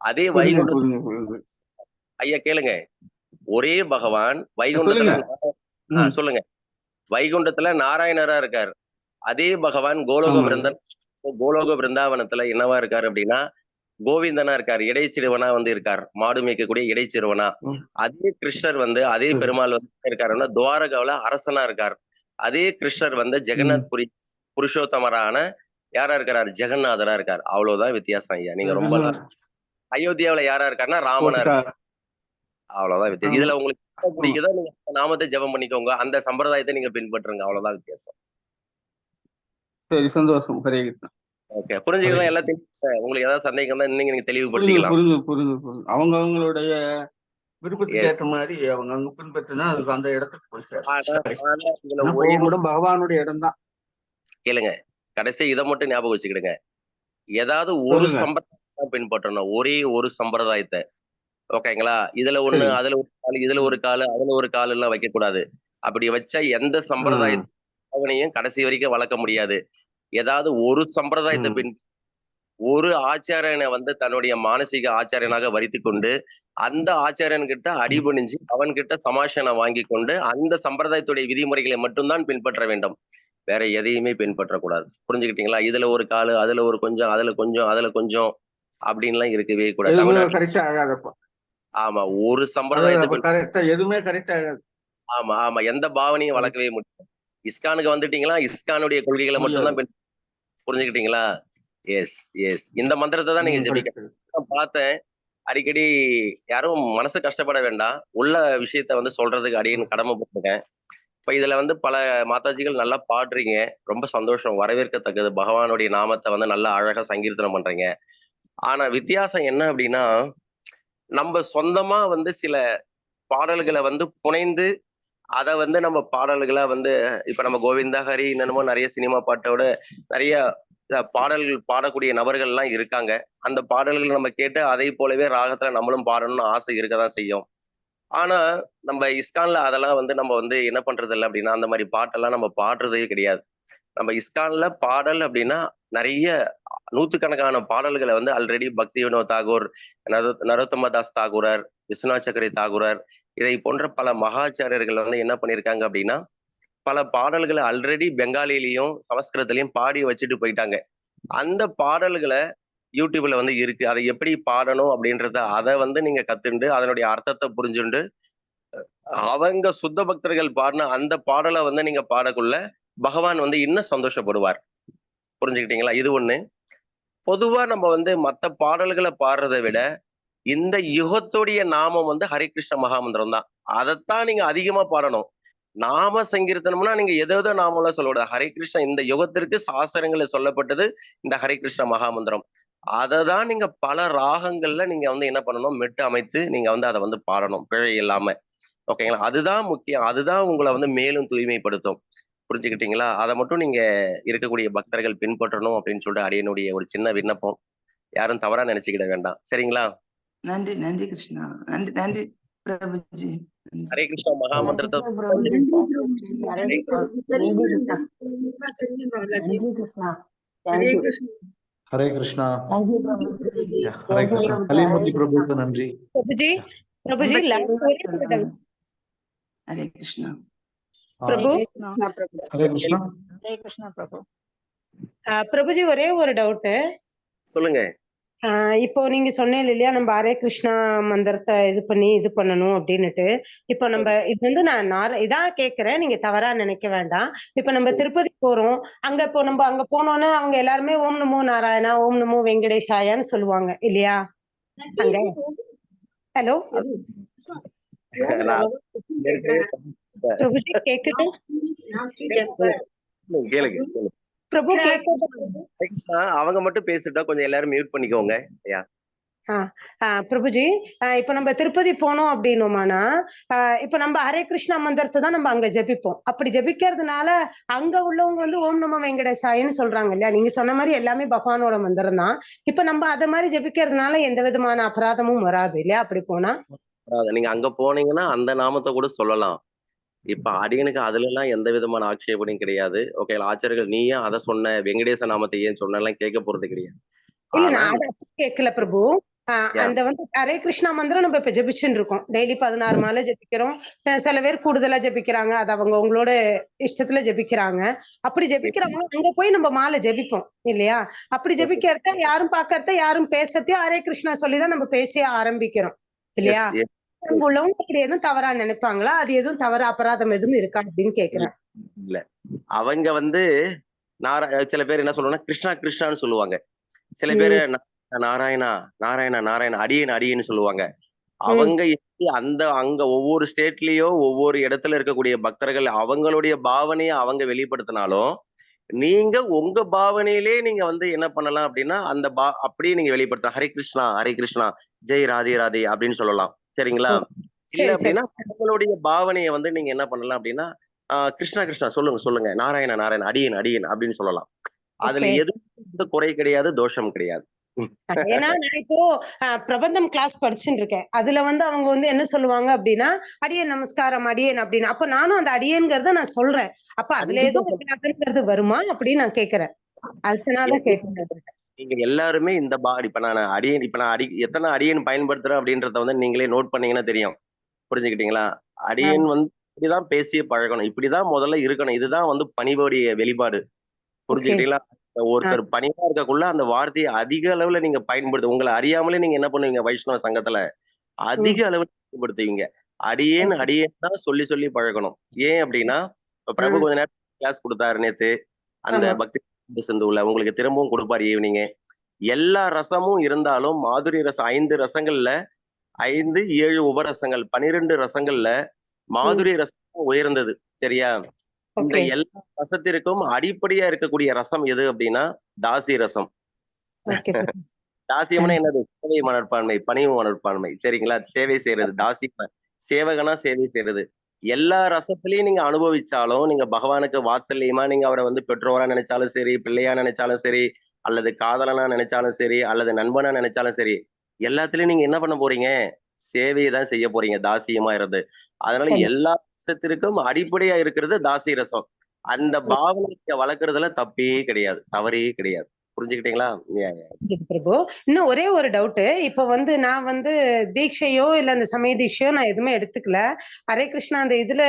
அதே வைகுண்ட ஐயா கேளுங்க. ஒரே பகவான் வைகுண்டத்துல சொல்லுங்க, வைகுண்டத்துல நாராயணரா இருக்கார். அதே பகவான் கோலோக பிருந்தாவனத்துல என்னவா இருக்காரு அப்படின்னா கோவிந்தனா இருக்காரு, இடைச்சிறுவனா வந்து இருக்கார், மாடு மேய்க்கக்கூடிய இடைச்சிறுவனா. அதே கிருஷ்ணர் வந்து அதே பெருமாள் வந்து இருக்காருன்னா துவாரகாவில அரசனா இருக்கார். அதே கிருஷ்ணர் வந்து ஜெகநாத் புருஷோத்தமரான யாரா இருக்காரு, ஜெகநாதரா இருக்கார். அவ்வளவுதான் வித்தியாசம் ஐயா. நீங்க ரொம்ப அயோத்தியாவில யாரா இருக்காருன்னா ராமனா இருக்காரு. அவ்வளவுதான் வித்தியாசம். இதுல உங்களுக்கு பிடிக்குதோ நீங்க நாமத்தை ஜெபம் பண்ணிக்கோங்க, அந்த சம்பிரதாயத்தை நீங்க பின்பற்றுங்க. அவ்வளவுதான் வித்தியாசம். சரி, சந்தோஷம். ஹரே கிருஷ்ணா. ஓகே, புரிஞ்சுக்கலாம். எல்லாத்தையும் உங்களுக்கு ஏதாவது சந்தேகம் தான் நீங்க தெளிவுபடுத்திக்கலாம். புரிஞ்சு அவங்களுடைய விருப்பத்துக்கு ஏற்ற மாதிரி அவங்க அங்க பின்பற்றினா அதுக்கு அந்த இடத்துக்கு போய் பகவானுடைய இடம் தான். கேளுங்க, கடைசி இதை மட்டும் ஞாபகம் வச்சுக்கிடுங்க. ஏதாவது ஒரு சம்பிரதாயத்தை பின்பற்றணும், ஒரே ஒரு சம்பிரதாயத்தை. ஓகேங்களா? இதுல ஒண்ணு, அதுல ஒரு காலு, இதுல ஒரு காலு, அதுல ஒரு காலு எல்லாம் வைக்க கூடாது. அப்படி வச்சா எந்த சம்பிரதாயத்தையும் கடைசி வரைக்கும் வளர்க்க முடியாது. ஏதாவது ஒரு சம்பிரதாயத்தை ஒரு ஆச்சாரியனை வந்து தன்னுடைய மானசீக ஆச்சாரியனாக வரித்து கொண்டு அந்த ஆச்சாரியன் கிட்ட அடிபணிஞ்சு அவன்கிட்ட சமாஷனை வாங்கி கொண்டு அந்த சம்பிரதாயத்துடைய விதிமுறைகளை மட்டும்தான் பின்பற்ற வேண்டும். வேற எதையுமே பின்பற்றக்கூடாது. புரிஞ்சுக்கிட்டீங்களா? இதுல ஒரு காலு, அதுல ஒரு கொஞ்சம், அதுல கொஞ்சம், அதுல கொஞ்சம் அப்படின்லாம் இருக்கவே கூடாது. தமிழ்நாட்டுல ஆமா, ஒரு சம்பிரதாயத்தை எதுவுமே கரெக்ட் ஆகாது. ஆமா ஆமா, எந்த பாவனையும் வளர்க்கவே முடியாது. இஸ்கானுக்கு வந்துட்டீங்களா, இஸ்கானுடைய கொள்கைகளை மட்டும்தான் புரிஞ்சுக்கிட்டீங்களா? எஸ் எஸ், இந்த மந்திரத்தை தான் நீங்க ஜெபிக்க. பார்த்தேன் அடிக்கடி. யாரும் மனசு கஷ்டப்பட வேண்டாம், உள்ள விஷயத்த வந்து சொல்றதுக்கு அடின்னு கடமைப்பட்டிருக்கேன். இப்ப இதுல வந்து பல மாதாஜிகள் நல்லா பாடுறீங்க, ரொம்ப சந்தோஷம், வரவேற்கத்தக்கது. பகவானுடைய நாமத்தை வந்து நல்லா அழகா சங்கீர்த்தனம் பண்றீங்க. ஆனா வித்தியாசம் என்ன அப்படின்னா, நம்ம சொந்தமா வந்து சில பாடல்களை வந்து புனைந்து அதை வந்து நம்ம பாடல்களா வந்து இப்ப நம்ம கோவிந்தா ஹரி என்னமோ நிறைய சினிமா பாட்டோட நிறைய பாடல்கள் பாடக்கூடிய நபர்கள் எல்லாம் இருக்காங்க. அந்த பாடல்கள் நம்ம கேட்டு அதை போலவே ராகத்துல நம்மளும் பாடணும்னு ஆசை இருக்கதான் செய்யும். ஆனா நம்ம இஸ்கான்ல அதெல்லாம் வந்து நம்ம வந்து என்ன பண்றது இல்லை அப்படின்னா, அந்த மாதிரி பாட்டெல்லாம் நம்ம பாடுறதே கிடையாது. நம்ம இஸ்கான்ல பாடல் அப்படின்னா நிறைய நூத்துக்கணக்கான பாடல்களை வந்து ஆல்ரெடி பக்தி வினோத் தாகூர், நரோத்தம தாஸ் தாகூரர், விஸ்வநாத் சக்கரை தாகூரர், இதை போன்ற பல மகாச்சாரியர்கள் வந்து என்ன பண்ணியிருக்காங்க அப்படின்னா பல பாடல்களை ஆல்ரெடி பெங்காலிலையும் சமஸ்கிருதத்திலையும் பாடி வச்சுட்டு போயிட்டாங்க. அந்த பாடல்களை யூடியூப்ல வந்து இருக்கு. அதை எப்படி பாடணும் அப்படின்றத அதை வந்து நீங்க கத்துண்டு அதனுடைய அர்த்தத்தை புரிஞ்சுண்டு அவங்க சுத்த பக்தர்கள் பாடின அந்த பாடலை வந்து நீங்க பாடக்குள்ள பகவான் வந்து இன்னும் சந்தோஷப்படுவார். புரிஞ்சுக்கிட்டீங்களா? இது ஒண்ணு. பொதுவா நம்ம வந்து மற்ற பாடல்களை பாடுறதை விட இந்த யுகத்துடைய நாமம் வந்து ஹரிகிருஷ்ண மகாமந்திரம் தான். அதைத்தான் நீங்க அதிகமா பாடணும். நாம சங்கீர்த்தனம்னா நீங்க எதோ நாமெல்லாம் சொல்லக்கூடாது. ஹரிகிருஷ்ண இந்த யுகத்திற்கு சாஸ்திரங்களை சொல்லப்பட்டது இந்த ஹரிகிருஷ்ண மகாமந்திரம். அதை தான் நீங்க பல ராகங்கள்ல நீங்க வந்து என்ன பண்ணணும், மெட்டு அமைத்து நீங்க வந்து அதை வந்து பாடணும், பிழை இல்லாம. ஓகேங்களா? அதுதான் முக்கியம். அதுதான் உங்களை வந்து மேலும் தூய்மைப்படுத்தும். புரிஞ்சுக்கிட்டீங்களா? அதை மட்டும் நீங்க இருக்கக்கூடிய பக்தர்கள் பின்பற்றணும் அப்படின்னு சொல்லிட்டு அடியனுடைய ஒரு சின்ன விண்ணப்பம். யாரும் தவறா நினைச்சுக்கிட வேண்டாம். சரிங்களா? நன்றி நன்றி கிருஷ்ணா. நன்றி நன்றி பிரபுஜி. ஹரே கிருஷ்ணா மகாமந்திரத்தை ஹரே கிருஷ்ணா. தேங்க்யூ பிரபுஜி. Yeah, ஹரே கிருஷ்ணா. கலிமூர்த்தி பிரபுக்கு நன்றி. பிரபுஜி Yeah. பிரபுஜி ரொம்ப last தெளிவா ஒரே ஒரு சொன்னாங்க. doubt. ஹரே கிருஷ்ணா. பிரபு கிருஷ்ணா பிரபு. ஹரே கிருஷ்ணா. ஹரே கிருஷ்ணா பிரபு. பிரபுஜி ஒரே ஒரு டவுட். சொல்லுங்க. இப்போ நீங்க சொன்னீங்க இல்லையா, நம்ம ஹரே கிருஷ்ணா மந்திரத்தை இது பண்ணணும் அப்படின்னுட்டு. இப்போ நம்ம இது வந்து நான் இதான் கேக்குறேன், நீங்க தவறா நினைக்க வேண்டாம். இப்ப நம்ம திருப்பதி போறோம், அங்க இப்போ நம்ம அங்க போனோம்னா அவங்க எல்லாருமே ஓம் நமோ நாராயணா, ஓம் நமோ வெங்கடேசாயான்னு சொல்லுவாங்க இல்லையா அங்க? ஹலோ நான் பிரபுஜி கேக்குது? கேளுங்க. பிரபு கேக்குது? அவங்க மட்டும் பேசிட்டா கொஞ்சம் எல்லாரும் மியூட் பண்ணிக்கோங்க. பிரபுஜி, இப்ப நம்ம திருப்பதி போனோம் அப்படின்னோமானா, இப்ப நம்ம ஹரே கிருஷ்ணா மந்திரத்தை தான் நம்ம அங்க ஜபிப்போம். அப்படி ஜபிக்கிறதுனால அங்க உள்ளவங்க வந்து ஓம் நமோ வெங்கடேசாயன்னு சொல்றாங்க இல்லையா? நீங்க சொன்ன மாதிரி எல்லாமே பகவானோட மந்திரம் தான். இப்ப நம்ம அத மாதிரி ஜபிக்கிறதுனால எந்த விதமான அபராதமும் வராது இல்லையா அப்படி போனா? நீங்க அங்க போனீங்கன்னா அந்த நாமத்தை கூட சொல்லலாம். இப்ப அடியனுக்கு அதுல எல்லாம் எந்த விதமான ஆட்சேபனையும் கிடையாது. ஓகே, ஆச்சாரியர்கள் நீ ஏன் அதை சொன்ன, வெங்கடேச நாமத்தை ஏன் சொன்னெல்லாம் கேட்க போறது கிடையாது. இல்ல ஆனா நான் அதை கேட்கல பிரபு. அந்த வந்து ஹரே கிருஷ்ணா மந்திரம் நம்ம இப்ப ஜபிச்சுட்டு இருக்கோம். டெய்லி 16 மாலை ஜபிக்கிறோம். சில பேர் கூடுதலா ஜபிக்கிறாங்க, அது அவங்க உங்களோட இஷ்டத்துல ஜபிக்கிறாங்க. அப்படி ஜபிக்கிறவங்க அங்க போய் நம்ம மாலை ஜபிப்போம் இல்லையா? அப்படி ஜபிக்கிறத யாரும் பாக்கறத யாரும் பேசத்தையும் ஹரே கிருஷ்ணா சொல்லிதான் நம்ம பேச ஆரம்பிக்கிறோம் இல்லையா? உள்ளவங்க அப்படி எதுவும் தவறா நினைப்பாங்களா? அது எதுவும் தவறு அபராதம் எதுவும் இருக்கா அப்படின்னு கேக்குறேன். இல்ல, அவங்க வந்து சில பேர் என்ன சொல்லுவாங்கன்னா கிருஷ்ணா கிருஷ்ணான்னு சொல்லுவாங்க. சில பேரு நாராயணா நாராயணா நாராயணா அடியேன் அடியேன்னு சொல்லுவாங்க. அவங்க அந்த அங்க ஒவ்வொரு ஸ்டேட்லயோ ஒவ்வொரு இடத்துல இருக்கக்கூடிய பக்தர்கள் அவங்களுடைய பாவனையை அவங்க வெளிப்படுத்தினாலும், நீங்க உங்க பாவனையிலே நீங்க வந்து என்ன பண்ணலாம் அப்படின்னா அந்த அப்படியே நீங்க வெளிப்படுத்தலாம். ஹரே கிருஷ்ணா ஜெய் ராதே ராதே அப்படின்னு சொல்லலாம். சரிங்களா? இல்ல அப்படின்னா அவங்களுடைய பாவனையை வந்து நீங்க என்ன பண்ணலாம் அப்படின்னா கிருஷ்ணா கிருஷ்ணா சொல்லுங்க நாராயணா நாராயணா அடியேன் அடியேன் அப்படின்னு சொல்லலாம். அதுல எதுவும் குறை கிடையாது, தோஷம் கிடையாது. ஏன்னா நான் இப்போ பிரபந்தம் கிளாஸ் படிச்சுட்டு இருக்கேன். அதுல வந்து அவங்க வந்து என்ன சொல்லுவாங்க அப்படின்னா அடியேன் நமஸ்காரம் அடியேன் அப்படின்னு. அப்ப நானும் அந்த அடியேன்கிறத நான் சொல்றேன். அப்ப அதுல எதுவும் வருமா அப்படின்னு நான் கேக்குறேன். அதனால கேட்டேன். நீங்க எல்லாருமே இந்த இப்ப நான் எத்தனை அடியன் பயன்படுத்துறேன் அப்படின்றத வந்து நீங்களே நோட் பண்ணீங்கன்னா தெரியும். புரிஞ்சுக்கிட்டீங்களா? அடியன் வந்து இப்படிதான் பேசிய பழகணும், இப்படிதான் முதல்ல இருக்கணும். இதுதான் வந்து பணிவோடைய வெளிப்பாடு. புரிஞ்சுக்கிட்டீங்களா? ஒருத்தர் பணிவா இருக்கக்குள்ள அந்த வார்த்தையை அதிக அளவுல நீங்க உங்களை அறியாமலே நீங்க என்ன பண்ணுவீங்க, வைஷ்ணவ சங்கத்துல அதிக அளவுல பயன்படுத்துவீங்க. அடியேன் தான் சொல்லி சொல்லி பழகணும். ஏன் அப்படின்னா இப்ப பிரபு கொஞ்ச நேரம் கிளாஸ் கொடுத்தாரு நேத்து, அந்த பக்தி சிந்துல உங்களுக்கு திரும்பவும் கொடுப்பாரு ஈவினிங். எல்லா ரசமும் இருந்தாலும் மாதுரி ரசம் 5 ரசங்கள்ல 5, 7 உபரசங்கள் 12 ரசங்கள்ல மாதுரி ரசம் உயர்ந்தது. சரியா? இந்த எல்லா ரசத்திற்கும் அடிப்படையா இருக்கக்கூடிய ரசம் எது அப்படின்னா தாசி ரசம். தாசியம்னா என்னது? சேவை மனப்பான்மை, பணிவு மனப்பான்மை. சரிங்களா? சேவை செய்யறது தாசி, சேவகனா சேவை செய்யறது. எல்லா ரசத்திலையும் நீங்க அனுபவிச்சாலும், நீங்க பகவானுக்கு வாத்சல்யமா நீங்க அவரை வந்து பெற்றோரா நினைச்சாலும் சரி, பிள்ளையா நினைச்சாலும் சரி, அல்லது காதலனா நினைச்சாலும் சரி, அல்லது நண்பனா நினைச்சாலும் சரி, எல்லாத்துலயும் நீங்க என்ன பண்ண போறீங்க? சேவையை தான் செய்ய போறீங்க, தாசியமா இருந்து. அதனால எல்லா ரசத்திற்கும் அடிப்படையா இருக்கிறது தாசி ரசம். அந்த பாவனையை வளர்க்கறதுல தப்பே கிடையாது, தவறே கிடையாது. புரிஞ்சுக்கிட்டீங்களா? பிரபு, இன்னும் ஒரே ஒரு டவுட். இப்ப வந்து நான் வந்து தீட்சையோ இல்ல அந்த சமய தீட்சையோ நான் எதுவுமே எடுத்துக்கல. ஹரே கிருஷ்ணா அந்த இதுல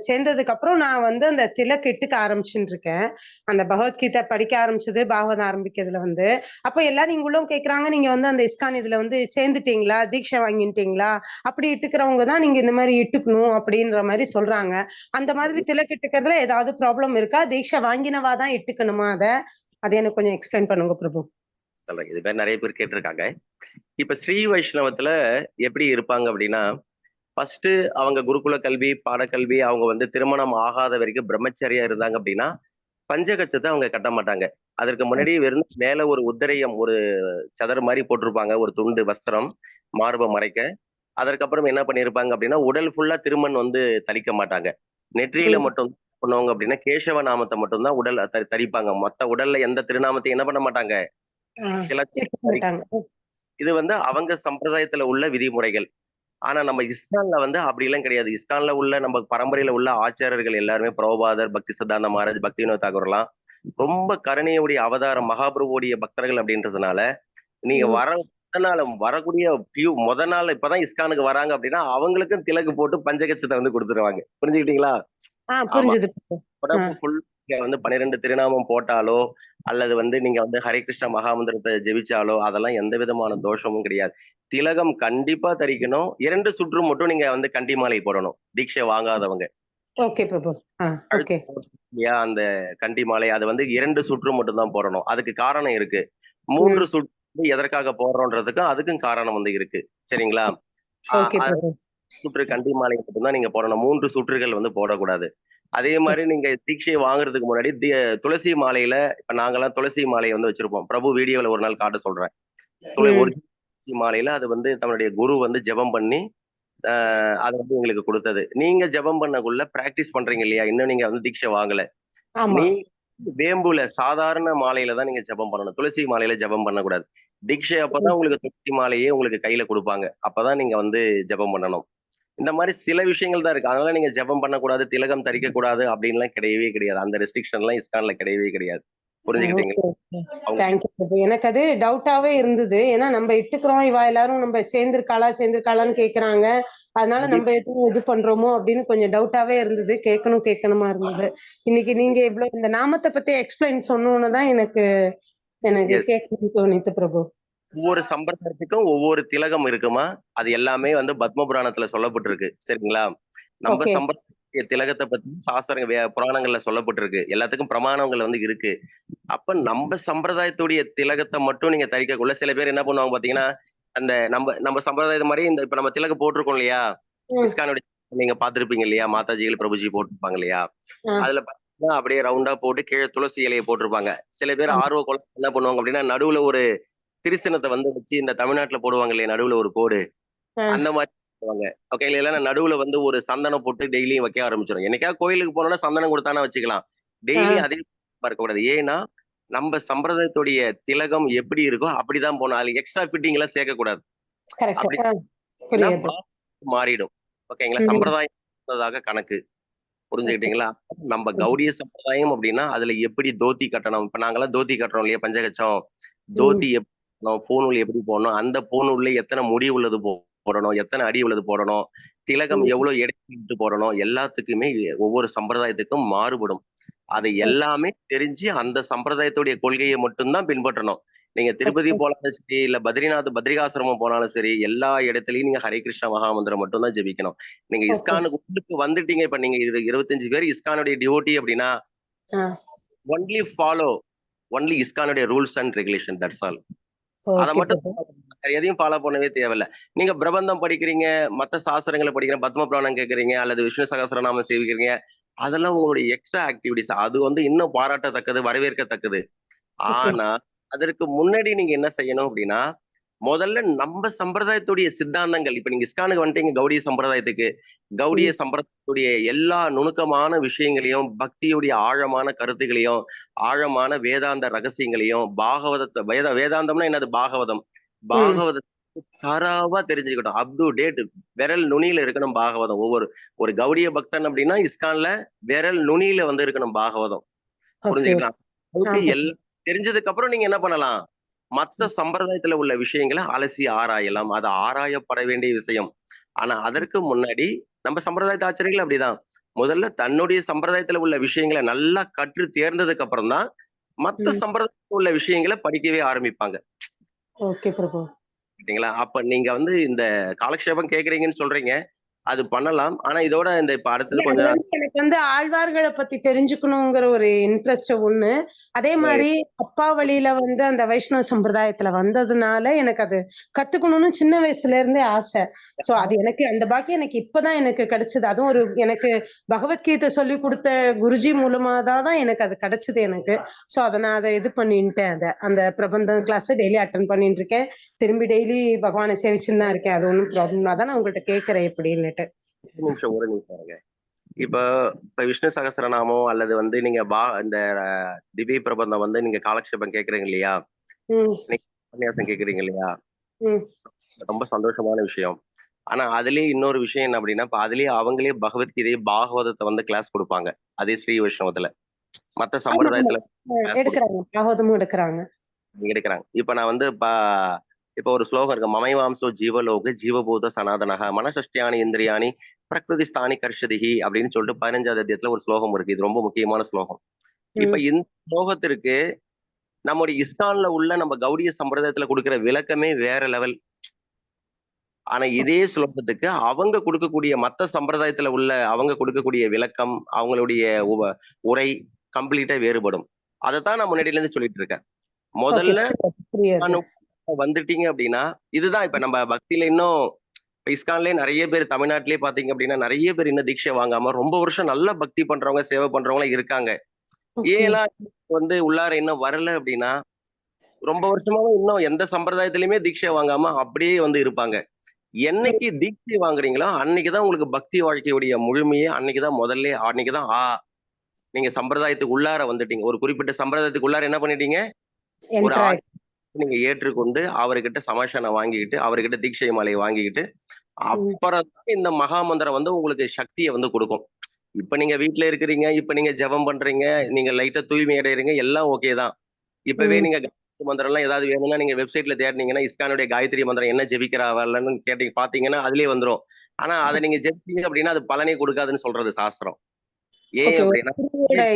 சேர்ந்ததுக்கு அப்புறம் நான் வந்து அந்த திலக் இட்டுக்க ஆரம்பிச்சுட்டு இருக்கேன். அந்த பகவத்கீதை படிக்க ஆரம்பிச்சது பாகவதம் ஆரம்பிக்கிறதுல வந்து. அப்ப எல்லாரும் இங்க உள்ளவங்க கேக்குறாங்க, நீங்க வந்து அந்த இஸ்கான் இதுல வந்து சேர்ந்துட்டீங்களா, தீட்சை வாங்கிட்டீங்களா? அப்படி இட்டுக்கிறவங்க தான் நீங்க இந்த மாதிரி இட்டுக்கணும் அப்படின்ற மாதிரி சொல்றாங்க. அந்த மாதிரி திலக் இட்டுக்கிறதுல ஏதாவது ப்ராப்ளம் இருக்கா? தீட்சை வாங்கினவா தான் இட்டுக்கணுமா? அதை எனக்கு கொஞ்சம் எக்ஸ்பிளைன் பண்ணுங்க பிரபு. இது பேர் நிறைய பேர் கேட்டிருக்காங்க. இப்ப ஸ்ரீ வைஷ்ணவத்துல எப்படி இருப்பாங்க அப்படின்னா, ஃபர்ஸ்ட் அவங்க குருகுல கல்வி, பாடக்கல்வி, அவங்க வந்து திருமணம் ஆகாத வரைக்கும் பிரம்மச்சரியா இருந்தாங்க அப்படின்னா பஞ்சகச்சத்தை அவங்க கட்ட மாட்டாங்க. அதற்கு முன்னாடி வெறும் மேல ஒரு உத்தரையம், ஒரு சதர் மாதிரி போட்டிருப்பாங்க, ஒரு துண்டு வஸ்திரம் மார்பை மறைக்க. அதற்கப்புறம் என்ன பண்ணிருப்பாங்க அப்படின்னா உடல் ஃபுல்லா திருமண் வந்து தளிக்க மாட்டாங்க. நெற்றியில மட்டும் பண்ணுவாங்க அப்படின்னா கேசவ நாமத்தை மட்டும்தான் உடல் தரிப்பாங்க. மொத்த உடல்ல எந்த திருநாமத்தையும் என்ன பண்ண மாட்டாங்க. இது வந்து அவங்க சம்பிரதாயத்துல உள்ள விதிமுறைகள். ஆனா நம்ம இஸ்கான்ல வந்து அப்படி எல்லாம் கிடையாது. இஸ்கான்ல உள்ள நம்ம பரம்பரையில உள்ள ஆச்சாரர்கள் எல்லாருமே பிரபுபாதர், பக்தி சித்தாந்த மகாராஜ், பக்தி வினோத் தாகூர்லாம் ரொம்ப கருணையுடைய அவதாரம் மகாபிரபுடைய பக்தர்கள் அப்படின்றதுனால நீங்க வரக்கூடிய முத நாள் இப்பதான் இஸ்கானுக்கு வராங்க அப்படின்னா அவங்களுக்கும் திலகு போட்டு பஞ்சகச்சத்தை வந்து கொடுத்துருவாங்க. புரிஞ்சுக்கிட்டீங்களா? ஆமா. புரிஞ்சுது. உடம்பு ஃபுல் வந்து 12 திருநாமம் போட்டாலோ அல்லது வந்து நீங்க வந்து ஹரே கிருஷ்ணா மகாமந்திரத்தை ஜெபிச்சாலோ அதெல்லாம் எந்த விதமான தோஷமும் கிடையாது. திலகம் கண்டிப்பா தரிக்கணும். 2 சுற்று மட்டும் நீங்க வந்து கண்டி மாலை போடணும் தீட்சை வாங்காதவங்க. ஓகே பிரபு. ஓகே. அந்த கண்டி மாலை அது வந்து 2 சுற்று மட்டும் தான் போடணும். அதுக்கு காரணம் இருக்கு. 3 சுற்று எதற்காக போடுறோன்றதுக்கு அதுக்கும் காரணம் வந்து இருக்கு. சரிங்களா? சுற்று கண்டி மாலை மட்டும்தான் நீங்க போடணும். 3 சுற்றுகள் வந்து போடக்கூடாது. அதே மாதிரி நீங்க தீட்சையை வாங்குறதுக்கு முன்னாடி துளசி மாலையில இப்ப நாங்கெல்லாம் துளசி மாலையை வந்து வச்சிருப்போம். பிரபு வீடியோல ஒரு நாள் காட்ட சொல்றேன். ஒரு துளசி மாலையில அது வந்து தன்னுடைய குரு வந்து ஜெபம் பண்ணி அதை வந்து எங்களுக்கு கொடுத்தது. நீங்க ஜெபம் பண்ணக்குள்ள பிராக்டிஸ் பண்றீங்க இல்லையா? இன்னும் நீங்க வந்து தீட்சை வாங்கல. நீ வேம்புல சாதாரண மாலையில தான் நீங்க ஜெபம் பண்ணணும். துளசி மாலையில ஜெபம் பண்ணக்கூடாது. தீட்சை அப்பதான் உங்களுக்கு துளசி மாலையே உங்களுக்கு கையில கொடுப்பாங்க. அப்பதான் நீங்க வந்து ஜெபம் பண்ணணும். இந்த மாதிரி சில விஷயங்கள் தான் இருக்கு. அதனால நீங்க ஜெபம் பண்ணக்கூடாது, திலகம் தரிக்க கூடாது அப்படின்லாம் கிடையவே கிடையாது. அந்த ரெஸ்ட்ரிக்ஷன் எல்லாம் இஸ்கான்ல கிடையவே கிடையாது. புரிஞ்சுக்கிட்டீங்களா? எனக்கு அது டவுட்டாவே இருந்தது. ஏன்னா நம்ம இட்டுக்கிறோம், இவ எல்லாரும் நம்ம சேர்ந்திருக்காளான்னு கேக்குறாங்க. அதனால நம்ம எதுவும் இது பண்றோமோ அப்படின்னு கொஞ்சம் டவுட்டாவே இருந்தது. கேட்கணுமா இருந்தது. இன்னைக்கு நீங்க இவ்வளவு இந்த நாமத்தை பத்தி எக்ஸ்பிளைன் சொன்னோன்னுதான் எனக்கு கேட்கணும்னு தோணித்து பிரபு. ஒவ்வொரு சம்பிரதாயத்துக்கும் ஒவ்வொரு திலகம் இருக்குமா? அது எல்லாமே வந்து பத்ம புராணத்துல சொல்லப்பட்டிருக்கு. சரிங்களா? நம்ம சம்பிரதாய திலகத்தை பத்தி சாஸ்திர புராணங்கள்ல சொல்லப்பட்டிருக்கு. எல்லாத்துக்கும் பிரமாணங்கள் வந்து இருக்கு. அப்ப நம்ம சம்பிரதாயத்துடைய திலகத்தை மட்டும் நீங்க தரிக்கக்குள்ள சில பேர் என்ன பண்ணுவாங்க பாத்தீங்கன்னா, அந்த நம்ம சம்பிரதாயத்தை மாதிரி இந்த இப்ப நம்ம திலகம் போட்டிருக்கோம் இல்லையா? இஸ்கானுடைய நீங்க பாத்திருப்பீங்க இல்லையா? மாதாஜிகள் பிரபுஜி போட்டிருப்பாங்க இல்லையா? அதுல பாத்தீங்கன்னா அப்படியே ரவுண்டா போட்டு கீழே துளசி இலையை போட்டிருப்பாங்க. சில பேர் ஆர்வ குழந்தை என்ன பண்ணுவாங்க அப்படின்னா நடுவுல ஒரு திருசனத்தை வந்து வச்சு இந்த தமிழ்நாட்டுல போடுவாங்க இல்லையா? நடுவுல ஒரு கோடு அந்த மாதிரி போடுவாங்க. ஓகே இல்லையா? நடுவுல வந்து ஒரு சந்தனம் போட்டு டெய்லியும் வைக்க ஆரம்பிச்சிடும். என்னைக்காவது கோயிலுக்கு போனோம்னா சந்தனம் கொடுத்தானே வச்சுக்கலாம். டெய்லி அதே இருக்கக்கூடாது. ஏன்னா நம்ம சம்பிரதாயத்துடைய திலகம் எப்படி இருக்கோ அப்படிதான் போனோம். அதுல எக்ஸ்ட்ரா ஃபிட்டிங் எல்லாம் சேர்க்கக்கூடாது. மாறிடும். ஓகேங்களா? சம்பிரதாயம் கணக்கு. புரிஞ்சுக்கிட்டீங்களா? நம்ம கௌடிய சம்பிரதாயம் அப்படின்னா அதுல எப்படி தோத்தி கட்டணும். இப்ப நாங்கெல்லாம் தோத்தி கட்டுறோம் இல்லையா? பஞ்சகச்சம் தோத்தி பூநூல் எப்படி போடணும், அந்த பூநூல்ல எத்தனை முடி உள்ளது போடணும், எத்தனை அடி உள்ளது போடணும், திலகம் எவ்வளவு எடைட்டு போடணும், எல்லாத்துக்குமே ஒவ்வொரு சம்பிரதாயத்துக்கும் மாறுபடும். அதை எல்லாமே தெரிஞ்சு அந்த சம்பிரதாயத்துடைய கொள்கையை மட்டும்தான் பின்பற்றணும். நீங்க திருப்பதி போனாலும் சரி, இல்ல பத்ரிகாசிரமம் போனாலும் சரி, எல்லா இடத்துலயும் நீங்க ஹரே கிருஷ்ணா மகாமந்திரம் மட்டும் தான் ஜெபிக்கணும். நீங்க இஸ்கானுக்கு உள்ளுக்கு வந்துட்டீங்க, இப்ப நீங்க 25 பேர் இஸ்கானுடைய டிவோட்டி அப்படின்னா ஒன்லி இஸ்கானுடைய rules and regulation, that's all. அதை மட்டும் எதையும் ஃபாலோ பண்ணவே தேவையில்லை. நீங்க பிரபந்தம் படிக்கிறீங்க, மற்ற சாஸ்திரங்களை படிக்கிறீங்க, பத்ம புராணம் கேட்கறீங்க, அல்லது விஷ்ணு சகஸ்ரநாமம் சேவிக்கிறீங்க, அதெல்லாம் உங்களுடைய எக்ஸ்ட்ரா ஆக்டிவிட்டிஸ். அது வந்து இன்னும் பாராட்டத்தக்கது, வரவேற்கத்தக்கது. ஆனா அதற்கு முன்னாடி நீங்க என்ன செய்யணும் அப்படின்னா, முதல்ல நம்ம சம்பிரதாயத்துடைய சித்தாந்தங்கள், இப்ப நீங்க இஸ்கானுக்கு வந்துட்டீங்க, கௌடிய சம்பிரதாயத்துக்கு, கௌடிய சம்பிரதாயத்துடைய எல்லா நுணுக்கமான விஷயங்களையும், பக்தியுடைய ஆழமான கருத்துகளையும், ஆழமான வேதாந்த ரகசியங்களையும், வேதாந்தம்னா என்னது? பாகவதத்தை தரவா தெரிஞ்சுக்கிட்டோம். அப் டு டேட் விரல் நுனியில இருக்கணும் பாகவதம். ஒரு கௌடிய பக்தன் அப்படின்னா இஸ்கான்ல விரல் நுனியில வந்து இருக்கணும் பாகவதம். புரிஞ்சுக்கலாம்? எல்லாம் தெரிஞ்சதுக்கு அப்புறம் நீங்க என்ன பண்ணலாம்? மற்ற சம்பிரதாயத்துல உள்ள விஷயங்களை அலசி ஆராயலாம். அது ஆராயப்பட வேண்டிய விஷயம். ஆனா அதற்கு முன்னாடி நம்ம சம்பிரதாயத்து ஆச்சரியங்கள் அப்படிதான். முதல்ல தன்னுடைய சம்பிரதாயத்துல உள்ள விஷயங்களை நல்லா கற்று தேர்ந்ததுக்கு அப்புறம் தான் மற்ற சம்பிரதாயத்துல உள்ள விஷயங்களை படிக்கவே ஆரம்பிப்பாங்க. சரிங்களா? அப்ப நீங்க வந்து இந்த காலக்ஷேபம் கேக்குறீங்கன்னு சொல்றீங்க, அது பண்ணலாம். ஆனா இதோட இந்த இப்ப அடுத்தது கொஞ்சம் எனக்கு வந்து ஆழ்வார்களை பத்தி தெரிஞ்சுக்கணுங்கிற ஒரு இன்ட்ரெஸ்ட் ஒண்ணு. அதே மாதிரி அப்பா வழியில வந்து அந்த வைஷ்ணவ சம்பிரதாயத்துல வந்ததுனால எனக்கு அது கத்துக்கணும்னு சின்ன வயசுல இருந்தே ஆசை. சோ அது எனக்கு அந்த பாக்கியம் எனக்கு இப்பதான் எனக்கு கிடைச்சது. அதுவும் ஒரு எனக்கு பகவத்கீதை சொல்லி கொடுத்த குருஜி மூலமா தான் எனக்கு அது கிடைச்சது எனக்கு. சோ அதை நான் அதை இது பண்ணிட்டேன். அந்த பிரபந்தம் கிளாஸ் டெய்லி அட்டன் பண்ணிட்டு இருக்கேன். திரும்பி டெய்லி பகவானை சேவிச்சுன்னு தான் இருக்கேன். அது ஒன்றும் ப்ராப்ளம். அதான் நான் உங்கள்கிட்ட கேட்கிறேன் எப்படின்னுட்டு. ஒரு நிமிஷம். இப்ப விஷ்ணு சகஸ்ரநாமம் அல்லது வந்து நீங்க இந்த திவ்ய பிரபந்தம் வந்து நீங்க காலக்ஷேபம் கேக்குறீங்க இல்லையா? உபன்யாசம் கேக்குறீங்க இல்லையா? ரொம்ப சந்தோஷமான விஷயம். ஆனா அதுலயே இன்னொரு விஷயம் என்ன அப்படின்னா, இப்ப அதுலயே அவங்களே பகவத்கீதை பாகவதத்தை வந்து கிளாஸ் கொடுப்பாங்க. அதே ஸ்ரீ வைஷ்ணவத்துல. மத்த சம்பிரதாயத்துல எடுக்கிறாங்க, பாகவதமும் எடுக்கிறாங்க. எடுக்கிறாங்க. இப்ப நான் வந்து இப்ப ஒரு ஸ்லோகம் இருக்கு, மமைவாம்சோ ஜீவலோக ஜீவபூத சனாதனக மனசஷ்டியானி இந்திரியாணி பிரகிருதி ஸ்தானி கர்ஷதிகி அப்படின்னு சொல்லிட்டு 15வது அத்தியாயத்துல ஒரு ஸ்லோகம் இருக்கு. இது ரொம்ப முக்கியமான ஸ்லோகம். இப்ப இந்த ஸ்லோகத்திற்கு நம்முடைய இஸ்கான்ல உள்ள நம்ம கௌடிய சம்பிரதாயத்துல கொடுக்கிற விளக்கமே வேற லெவல். ஆனா இதே ஸ்லோகத்துக்கு அவங்க கொடுக்கக்கூடிய மத்த சம்பிரதாயத்துல உள்ள அவங்க கொடுக்கக்கூடிய விளக்கம், அவங்களுடைய உரை கம்ப்ளீட்டா வேறுபடும். அதைத்தான் நான் முன்னாடியில இருந்து சொல்லிட்டு இருக்கேன். முதல்ல வந்துட்டீங்க அப்படின்னா இதுதான். இப்ப நம்ம பக்தியில இன்னும் இஸ்கான்லயே நிறைய பேர், தமிழ்நாட்டிலேயே பாத்தீங்க அப்படின்னா நிறைய பேர் இன்னும் தீட்சை வாங்காம ரொம்ப வருஷம் நல்லா பக்தி பண்றவங்க, சேவை பண்றவங்க இருக்காங்க. ஏலாம் வந்து உள்ளார இன்னும் வரல அப்படின்னா ரொம்ப வருஷமாவே இன்னும் எந்த சம்பிரதாயத்திலயுமே தீட்சை வாங்காம அப்படியே வந்து இருப்பாங்க. என்னைக்கு தீட்சை வாங்குறீங்களோ அன்னைக்குதான் உங்களுக்கு பக்தி வாழ்க்கையுடைய முழுமையே அன்னைக்குதான் முதல்ல, அன்னைக்குதான் நீங்க சம்பிரதாயத்துக்கு உள்ளார வந்துட்டீங்க. ஒரு குறிப்பிட்ட சம்பிரதாயத்துக்கு உள்ளார என்ன பண்ணிட்டீங்க, ஒரு நீங்க ஏற்றுக்கொண்டு அவர்கிட்ட சமாஷானம் வாங்கிக்கிட்டு அவர்கிட்ட தீட்சை மாலையை வாங்கிக்கிட்டு அப்புறம் இந்த மகாமந்திரம் வந்து உங்களுக்கு சக்தியை வந்து கொடுக்கும். இப்ப நீங்க வீட்டுல இருக்கிறீங்க, இப்ப நீங்க ஜெபம் பண்றீங்க, நீங்க லைட்டா தூய்மை அடைறீங்க, எல்லாம் ஓகே தான். இப்பவே நீங்க காயத்ரி மந்திரம் எல்லாம் ஏதாவது வேணும்னா நீங்க வெப்சைட்ல தேடினீங்கன்னா இஸ்கானுடைய காயத்ரி மந்திரம் என்ன ஜெபிக்கிறாவல்லன்னு கேட்டீங்க பாத்தீங்கன்னா அதுலயே வந்துரும். ஆனா அதை நீங்க ஜெபிச்சீங்க அப்படின்னா அது பலனை கொடுக்காதுன்னு சொல்றது சாஸ்திரம். ஏன் அப்படின்னா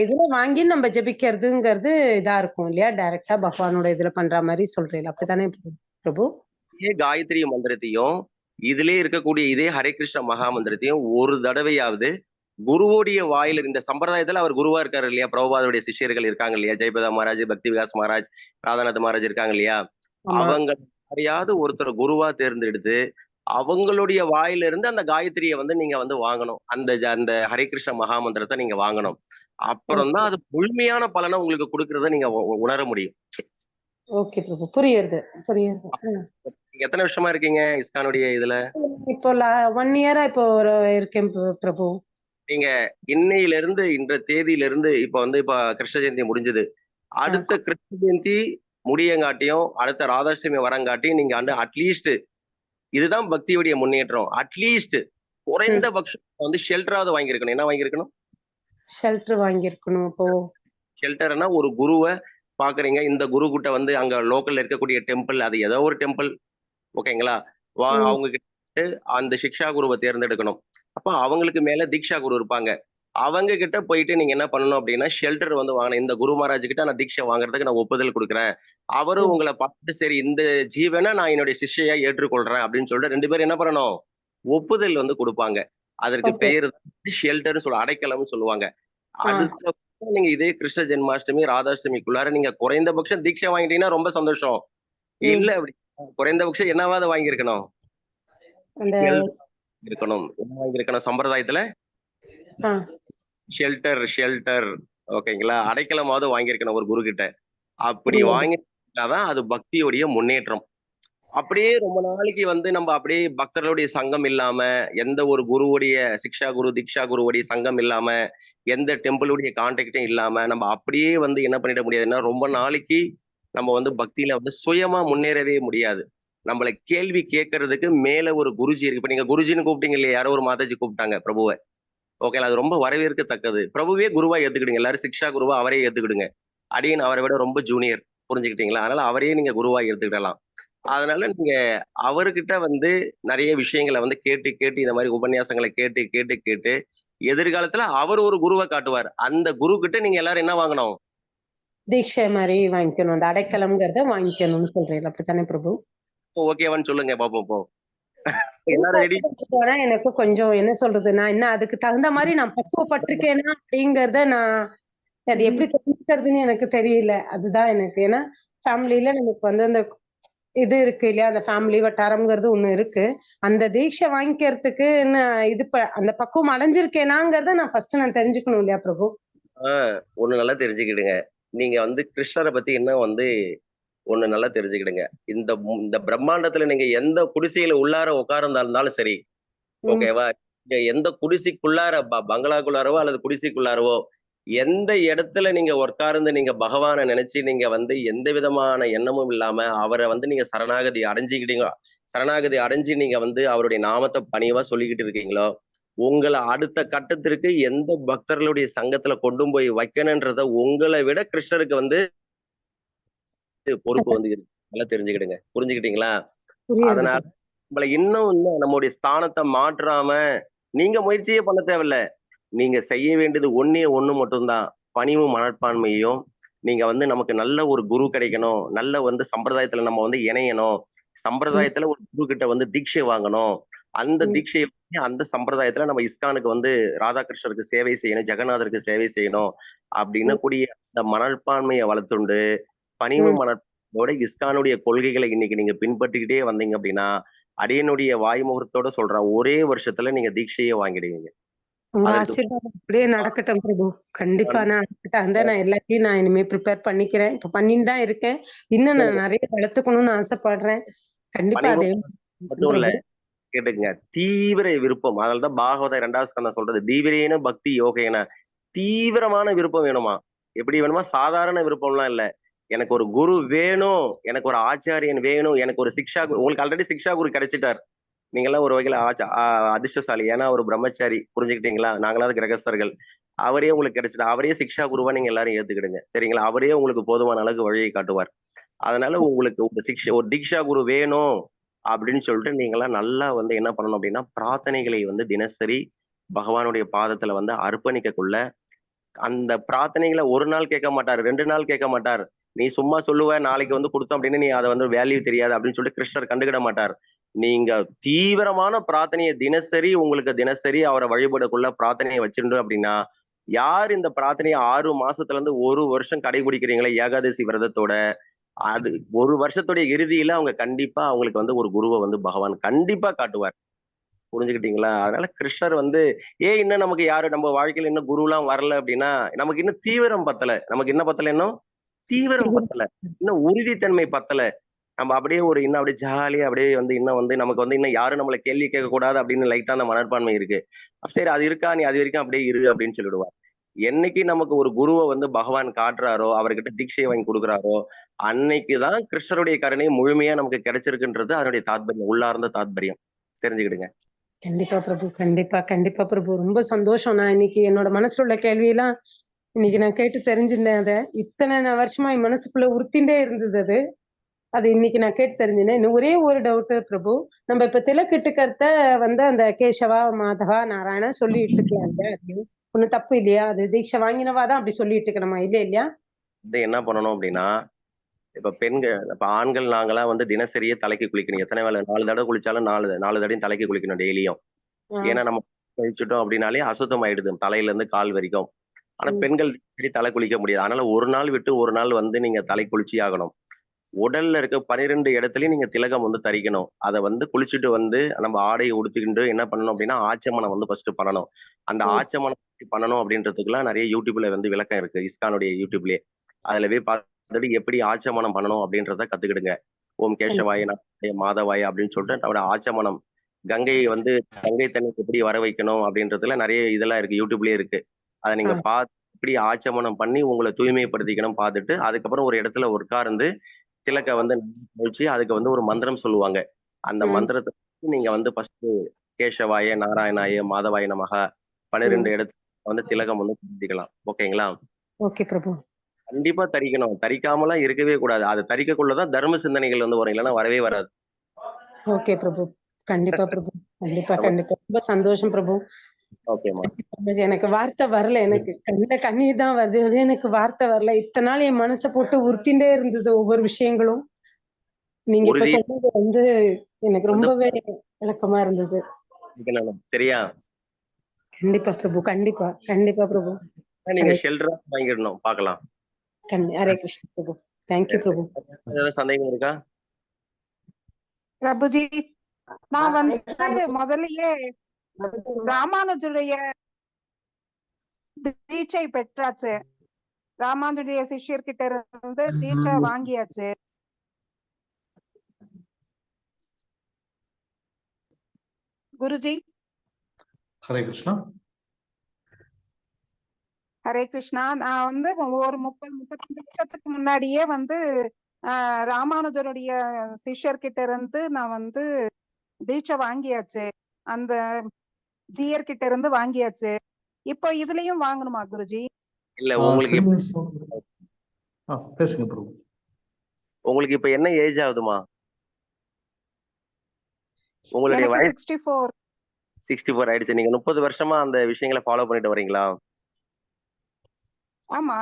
இதுல வாங்கி நம்ம ஜெபிக்கிறதுங்கிறது இதா இருக்கும் இல்லையா, டைரக்டா பகவானோட இதுல பண்ற மாதிரி சொல்றீங்க, அப்படித்தானே பிரபு? இதே காயத்ரி மந்திரத்தையும் இதுலயே இருக்கக்கூடிய இதே ஹரே கிருஷ்ண மகா மந்திரத்தையும் ஒரு தடவையாவது குருவோடைய வாயில, இந்த சம்பிரதாயத்துல அவர் குருவா இருக்காரு இல்லையா, பிரபுபாதருடைய சிஷ்யர்கள் இருக்காங்க இல்லையா, ஜெயபிரதா மகாராஜ், பக்தி விகாஸ் மகாராஜ், ராதாநாத் மகாராஜ் இருக்காங்க இல்லையா, அவங்க யாரையாவது ஒருத்தர் குருவா தேர்ந்தெடுத்து அவங்களுடைய வாயில இருந்து அந்த காயத்ரியை வந்து நீங்க வந்து வாங்கணும். அந்த ஹரே கிருஷ்ண மகாமந்திரத்தை நீங்க வாங்கணும். அப்புறம் தான் அது முழுமையான பலனை உங்களுக்கு கொடுக்கறத நீங்க உணர முடியும். ஓகே பிரபு, புரியுது புரியுது. எத்தனை வருஷமா இருக்கீங்க இஸ்கானுடைய இதுல? இப்போ 1 இயரா இப்போ இருக்கேன் பிரபு. நீங்க இன்னையில இருந்து, இன்ற தேதியில இருந்து இப்ப வந்து இப்ப கிருஷ்ண ஜெயந்தி முடிஞ்சது, அடுத்த கிருஷ்ண ஜெயந்தி முடியங்காட்டியும் அடுத்த ராதாஷ்டமி வரங்காட்டியும் நீங்க வந்து அட்லீஸ்ட், இதுதான் பக்தியுடைய முன்னேற்றம், அட்லீஸ்ட் குறைந்தபட்சம் வந்து ஷெல்டராவது வாங்கியிருக்கணும். என்ன வாங்கியிருக்கணும்? ஷெல்டர் வாங்கியிருக்கணும். இப்போ ஷெல்டர்னா ஒரு குருவை பாக்குறீங்க, இந்த குரு கிட்ட வந்து அங்க லோக்கல்ல இருக்கக்கூடிய டெம்பிள், அது ஏதோ ஒரு டெம்பிள், ஓகேங்களா, அவங்க கிட்ட அந்த சிக்ஷா குருவை தேர்ந்தெடுக்கணும். அப்ப அவங்களுக்கு மேல தீக்ஷா குரு இருப்பாங்க, அவங்க கிட்ட போயிட்டு நீங்க என்ன பண்ணணும் அப்படின்னா ஷெல்டர் வந்து வாங்கணும். இந்த குரு மகாராஜ் கிட்ட நான் தீட்சை வாங்குறதுக்கு நான் ஒப்புதல் கொடுக்குறேன், அவரும் உங்களை பார்த்துட்டு சரி இந்த ஜீவனை நான் என்னுடைய சிஷ்யா ஏற்றுக்கொள்றேன் அப்படின்னு சொல்லிட்டு 2 பேரும் என்ன பண்ணணும், ஒப்புதல் வந்து கொடுப்பாங்க. அதற்கு பெயர் ஷெல்டர்னு சொல்ல, அடைக்கலம்னு சொல்லுவாங்க. அடுத்த நீங்க இதே கிருஷ்ண ஜென்மாஷ்டமி ராதாஷ்டமிக்குள்ளார நீங்க குறைந்தபட்சம் தீட்சை வாங்கிட்டீங்கன்னா ரொம்ப சந்தோஷம். இல்ல அப்படி குறைந்தபட்சம் என்னவாவது வாங்கியிருக்கணும், இருக்கணும். என்ன வாங்கியிருக்கணும் சம்பிரதாயத்துல? ஷெல்டர், ஓகேங்களா, அடைக்கலமாவது வாங்கியிருக்கணும் ஒரு குரு கிட்ட. அப்படி வாங்கிட்டாதான் அது பக்தியுடைய முன்னேற்றம். அப்படியே ரொம்ப நாளைக்கு வந்து நம்ம அப்படியே பக்தர்களுடைய சங்கம் இல்லாம, எந்த ஒரு குருவுடைய சிக்ஷா குரு தீக்ஷா குருவுடைய சங்கம் இல்லாம, எந்த டெம்பிளுடைய கான்டாக்டும் இல்லாம நம்ம அப்படியே வந்து என்ன பண்ணிட முடியாதுன்னா ரொம்ப நாளைக்கு நம்ம வந்து பக்தியில வந்து சுயமா முன்னேறவே முடியாது. நம்மளை கேள்வி கேட்கறதுக்கு மேல ஒரு குருஜி இருக்கு. இப்ப நீங்க குருஜின்னு கூப்பிட்டீங்க இல்லையா, யாரோ ஒரு மாதாஜி கூப்பிட்டாங்க பிரபுவை, ஓகே, அது ரொம்ப வரவேற்கத்தக்கது. பிரபுவே குருவா ஏத்துக்கிடுங்க, எல்லாரும் சிக்ஷா குருவா அவரே ஏத்துக்கிடுங்க. அடியன் அவரை விட ரொம்ப ஜூனியர், புரிஞ்சுக்கிட்டீங்களா, அதனால அவரையே நீங்க குருவா ஏத்துக்கிடலாம். அதனால நீங்க அவர்கிட்ட வந்து நிறைய விஷயங்களை வந்து கேட்டு கேட்டு இந்த மாதிரி உபன்யாசங்களை கேட்டு கேட்டு கேட்டு எதிர்காலத்துல அவர் ஒரு குருவை காட்டுவார். அந்த குரு கிட்ட நீங்க எல்லாரும் என்ன வாங்கணும், தீட்சை மாதிரி வாங்கிக்கணும், அந்த அடைக்கலம்ங்கிறத வாங்கிக்கணும்னு சொல்றீங்க, அப்படித்தானே பிரபு? ஓகேவான்னு சொல்லுங்க பாப்போம். போ எல்லாரும் ரெடி? எனக்கு கொஞ்சம் என்ன சொல்றது, நான் என்ன அதுக்கு தகுந்த மாதிரி நான் பக்குவப்பட்டிருக்கேனா அப்படிங்கறத நான் அது எப்படி தெரிஞ்சுக்கிறதுன்னு எனக்கு தெரியல. அதுதான் எனக்கு, ஏன்னா ஃபேமிலியில நமக்கு வந்து அந்த இது இருக்கு இல்லையா, அந்த ஃபேமிலி வட்டாரம்ங்கிறது ஒண்ணு இருக்கு. அந்த தீட்சை வாங்கிக்கிறதுக்கு இது அந்த பக்குவம் அடைஞ்சிருக்கேனாங்கிறத நான் ஃபர்ஸ்ட் நான் தெரிஞ்சுக்கணும் இல்லையா பிரபு? ஒண்ணு நல்லா தெரிஞ்சுக்கிடுங்க, நீங்க வந்து கிருஷ்ணரை பத்தி என்ன வந்து ஒண்ணு நல்லா தெரிஞ்சுக்கிடுங்க. இந்த பிரம்மாண்டத்துல நீங்க எந்த குடிசையில உள்ளார உட்கார்ந்தாலும் சரி, ஓகேவா, எந்த குடிசைக்குள்ளார பங்களாக்குள்ளாரவோ அல்லது குடிசைக்குள்ளாரவோ எந்த இடத்துல நீங்க உட்கார்ந்து நீங்க பகவானை நினைச்சு நீங்க வந்து எந்த விதமான எண்ணமும் இல்லாம அவரை வந்து நீங்க சரணாகதி அடைஞ்சு நீங்க வந்து அவருடைய நாமத்தை பணிவா சொல்லிக்கிட்டு இருக்கீங்களோ உங்களை அடுத்த கட்டத்திற்கு எந்த பக்தர்களுடைய சங்கத்துல கொண்டு போய் வைக்கணுன்றத உங்களை விட கிருஷ்ணருக்கு வந்து பொறுப்பு வந்து இருக்கு. நல்லா தெரிஞ்சுக்கிடுங்க, புரிஞ்சுக்கிட்டீங்களா? அதனால நம்மள இன்னும் நம்முடைய ஸ்தானத்தை மாற்றாம நீங்க முயற்சியே பண்ண தேவையில்ல. நீங்க செய்ய வேண்டியது ஒண்ணு மட்டும்தான், பணிவும் மனப்பான்மையும். நீங்க வந்து நமக்கு நல்ல ஒரு குரு கிடைக்கணும், நல்ல வந்து சம்பிரதாயத்துல நம்ம வந்து இணையணும், சம்பிரதாயத்துல ஒரு குரு கிட்ட வந்து தீட்சை வாங்கணும், அந்த தீட்சையை அந்த சம்பிரதாயத்துல நம்ம இஸ்கானுக்கு வந்து ராதாகிருஷ்ணருக்கு சேவை செய்யணும், ஜெகநாதருக்கு சேவை செய்யணும் அப்படின்னு கூடிய அந்த மனப்பான்மையை வளர்த்துண்டு பணிவு மனப்பான்மையோட இஸ்கானுடைய கொள்கைகளை இன்னைக்கு நீங்க பின்பற்றிக்கிட்டே வந்தீங்க அப்படின்னா, அடியனுடைய வாய்முகத்தோட சொல்ற ஒரே வருஷத்துல நீங்க தீட்சையே வாங்கிடுவீங்க. உங்க ஆசீர்வாதம் அப்படியே நடக்கட்டும் பிரபு. கண்டிப்பா நான் எல்லாத்தையும் நான் இனிமே ப்ரிப்பேர் பண்ணிக்கிறேன். இப்ப பண்ணிட்டு தான் இருக்கேன். இன்னும் நான் நிறைய வளர்த்துக்கணும்னு ஆசைப்படுறேன். கண்டிப்பா அதே மட்டும் இல்ல, கேட்டுங்க, தீவிர விருப்பம். அதனாலதான் பாகவத 2வது ஸ்கந்தம் சொல்றது, தீவிரேன பக்தி யோகேன. தீவிரமான விருப்பம் வேணுமா? எப்படி வேணுமா? சாதாரண விருப்பம்லாம் இல்ல. எனக்கு ஒரு குரு வேணும், எனக்கு ஒரு ஆச்சாரியன் வேணும், எனக்கு ஒரு சிக்ஷா குரு. உங்களுக்கு ஆல்ரெடி சிக்ஷா குரு கிடைச்சிட்டார். நீங்கெல்லாம் ஒரு வகையில அதிர்ஷ்டசாலி. ஏன்னா ஒரு பிரம்மச்சாரி, புரிஞ்சுக்கிட்டீங்களா? நாங்களாவது கிரகஸ்தர்கள். அவரே உங்களுக்கு கிடைச்சிட்டார். அவரே சிக்ஷா குருவா நீங்க எல்லாரும் ஏத்துக்கிடுங்க, சரிங்களா? அவரே உங்களுக்கு போதுமான அளவுக்கு வழியை காட்டுவார். அதனால உங்களுக்கு ஒரு தீக்ஷா குரு வேணும் அப்படின்னு சொல்லிட்டு நீங்களாம் நல்லா வந்து என்ன பண்ணணும் அப்படின்னா, பிரார்த்தனைகளை வந்து தினசரி பகவானுடைய பாதத்துல வந்து அர்ப்பணிக்கக்குள்ள, அந்த பிரார்த்தனைகளை ஒரு நாள் கேட்க மாட்டார், 2 நாள் கேட்க மாட்டார். நீ சும்மா சொல்லுவ, நாளைக்கு வந்து கொடுத்தோம் அப்படின்னு நீ அதை வந்து வேல்யூ தெரியாது அப்படின்னு சொல்லிட்டு கிருஷ்ணர் கண்டுக்கிட மாட்டார். நீங்க தீவிரமான பிரார்த்தனையை தினசரி அவரை வழிபடக்குள்ள பிரார்த்தனையை வச்சிருந்தோம் அப்படின்னா, யார் இந்த பிரார்த்தனையை 6 மாசத்துல இருந்து 1 வருஷம் கடைபிடிக்கிறீங்களே ஏகாதசி விரதத்தோட, அது 1 வருஷத்துடைய இறுதியில அவங்க கண்டிப்பா அவங்களுக்கு வந்து ஒரு குருவை வந்து பகவான் கண்டிப்பா காட்டுவார். புரிஞ்சுக்கிட்டீங்களா? அதனால கிருஷ்ணர் வந்து இன்னும் நமக்கு யாரு நம்ம வாழ்க்கையில இன்னும் குரு எல்லாம் வரல அப்படின்னா, நமக்கு இன்னும் தீவிரம் பத்தல. நமக்கு என்ன பத்தல? இன்னும் தீவிரம் பத்தல, இன்னும் உறுதித்தன்மை பத்தல. நம்ம அப்படியே இன்னும் அப்படியே ஜாலியா அப்படியே வந்து இன்னும் வந்து நமக்கு வந்து இன்னும் யாரும் நம்மளை கேள்வி கேட்க கூடாது அப்படின்னு லைட்டா அந்த மனப்பான்மை இருக்கு. சரி, அது இருக்கா, நீ அது வரைக்கும் அப்படியே இரு அப்படின்னு சொல்லிடுவார். என்னைக்கு நமக்கு ஒரு குருவை வந்து பகவான் காட்டுறாரோ, அவர்கிட்ட தீட்சையை வாங்கி கொடுக்குறாரோ, அன்னைக்குதான் கிருஷ்ணருடைய கருணை முழுமையா நமக்கு கிடைச்சிருக்குன்றது அதனுடைய தாத்பரியம், உள்ளார்ந்த தாத்பரியம். தெரிஞ்சுக்கிடுங்க. கண்டிப்பா பிரபு, கண்டிப்பா பிரபு. ரொம்ப சந்தோஷம். நான் இன்னைக்கு என்னோட மனசுல உள்ள கேள்வியெல்லாம் இன்னைக்கு நான் கேட்டு தெரிஞ்சுட்டேன். அதை இத்தனை வருஷமா என் மனசுக்குள்ள உறுத்திண்டே இருந்தது. அது இன்னைக்கு நான் கேட்டு தெரிஞ்சுனேன். இன்னும் ஒரே ஒரு டவுட் பிரபு. நம்ம இப்ப திலக்கிட்டுக்கிறத வந்து அந்த கேசவா, மாதவா, நாராயணா சொல்லி இட்டுக்கலாம் இல்லையா? அது ஒண்ணும் தப்பு இல்லையா? அது தீட்சை வாங்கினவாதான் அப்படி சொல்லி இட்டுக்கணுமா? இல்லையா? என்ன பண்ணணும் அப்படின்னா, இப்ப பெண்கள், இப்ப ஆண்கள் நாங்கெல்லாம் வந்து தினசரியே தலைக்கு குளிக்கணும். எத்தனை வேலை 4 தடவை குளிச்சாலும் 4 தடவையும் தலைக்கு குளிக்கணும் டெய்லியும். ஏன்னா நம்ம கழிச்சுட்டோம் அப்படின்னாலே அசுத்தம் ஆயிடுது தலையில இருந்து கால் வரைக்கும். ஆனா பெண்கள் சரி தலை குளிக்க முடியாது. அதனால ஒரு நாள் விட்டு ஒரு நாள் வந்து நீங்க தலை குளிச்சு ஆகணும். உடல்ல இருக்க 12 இடத்துலயும் நீங்க திலகம் வந்து தரிக்கணும். அதை வந்து குளிச்சுட்டு வந்து நம்ம ஆடையை உடுத்திக்கிட்டு என்ன பண்ணணும் அப்படின்னா, ஆச்சமனம் வந்து ஃபர்ஸ்ட் பண்ணணும். அந்த ஆச்சமனம் பண்ணணும் அப்படின்றதுக்குலாம் நிறைய யூடியூப்ல வந்து விளக்கம் இருக்கு, இஸ்கானுடைய யூடியூப்லயே. அதுல போய் பார்த்துட்டு எப்படி ஆச்சமனம் பண்ணணும் அப்படின்றத கத்துக்கிடுங்க. ஓம் கேசவாய மாதவாய அப்படின்னு சொல்லிட்டு நம்மளோட ஆச்சமனம், கங்கை தண்ணி எப்படி வர வைக்கணும் அப்படின்றதுல நிறைய இதெல்லாம் இருக்கு, யூடியூப்லயே இருக்கு. அதை நீங்க பார்த்து எப்படி ஆச்சமனம் பண்ணி உங்களை தூய்மைப்படுத்திக்கணும் பார்த்துட்டு, அதுக்கப்புறம் ஒரு இடத்துல உட்கார்ந்து திலக்க வந்து கழிச்சு அதுக்கு வந்து ஒரு மந்திரம் சொல்லுவாங்க. அந்த மந்திரத்தை நீங்க வந்து ஃபர்ஸ்ட் கேசவாய நாராயணாய மாதவாய நமக 12 இடத்துல வந்து திலகம் வந்து தெரிஞ்சுக்கலாம். ஓகேங்களா? ஓகே பிரபு. கண்டிப்பா தரிக்கணும், தரிக்காமலாம் இருக்கவே கூடாது. அது தரிக்கக்குள்ளதான் தர்ம சிந்தனைகள் வந்து வரும், இல்லைன்னா வரவே வராது. ஓகே பிரபு, கண்டிப்பா பிரபு, கண்டிப்பா. ரொம்ப சந்தோஷம் பிரபு. எனக்கு வார்த்தை வரல, எனக்கு கண்ணீர் தான் வருது, எனக்கு வார்த்தை வரல. இத்தனை நாள் என் மனசை போட்டு உறுத்திண்டே இருந்தது ஒவ்வொரு விஷயங்களும். நீங்க இப்ப சொன்னது வந்து எனக்கு ரொம்பவே விளக்கமா இருந்தது. சரியா? கண்டிப்பா பிரபு, கண்டிப்பா பிரபு. நீங்க ஷெல்டரா வாங்கிடணும், பார்க்கலாம். ஹரே கிருஷ்ண பிரபு. தேங்க்யூ பிரபு. ஏதாவது சந்தேகம் இருக்கா பிரபுஜி? நான் வந்து முதல்லயே ராமானுஜருடைய தீட்சை பெற்றாச்சு, ராமானுஜருடைய சிஷ்யர்கிட்ட இருந்து தீட்சை வாங்கியாச்சு. குருஜி ஹரே கிருஷ்ணா. ஹரே கிருஷ்ணா. நான் வந்து ஒரு 30-35 வருஷத்துக்கு முன்னாடியே வந்து ராமானுஜருடைய சிஷ்யர்கிட்ட இருந்து நான் வந்து தீட்சை வாங்கியாச்சு. அந்த ஜியர் கிட்ட இருந்து வாங்கியாச்சு. இப்போ இதுலயும் வாங்கணுமா குருஜி? இல்ல உங்களுக்கு பேசுங்க பிரபு. உங்களுக்கு இப்ப என்ன ஏஜ் ஆகுதுமா? உங்களுடைய எனக்கு வயசு 64. 64 ஆயிடுச்சு. நீங்க 30 வருஷமா அந்த விஷயங்களை ஃபாலோ பண்ணிட்டு வரீங்களா? ஆமா.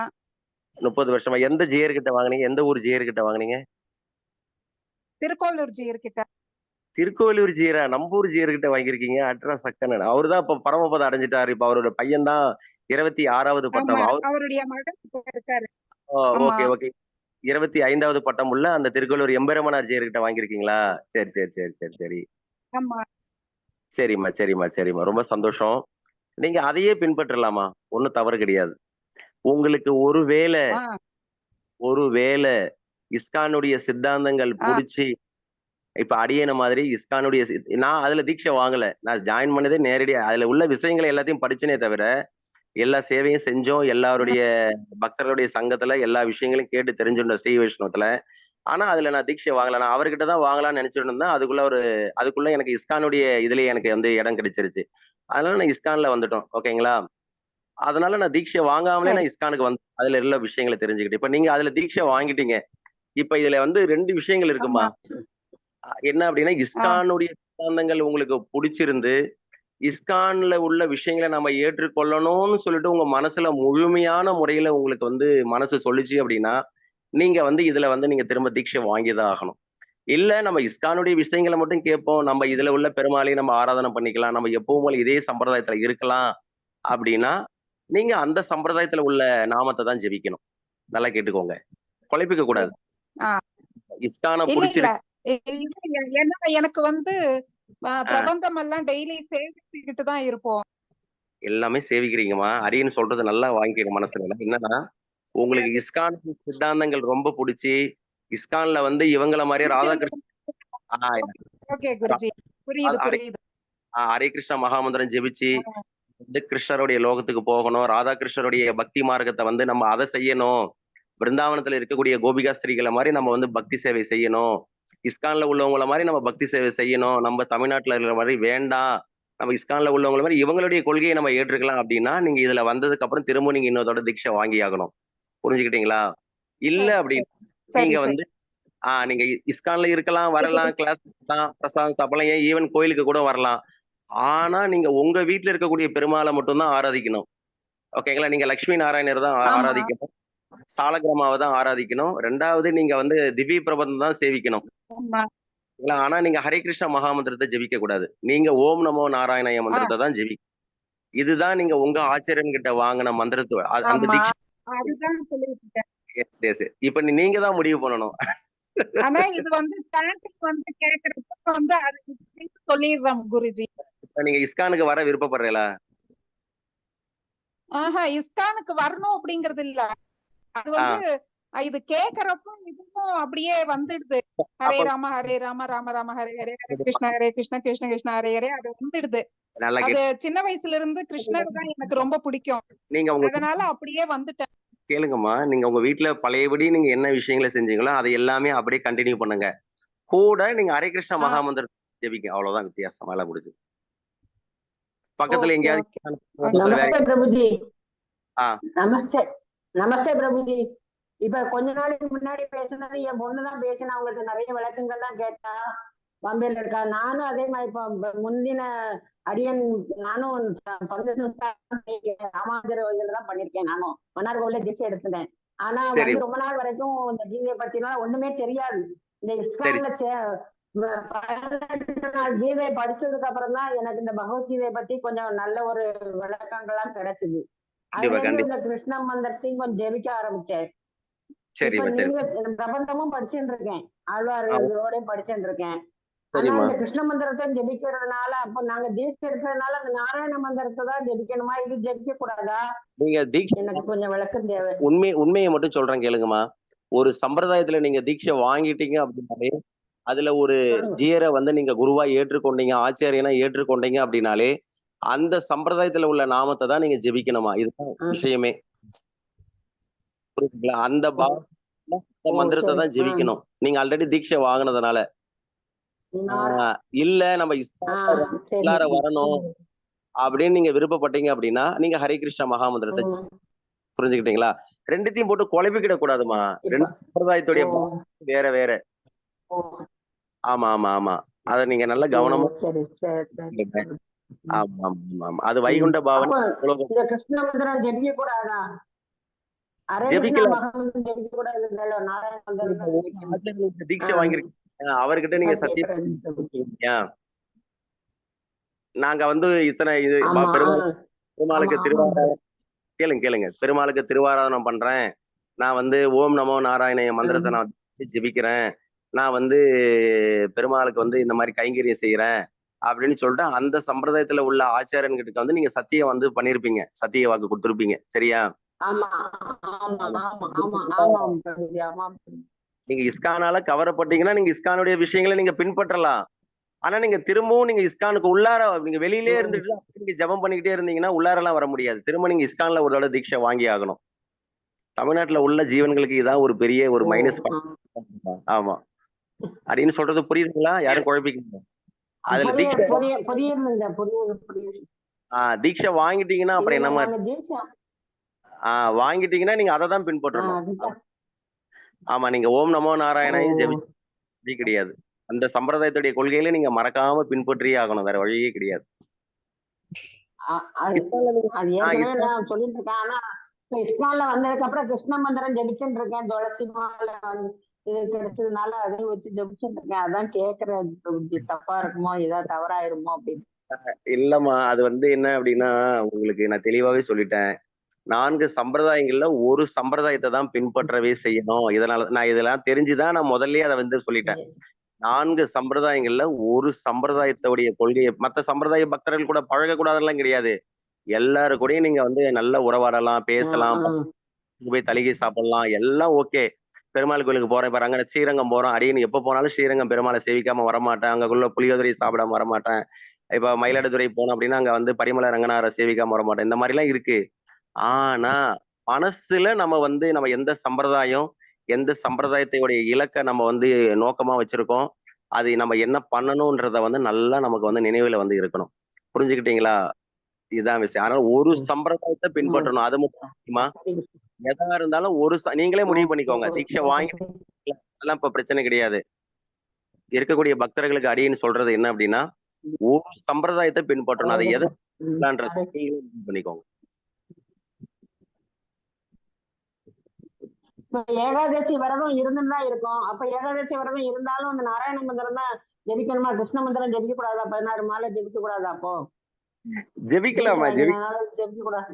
30 வருஷமா எந்த ஜியர் கிட்ட வாங்குனீங்க? எந்த ஊர் ஜியர் கிட்ட வாங்குனீங்க? திருக்கோளூர் ஜியர் கிட்ட. திருக்கோவிலூர் ஜீரா? நம்பூர் ஜீர் கிட்ட வாங்கியிருக்கீங்க. அட்ரா சக்கனன். அவரு தான் இப்ப பரமபதம் அடைஞ்சிட்டாரு. இப்ப அவரோட பையன் தான் 26வது பட்டம். ஆமா, அவர் அவருடைய மகன் இப்ப இருக்காரு. ஆமா. ஓகே ஓகே 25வது பட்டம் உள்ள அந்த திருக்கோவிலூர் எம்பெருமனார் ஜீர் கிட்ட வாங்கியிருக்கீங்களா? சரி சரி சரி சரி சரி ஆமா. சரிம்மா சரிம்மா சரிம்மா, ரொம்ப சந்தோஷம். நீங்க அதையே பின்பற்றலாமா, ஒண்ணும் தவறு கிடையாது. உங்களுக்கு ஆ, ஒருவேளை இஸ்கானுடைய சித்தாந்தங்கள் ஆ, புடிச்சு, இப்ப அடியேன மாதிரி இஸ்கானுடைய நான் அதுல தீட்சை வாங்கல. நான் ஜாயின் பண்ணதே நேரடியா அதுல உள்ள விஷயங்களை எல்லாத்தையும் படிச்சனே தவிர எல்லா சேவையும் செஞ்சோம். எல்லாருடைய பக்தர்களுடைய சங்கத்துல எல்லா விஷயங்களையும் கேட்டு தெரிஞ்சுட்டோம் ஸ்ரீ வைஷ்ணவத்துல. ஆனா அதுல நான் தீட்சை வாங்கல. நான் அவர்கிட்ட தான் வாங்கலாம்னு நினைச்சிட்டு இருந்தேன். அதுக்குள்ள எனக்கு இஸ்கானுடைய இதுலயே எனக்கு வந்து இடம் கிடைச்சிருச்சு. அதனால நான் இஸ்கான்ல வந்துட்டோம். ஓகேங்களா? அதனால நான் தீட்சை வாங்காமலே சரி. நான் இஸ்கானுக்கு வந்து அதுல உள்ள விஷயங்களை தெரிஞ்சுக்கிட்டேன். இப்ப நீங்க அதுல தீட்சை வாங்கிட்டீங்க. இப்ப இதுல வந்து 2 விஷயங்கள் இருக்குமா. ஆமா. என்ன அப்படின்னா, ஆ, இஸ்கானுடைய சித்தாந்தங்கள் உங்களுக்கு பிடிச்சிருந்து இஸ்கான்ல உள்ள விஷயங்களை நம்ம ஏற்றுக்கொள்ளணும்னு சொல்லிட்டு உங்க மனசுல முழுமையான முறையில உங்களுக்கு வந்து மனசு சொல்லுச்சு அப்படின்னா, நீங்க வந்து இதுல வந்து நீங்க திரும்ப தீட்சை வாங்கிதான் ஆகணும். இல்ல நம்ம இஸ்கானுடைய விஷயங்களை மட்டும் கேட்போம், நம்ம இதுல உள்ள பெருமாளையும் நம்ம ஆராதனை பண்ணிக்கலாம், நம்ம எப்பவும் போல இதே சம்பிரதாயத்துல இருக்கலாம் அப்படின்னா, நீங்க அந்த சம்பிரதாயத்துல உள்ள நாமத்தை தான் ஜெபிக்கணும். நல்லா கேட்டுக்கோங்க, குழப்பிக்க கூடாது. ஆ. இஸ்கானை இல்ல இல்ல பிடிச்சிருக்கு. ஏன்னா எனக்கு வந்து பிரபந்தம் எல்லாம் டெய்லி சேவிச்சுக்கிட்டு தான் இருப்போம். எல்லாமே சேவிக்கிறீங்கம்மா. அடின்னு சொல்றது நல்லா வாங்கிக்கங்க மனசுல. என்னன்னா, உங்களுக்கு இஸ்கான் சித்தாந்தங்கள் ரொம்ப பிடிச்சி இஸ்கான்ல வந்து இவங்கள மாதிரியே ராதாகிருஷ்ணன் ஓகே குருஜி, புரியுது புரியுது. ஹரே கிருஷ்ணா மகாமந்திரம் ஜெபிச்சு வந்து கிருஷ்ணருடைய லோகத்துக்கு போகணும், ராதாகிருஷ்ணருடைய பக்தி மார்க்கத்தை வந்து நம்ம அதை செய்யணும், பிருந்தாவனத்துல இருக்கக்கூடிய கோபிகா ஸ்திரீகளை மாதிரி நம்ம வந்து பக்தி சேவை செய்யணும், இஸ்கான்ல உள்ளவங்கள மாதிரி நம்ம பக்தி சேவை செய்யணும், நம்ம தமிழ்நாட்டுல இருக்கிற மாதிரி வேண்டாம், நம்ம இஸ்கான்ல உள்ளவங்கள மாதிரி இவங்களுடைய கொள்கையை நம்ம ஏற்றுக்கலாம் அப்படின்னா, நீங்க இதுல வந்ததுக்கு அப்புறம் திரும்ப நீங்க இன்னொரு தீட்சை வாங்கி ஆகணும். புரிஞ்சுக்கிட்டீங்களா? இல்ல அப்படின்னு சரி நீங்க சரி. வந்து நீங்க இஸ்கான்ல இருக்கலாம், வரலாம், கிளாஸ் தான், பிரசாதம் சாப்பிடலாம், ஏன் ஈவன் கோயிலுக்கு கூட வரலாம். ஆனா நீங்க உங்க வீட்டுல இருக்கக்கூடிய பெருமாளை மட்டும்தான் ஆராதிக்கணும். ஓகேங்களா? நீங்க லட்சுமி நாராயணர் தான் ஆமா. ஆராதிக்கணும், சாலக்கிராமாவை தான் ஆராதிக்கணும். 2வது நீங்க வந்து திவ்ய பிரபந்தம் தான் சேவிக்கணும். ஆமா. ஆனா நீங்க ஹரே கிருஷ்ணா மகாமந்திரத்தை ஜெபிக்க கூடாது. நீங்க ஓம் நமோ நாராயணய மந்திரத்தை தான் ஜெபிக்கணும். இதுதான் நீங்க உங்க ஆச்சரியன் கிட்ட வாங்கின மந்திரத்தை அந்த ஆமா, தீட்சை. அதுதான் சொல்லிருக்கேன். இப்ப நீங்க தான் முடிவு பண்ணணும். ஆனா இது வந்து சாண்டிங் வந்து கேக்குறப்ப வந்து அது இப்படின்னு சொல்லிடுறோம் குருஜி. இப்ப நீங்க இஸ்கானுக்கு வர விருப்பப்படுறீங்களா? இஸ்கானுக்கு வரணும் அப்படிங்கறது இல்ல. அது வந்து இது கேக்குறப்ப இதுவும் அப்படியே வந்துடுது. ஹரே ராம ராம ராம ஹரே ஹரே, ஹரே கிருஷ்ண கிருஷ்ண கிருஷ்ண ஹரே ஹரே, அது வந்துடுது. நல்லா அது சின்ன வயசுல இருந்து கிருஷ்ணர் தான் எனக்கு ரொம்ப பிடிக்கும். நீங்க உங்க அதனால அப்படியே வந்துட்டேன். கேளுங்கம்மா, நீங்க உங்க வீட்டுல பழையபடி நீங்க என்ன விஷயங்களை செஞ்சீங்களோ அதை எல்லாமே அப்படியே கண்டினியூ பண்ணுங்க. கூட நீங்க ஹரே கிருஷ்ணா மகாமந்திரத்தை ஜெபிங்க. அவ்வளவுதான் வித்தியாசம். வேலை முடிஞ்சு. பக்கத்துல ஓகே எங்கேயாவது ஓகே. பக்கத்துல வேற நமஸ்தே பிரபுஜி. ஆ. நமஸ்தே நமஸ்தே பிரபுஜி. இப்ப கொஞ்ச நாளைக்கு முன்னாடி பேசுனது என் பொண்ணுதான் பேசினா, அவங்களுக்கு நிறைய விளக்கங்கள்லாம் கேட்டா, பாம்பேல இருக்கா. நானும் அதே மாதிரி இப்ப முந்தின அடியன் நானும் ராமாஞ்சர தான் பண்ணிருக்கேன். நானும் மன்னார் கோவில தீட்சை எடுத்துட்டேன். ஆனா சரி. வந்து ரொம்ப நாள் வரைக்கும் இந்த கீதையை பத்தி எல்லாம் ஒண்ணுமே தெரியாது. இந்த இஸ்கான்ல 18 நாள் கீதை படிச்சதுக்கு அப்புறம் தான் எனக்கு இந்த பகவத்கீதையை பத்தி கொஞ்சம் நல்ல ஒரு விளக்கங்கள்லாம் கிடைச்சது. அதுல இருந்து இந்த கிருஷ்ண மந்திரத்தையும் கொஞ்சம் ஜெபிக்க ஆரம்பிச்சேன். இப்ப நீங்க பிரபந்தமும் படிச்சுட்டு இருக்கேன், ஆழ்வார் இதோட படிச்சுட்டு இருக்கேன். ஆனா இந்த கிருஷ்ண மந்திரத்தை ஜெபிக்கிறதுனால, அப்ப நாங்க தீட்சை எடுக்கிறதுனால அந்த நாராயண மந்திரத்தை தான் ஜெபிக்கணுமா, இது ஜெபிக்க கூடாதா? நீங்க தீட்சை எனக்கு கொஞ்சம் விளக்கம் தேவை. உண்மையை மட்டும் சொல்றேன் கேளுங்கம்மா. ஒரு சம்பிரதாயத்துல நீங்க தீட்சை வாங்கிட்டீங்க அப்படின்னாலே, அதுல ஒரு ஜீயரை வந்து நீங்க குருவா ஏற்றுக்கொண்டீங்க, ஆச்சாரியனா ஏற்றுக்கொண்டீங்க அப்படின்னாலே, அந்த சம்பிரதாயத்துல உள்ள நாமத்தை தான் நீங்க ஜெபிக்கணுமா. இதுதான் விஷயமே. அந்த மந்திரத்தை தான் ஜெபிக்கணும், நீங்க ஆல்ரெடி தீட்சை வாங்கினதுனால. இல்ல நம்ம இஸ்லார வரணும், அப்படின்னு நீங்க விருப்பப்பட்டீங்க அப்படின்னா நீங்க ஹரே கிருஷ்ணா மகாமந்திரத்தை புரிஞ்சுக்கிட்டீங்களா? ரெண்டுத்தையும் போட்டு குழப்பிக்கிட கூடாதுமா. ரெண்டு சம்பிரதாயத்துடைய வேற வேற. ஆமா ஆமா ஆமா, அத நீங்க நல்ல கவனமா. ஆமா ஆமா ஆமா, அது வைகுண்ட பாவனை. கிருஷ்ண மந்திரம் ஜெபிக்க கூடாதா? தீட்சை வாங்கிருக்கீங்க அவர்கிட்ட நீங்க சத்தியம். நாங்க வந்து இத்தனை இது பெருமாளுக்கு திருவாராதனம் கேளுங்க பெருமாளுக்கு திருவாராதனம் பண்றேன், நான் வந்து ஓம் நமோ நாராயண மந்திரத்தை நான் ஜெபிக்கிறேன், நான் வந்து பெருமாளுக்கு வந்து இந்த மாதிரி கைங்கரியம் செய்யறேன் அப்படின்னு சொல்லிட்டு அந்த சம்பிரதாயத்துல உள்ள ஆச்சாரியன்கிட்ட வந்து நீங்க சத்தியம் வந்து பண்ணிருப்பீங்க, சத்திய வாக்கு கொடுத்துருப்பீங்க. சரியா? நீங்க இஸ்கானால கவரப்பட்டீங்கன்னா நீங்க இஸ்கானுடைய விஷயங்களை நீங்க பின்பற்றலாம். ஆனா நீங்க திரும்பவும் நீங்க இஸ்கானுக்கு உள்ளார நீங்க வெளியிலே இருந்துட்டு நீங்க ஜபம் பண்ணிக்கிட்டே இருந்தீங்கன்னா உள்ளார எல்லாம் வர முடியாது. திரும்ப நீங்க இஸ்கான்ல ஒரு தடவை தீட்சை வாங்கி ஆகணும். தமிழ்நாட்டுல உள்ள ஜீவன்களுக்கு இதான் ஒரு பெரிய ஒரு மைனஸ். ஆமா அப்படின்னு சொல்றது புரியுதுங்களா? யாரும் குழப்பிக்கணும். அதுல தீட்சை வாங்கிட்டீங்கன்னா அப்புறம் என்ன மாதிரி வாங்கிட்டீங்கன்னா நீங்க அதை தான் பின்பற்றணும். ஆமா, நீங்க ஓம் நமோ நாராயணையும் ஜெபி கிடையாது. அந்த சம்பிரதாயத்துடைய கொள்கையில நீங்க மறக்காம பின்பற்றியே ஆகணும், வேற வழியே கிடையாது. சொல்லிட்டு இருக்கேன். ஆனா இஸ்லாம்ல வந்ததுக்கு அப்புறம் கிருஷ்ண மந்திரம் ஜெபிச்சுட்டு இருக்கேன். துளசி மாலை வந்து இது கிடைச்சதுனால அதையும் வச்சு ஜெபிச்சுட்டு இருக்கேன். அதான் கேக்குறேன், தப்பா இருக்குமோ ஏதாவது தவறாயிருமோ அப்படின்னு. இல்லம்மா, அது வந்து என்ன அப்படின்னா உங்களுக்கு நான் தெளிவாவே சொல்லிட்டேன். 4 சம்பிரதாயங்கள்ல ஒரு சம்பிரதாயத்தை தான் பின்பற்றவே செய்யணும். இதனால நான் இதெல்லாம் தெரிஞ்சுதான் நான் முதல்லயே அதை வந்து சொல்லிட்டேன். 4 சம்பிரதாயங்கள்ல ஒரு சம்பிரதாயத்துடைய கொள்கையை மற்ற சம்பிரதாய பக்தர்கள் கூட பழகக்கூடாதுலாம் கிடையாது. எல்லாரு கூடயும் நீங்க வந்து நல்ல உறவாடலாம், பேசலாம், போய் தலிகை சாப்பிடலாம், எல்லாம் ஓகே. பெருமாள் கோயிலுக்கு போறேன் பாரு, அங்க ஸ்ரீரங்கம் போறோம், அடியே எப்ப போனாலும் ஸ்ரீரங்கம் பெருமாளை சேவிக்காம வரமாட்டேன், அங்குள்ள புளியோதரை சாப்பிடாம வரமாட்டேன். இப்ப மயிலாடுதுறை போனோம் அப்படின்னா அங்க வந்து பரிமள ரங்கனாரை சேவிக்காம வரமாட்டேன். இந்த மாதிரி எல்லாம் இருக்கு. ஆனா மனசுல நம்ம வந்து நம்ம எந்த சம்பிரதாயம் எந்த சம்பிரதாயத்தையுடைய இலக்கை நம்ம வந்து நோக்கமா வச்சிருக்கோம், அது நம்ம என்ன பண்ணணும்ன்றத வந்து நல்லா நமக்கு வந்து நினைவுல வந்து இருக்கணும். புரிஞ்சுக்கிட்டீங்களா? இதுதான் விஷயம். அதனால ஒரு சம்பிரதாயத்தை பின்பற்றணும், அது முக்கியமா. எதா இருந்தாலும் நீங்களே முடிவு பண்ணிக்கோங்க. தீட்சை வாங்கிட்டு அதெல்லாம் இப்ப பிரச்சனை கிடையாது. இருக்கக்கூடிய பக்தர்களுக்கு அடின்னு சொல்றது என்ன அப்படின்னா ஒரு சம்பிரதாயத்தை பின்பற்றணும், அதை எதை பண்ணிக்கோங்க. ஏகாதசி விரதம் இருந்துதான் இருக்கும். அப்ப ஏகாதசி விரதம் இருந்தாலும் அந்த நாராயண மந்திரம் தான் ஜெபிக்கணுமா? கிருஷ்ண மந்திரம் ஜெபிக்க கூடாதா? 16 மாலை ஜெபிக்க கூடாதா? அப்போ ஜெபிக்கலாமா? ஜெபிக்க கூடாது.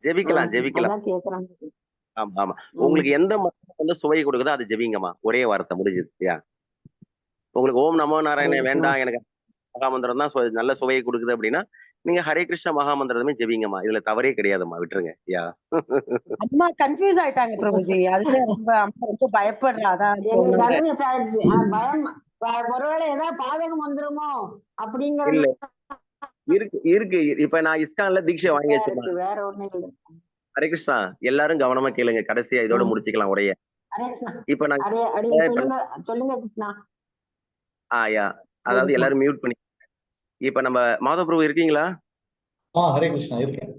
ஜெபிக்கலாம். ஆமா ஆமா, உங்களுக்கு எந்த மந்திரம் வந்து சுவை கொடுக்குதோ அது ஜெபிங்கம்மா. ஒரே வார்த்தை முடிஞ்சது. உங்களுக்கு ஓம் நமோ நாராயண வேண்டாம், எனக்கு மகாமந்திரம் தான் நல்ல சுவையை கொடுக்குது அப்படின்னா நீங்க ஹரே கிருஷ்ண மகாமந்திரமே ஜெபிங்கம்மா. இதுல தவறே கிடையாதும்மா, விட்டுருங்க. அம்மா கன்ஃபியூஸ் ஆயிட்டாங்க பிரபுஜி. அதுல ரொம்ப ரொம்ப பயப்படுறா. அதான் பயம், ஒருவேளை ஏதாவது பாதகம் வந்துருமோ அப்படிங்கிற. இல்ல, இருக்கு. இப்ப நான் இஸ்கான்ல தீட்சை வாங்கி வச்சிருக்கேன். வேற ஒண்ணு இல்ல. ஹரே கிருஷ்ணா, எல்லாரும் கவனமா கேளுங்க, கடைசியா இதோட முடிச்சுக்கலாம் உரைய. இப்ப நான் சொல்லுங்க கிருஷ்ணா. அதாவது எல்லாரும் மியூட் பண்ணி. இப்ப நம்ம மாதவ பிரபு இருக்கீங்களா? ஹரே கிருஷ்ணா இருக்கேன்.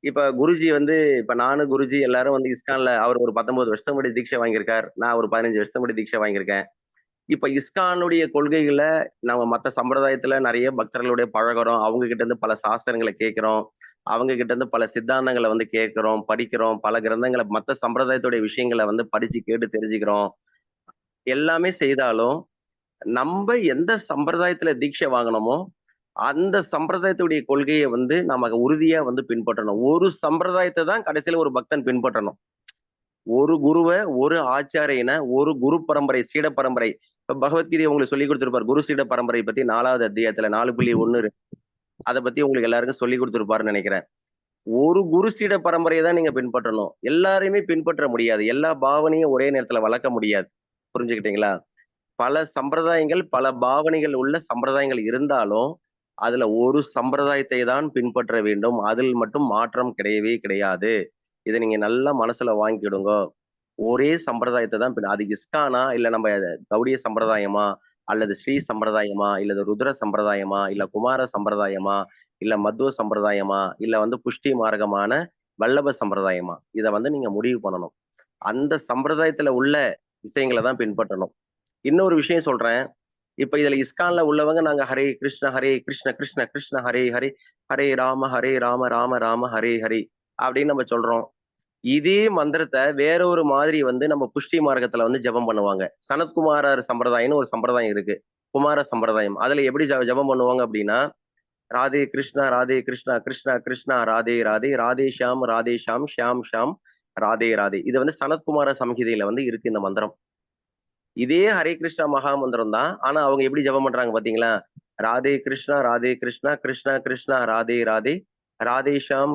இப்ப குருஜி வந்து இப்ப நானும் குருஜி எல்லாரும் வந்து இஸ்கான்ல அவர் ஒரு 19 வருஷம் முன்னாடி தீட்சை வாங்கியிருக்கார், நான் ஒரு 15 வருஷம் முன்னாடி தீட்சை வாங்கியிருக்கேன். இப்ப இஸ்கானுடைய கொள்கைகளை நம்ம மற்ற சம்பிரதாயத்துல நிறைய பக்தர்களுடைய பழகிறோம், அவங்க கிட்ட இருந்து பல சாஸ்திரங்களை கேட்கிறோம், அவங்க கிட்ட இருந்து பல சித்தாந்தங்களை வந்து கேட்கிறோம், படிக்கிறோம், பல கிரந்தங்களை மற்ற சம்பிரதாயத்துடைய விஷயங்களை வந்து படிச்சு கேட்டு தெரிஞ்சுக்கிறோம். எல்லாமே செய்தாலும் நம்ம எந்த சம்பிரதாயத்துல தீட்சை வாங்கணுமோ அந்த சம்பிரதாயத்துடைய கொள்கையை வந்து நமக்கு உறுதியா வந்து பின்பற்றணும். ஒரு சம்பிரதாயத்தை தான் கடைசியில ஒரு பக்தன் பின்பற்றணும். ஒரு குருவை, ஒரு ஆச்சாரியனை, ஒரு குரு பரம்பரை, சீட பரம்பரை. இப்ப பகவத்கீதை உங்களுக்கு சொல்லி கொடுத்திருப்பார், குரு சீட பரம்பரை பத்தி 4வது அத்தியாயத்துல 4.1 அதை பத்தி உங்களுக்கு எல்லாருக்கும் சொல்லி கொடுத்திருப்பாருன்னு நினைக்கிறேன். ஒரு குரு சீட பரம்பரையை தான் நீங்க பின்பற்றணும். எல்லாரையுமே பின்பற்ற முடியாது, எல்லா பாவனையும் ஒரே நேரத்துல வளர்க்க முடியாது. புரிஞ்சுக்கிட்டீங்களா? பல சம்பிரதாயங்கள் பல பாவனைகள் உள்ள சம்பிரதாயங்கள் இருந்தாலும் அதுல ஒரு சம்பிரதாயத்தை தான் பின்பற்ற வேண்டும், அதில் மட்டும் மாற்றம் கிடையவே கிடையாது. இதை நீங்க நல்லா மனசுல வாங்கிடுங்க. ஒரே சம்பிரதாயத்தை தான் அது இஸ்கானா இல்ல நம்ம கௌடிய சம்பிரதாயமா அல்லது ஸ்ரீ சம்பிரதாயமா, இல்லது ருத்ர சம்பிரதாயமா, இல்ல குமார சம்பிரதாயமா, இல்ல மத்துவ சம்பிரதாயமா, இல்ல வந்து புஷ்டி மார்க்கமான வல்லப சம்பிரதாயமா, இதை வந்து நீங்க முடிவு பண்ணணும். அந்த சம்பிரதாயத்துல உள்ள விஷயங்களை தான் பின்பற்றணும். இன்னொரு விஷயம் சொல்றேன். இப்ப இதுல இஸ்கான்ல உள்ளவங்க நாங்க ஹரே கிருஷ்ண கிருஷ்ண கிருஷ்ண ஹரே ஹரே, ஹரே ராம ராம ராம ஹரே ஹரே அப்படின்னு நம்ம சொல்றோம். இதே மந்திரத்தை வேற ஒரு மாதிரி வந்து நம்ம புஷ்டி மார்க்கத்துல வந்து ஜபம் பண்ணுவாங்க. சனத்குமாரர் சம்பிரதாயம்னு ஒரு சம்பிரதாயம் இருக்கு, குமார சம்பிரதாயம். அதுல எப்படி ஜபம் பண்ணுவாங்க அப்படின்னா, ராதே கிருஷ்ணா கிருஷ்ணா கிருஷ்ணா ராதே ராதே, ராதே ஷாம் ஷாம் ஷாம் ராதே ராதே. இது வந்து சனத்குமார சம்ஹிதையில வந்து இருக்கு இந்த மந்திரம். இதே ஹரே கிருஷ்ணா மகா மந்திரம் தான். ஆனா அவங்க எப்படி ஜபம் பண்றாங்க பாத்தீங்களா? ராதே கிருஷ்ணா கிருஷ்ணா கிருஷ்ணா ராதே ராதே, ராதே ஷாம்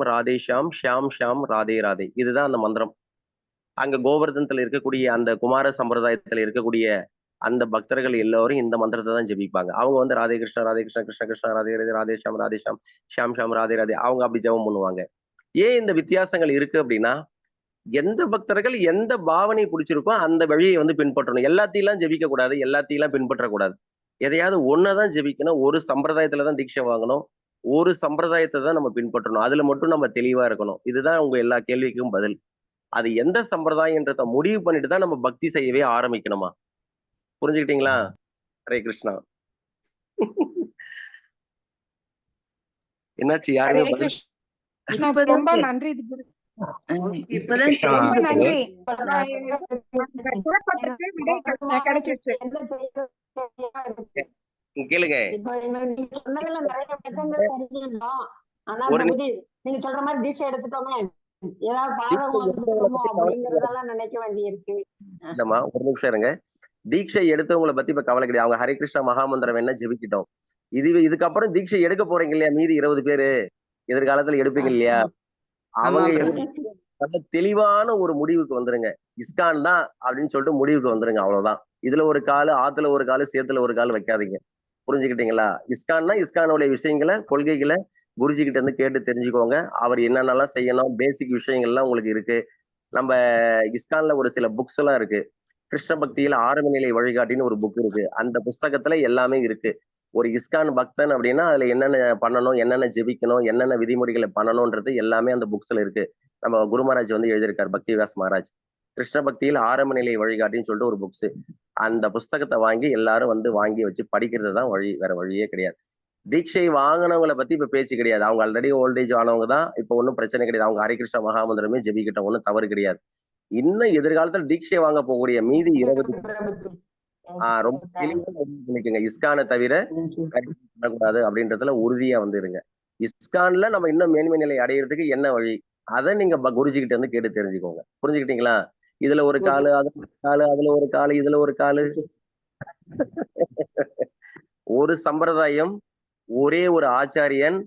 ஷாம் ஷாம் ராதே ராதே. இதுதான் அந்த மந்திரம். அங்க கோவர்தனத்துல இருக்கக்கூடிய அந்த குமார சம்பிரதாயத்துல இருக்கக்கூடிய அந்த பக்தர்கள் எல்லோரும் இந்த மந்திரத்தை தான் ஜெபிப்பாங்க. அவங்க வந்து ராதே கிருஷ்ணா கிருஷ்ண கிருஷ்ணா ராதே ராதே, ராதே ஷாம் ஷாம் ஷாம் ராதே ராதே அவங்க அப்படி ஜெபம் பண்ணுவாங்க. ஏன் இந்த வித்தியாசங்கள் இருக்கு அப்படின்னா, எந்த பக்தர்கள் எந்த பாவனை பிடிச்சிருக்கோ அந்த வழியை வந்து பின்பற்றணும். எல்லாத்தையும் ஜெபிக்க கூடாது, எல்லாத்தையும் பின்பற்றக்கூடாது. எதையாவது ஒன்னதான் ஜெபிக்கணும். ஒரு சம்பிரதாயத்துலதான் தீட்சை வாங்கணும், ஒரு சம்பிரதாயத்தை தான் நம்ம பின்பற்றணும். அதுல மட்டும் நம்ம தெளிவா இருக்கணும். இதுதான் உங்க எல்லா கேள்விக்கும் பதில். அது எந்த சம்பிரதாயன்றத முடிவு பண்ணிட்டு தான் நம்ம பக்தி செய்யவே ஆரம்பிக்கணுமா? புரிஞ்சுக்கிட்டீங்களா? ஹரே கிருஷ்ணா. என்னாச்சு? யாருமே ஹரே பதில் கிருஷ்ணா, ரொம்ப நன்றி. இப்பதான் ரொம்ப நன்றி. கிடைச்சிருச்சு. கேளுங்க. இப்ப நீங்க சொன்னதுல நிறைய விளக்கங்கள் தெரிஞ்சுக்கிட்டோம். ஆனா பிரபுஜி, நீங்க சொல்ற மாதிரி தீட்சை எடுத்துட்டோமே, ஏதாவது பாதகம் வந்துருமோ அப்படிங்கறதெல்லாம் நினைக்க வேண்டியிருக்கு. இல்லம்மா, ஒரு நிமிஷம் இருங்க. தீட்சை எடுத்தவங்களை பத்தி இப்ப கவலை கிடையாது. அவங்க ஹரே கிருஷ்ணா மகாமந்திரம் என்ன ஜெபிக்கிட்டோம். இதுக்கப்புறம் தீட்சை எடுக்க போறீங்க இல்லையா, மீதி 20 பேரு எதிர்காலத்துல எடுப்பீங்க இல்லையா, அவங்க நல்ல தெளிவான ஒரு முடிவுக்கு வந்துருங்க. இஸ்கான் தான் அப்படின்னு சொல்லிட்டு முடிவுக்கு வந்துருங்க. அவ்வளவுதான். இதுல ஒரு காலு, ஆத்துல ஒரு காலு, சேத்துல ஒரு காலு வைக்காதீங்க. புரிஞ்சுக்கிட்டீங்களா? இஸ்கான்னா இஸ்கானுடைய விஷயங்களை, கொள்கைகளை குருஜி கிட்ட இருந்து கேட்டு தெரிஞ்சுக்கோங்க. அவர் என்னென்னலாம் செய்யணும், பேசிக் விஷயங்கள்லாம் உங்களுக்கு இருக்கு. நம்ம இஸ்கான்ல ஒரு சில புக்ஸ் எல்லாம் இருக்கு. கிருஷ்ண பக்தியில ஆரம்ப நிலை வழிகாட்டின்னு ஒரு புக் இருக்கு. அந்த புஸ்தகத்துல எல்லாமே இருக்கு. ஒரு இஸ்கான் பக்தன் அப்படின்னா அதுல என்னென்ன பண்ணணும், என்னென்ன ஜெபிக்கணும், என்னென்ன விதிமுறைகளை பண்ணணும்ன்றது எல்லாமே அந்த புக்ஸ்ல இருக்கு. நம்ம குரு மகாராஜ் வந்து எழுதியிருக்காரு, பக்திவிகாஸ் மகாராஜ். கிருஷ்ண பக்தியில் ஆரம்ப நிலை வழிகாட்டின்னு சொல்லிட்டு ஒரு புக்ஸ். அந்த புஸ்தகத்தை வாங்கி எல்லாரும் வந்து வாங்கி வச்சு படிக்கிறது தான் வழி, வேற வழியே கிடையாது. தீட்சை வாங்கினவங்களை பத்தி இப்ப பேச்சு கிடையாது. அவங்க ஆல்ரெடி ஓல்டேஜ் ஆனவங்க தான். இப்ப ஒன்றும் பிரச்சனை கிடையாது. அவங்க ஹரே கிருஷ்ண மகாமந்திரமே ஜெபிக்கிட்ட ஒன்றும் தவறு கிடையாது. இன்னும் எதிர்காலத்துல தீட்சை வாங்க போகக்கூடிய மீதி 20 ரொம்ப தெளிவா பண்ணிக்கோங்க. இஸ்கானை தவிர பண்ணக்கூடாது அப்படின்றதுல உறுதியா வந்து இருங்க. இஸ்கான்ல நம்ம இன்னும் மேன்மை நிலை அடையிறதுக்கு என்ன வழி, அதை நீங்க குருஜி கிட்ட இருந்து கேட்டு தெரிஞ்சுக்கோங்க. புரிஞ்சுக்கிட்டீங்களா? இதுல ஒரு காலு, அதுல ஒரு காலு, இதுல ஒரு காலு. ஒரு சம்பிரதாயம், ஒரே ஒரு ஆச்சாரியன்,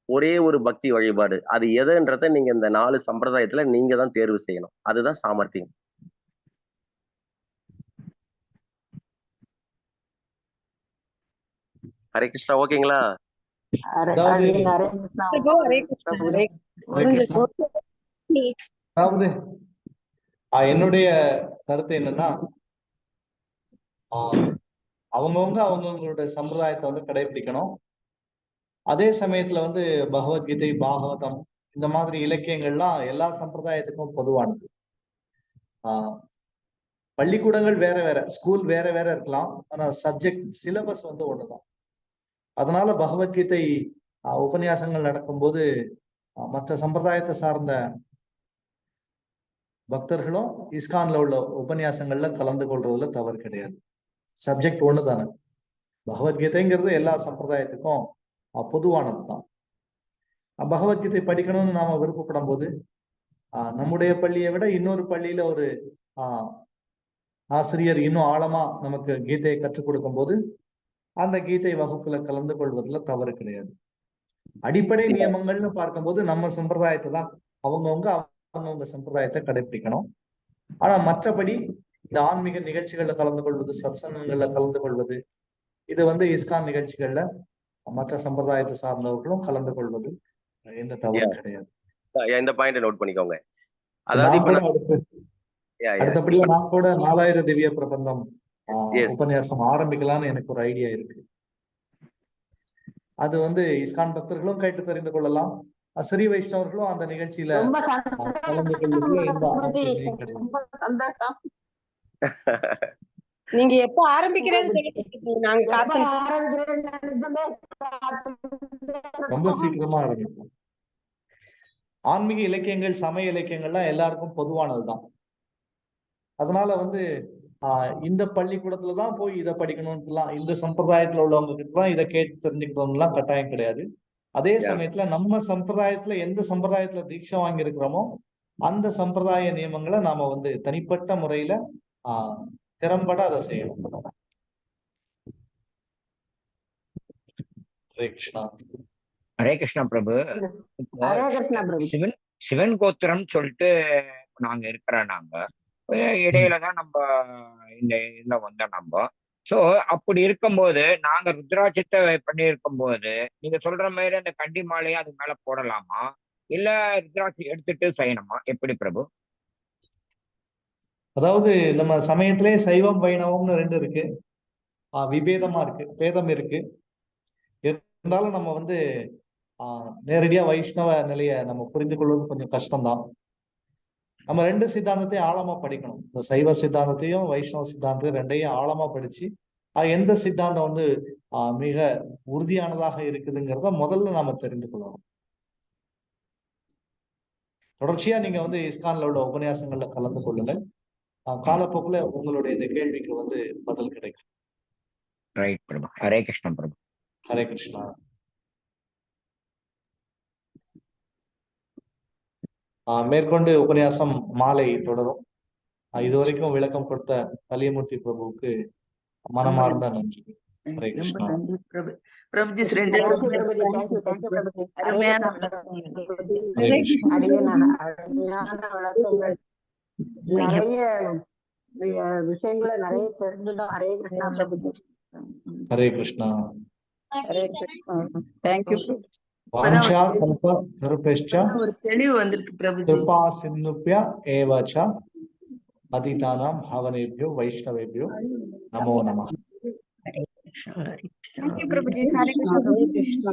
ஒரே ஒரு பக்தி வழிபாடு. அது எதுன்றத நீங்க இந்த 4 சம்பிரதாயத்துல நீங்க தான் தேர்வு செய்யணும். அதுதான் சாமர்த்தியம். ஹரே கிருஷ்ணா. ஓகேங்களா? அதாவது என்னுடைய கருத்து என்னன்னா, அவங்கவுங்களுடைய சம்பிரதாயத்தை வந்து கடைபிடிக்கணும். அதே சமயத்துல வந்து பகவத்கீதை, பாகவதம் இந்த மாதிரி இலக்கியங்கள்லாம் எல்லா சம்பிரதாயத்துக்கும் பொதுவானது. பள்ளிக்கூடங்கள் வேற வேற, ஸ்கூல் வேற வேற இருக்கலாம், ஆனா சப்ஜெக்ட் சிலபஸ் வந்து ஒண்ணுதான். அதனால பகவத்கீதை உபன்யாசங்கள் நடக்கும்போது மற்ற சம்பிரதாயத்தை சார்ந்த பக்தர்களும் இஸ்கான்ல உள்ள உபன்யாசங்கள்ல கலந்து கொள்றதுல தவறு கிடையாது. சப்ஜெக்ட் ஒண்ணுதானே. பகவத்கீதைங்கிறது எல்லா சம்பிரதாயத்துக்கும் பொதுவானது தான். பகவத்கீதை படிக்கணும்னு நாம விருப்பப்படும் போது நம்முடைய பள்ளியை விட இன்னொரு பள்ளியில ஒரு ஆசிரியர் இன்னும் ஆழமா நமக்கு கீதையை கற்றுக் கொடுக்கும் போது அந்த கீதை வகுப்புல கலந்து கொள்வதுல தவறு கிடையாது. அடிப்படை நியமங்கள்னு பார்க்கும்போது நம்ம சம்பிரதாயத்தை தான் அவங்கவுங்க சம்பிரதாயத்தை கடைபிடிக்கணும். ஆனா மற்றபடி இந்த ஆன்மீக நிகழ்ச்சிகள்ல கலந்து கொள்வது, சத்சங்கங்கள்ல கலந்து கொள்வது, இது வந்து இஸ்கான் நிகழ்ச்சிகள்ல மற்ற சம்பிரதாயத்தை சார்ந்தவர்களும் கலந்து கொள்வது எந்த தவறு கிடையாது. இந்த பாயிண்ட் நோட் பண்ணிக்கோங்க. அதாவது அடுத்தபடியா நான் கூட 4000 திவ்ய பிரபந்தம் உபன்யாசம் ஆரம்பிக்கலாம்னு எனக்கு ஒரு ஐடியா இருக்கு. அது வந்து இஸ்கான் பக்தர்களும் கேட்டு தெரிந்து கொள்ளலாம், ஸ்ரீ வைஷ்ணவர்களும் அந்த நிகழ்ச்சியில கலந்து கொள்வதில் எந்த ஆட்சேபனையும் கிடையாது. நீங்க எப்ப ஆரம்பிக்கிறேன்னு சொல்லி நாங்க காத்து ரொம்ப சீக்கிரமா ஆரம்பிக்கும். ஆன்மீக இலக்கியங்கள், சமய இலக்கியங்கள்லாம் எல்லாருக்கும் பொதுவானதுதான். அதனால வந்து இந்த பள்ளிக்கூடத்துலதான் போய் இதை படிக்கணும்லாம், இந்த சம்பிரதாயத்துல உள்ளவங்க கிட்ட தான் இதை கேட்டு தெரிஞ்சுக்கணும்லாம் கட்டாயம் கிடையாது. அதே சமயத்துல நம்ம சம்பிரதாயத்துல எந்த சம்பிரதாயத்துல தீட்சை வாங்கி இருக்கிறோமோ அந்த சம்பிரதாய நியமங்களை நாம வந்து தனிப்பட்ட முறையில திறம்பட அதை செய்யணும். ஹரே கிருஷ்ணா. ஹரே கிருஷ்ணா பிரபு. சிவன் கோத்திரம் சொல்லிட்டு நாங்க இருக்கிறோம். நாங்க இடையிலதான் நம்ம இந்த இதுல வந்தோம் நம்ம. சோ அப்படி இருக்கும்போது நாங்க ருத்ராட்சத்தை பண்ணியிருக்கும் போது நீங்க சொல்ற மாதிரி அந்த கண்டி மாலையை அது மேல போடலாமா, இல்ல ருத்ராட்சி எடுத்துட்டு செய்யணுமா, எப்படி பிரபு? அதாவது நம்ம சமயத்திலே சைவம் வைணவம்னு ரெண்டு இருக்கு, விபேதமா இருக்கு, பேதம் இருக்கு. இருந்தாலும் நம்ம வந்து நேரடியா வைஷ்ணவ நிலையை நம்ம புரிந்து கொள்வது கொஞ்சம் கஷ்டம்தான். நம்ம ரெண்டு சித்தாந்தத்தையும் ஆழமா படிக்கணும். இந்த சைவ சித்தாந்தத்தையும் வைஷ்ணவ சித்தாந்தத்தையும் ரெண்டையும் ஆழமா படிச்சு எந்த சித்தாந்தம் வந்து மிக உறுதியானதாக இருக்குதுங்கிறத முதல்ல நாம தெரிந்து கொள்ளணும். தொடர்ச்சியா நீங்க வந்து இஸ்கான்ல உள்ள உபன்யாசங்கள்ல கலந்து கொள்ளுங்க. காலப்போக்குல உங்களுடைய இந்த கேள்விக்கு வந்து பதில் கிடைக்கும். ரைட் பிரபு. ஹரே கிருஷ்ணா பிரபு. ஹரே கிருஷ்ணா. மேற்கொண்டு உபன்யாசம் மாலை தொடரும். இதுவரைக்கும் விளக்கம் கொடுத்த கலியமூர்த்தி பிரபுவுக்கு மனமார்ந்த நன்றி. ஹரே கிருஷ்ணா. நிறைய விஷயங்களை நிறைய தெரிஞ்சுட்டோம். ஹரே கிருஷ்ணா. ஹரே கிருஷ்ணா. தேங்க்யூ. ஒரு தெளிவு வந்திருக்கு பிரபுஜி. அதிதானாம் பாவனேபியோ வைஷ்ணவேபியோ நமோ நமः. Thank you, Prabhuji. Hare Krishna.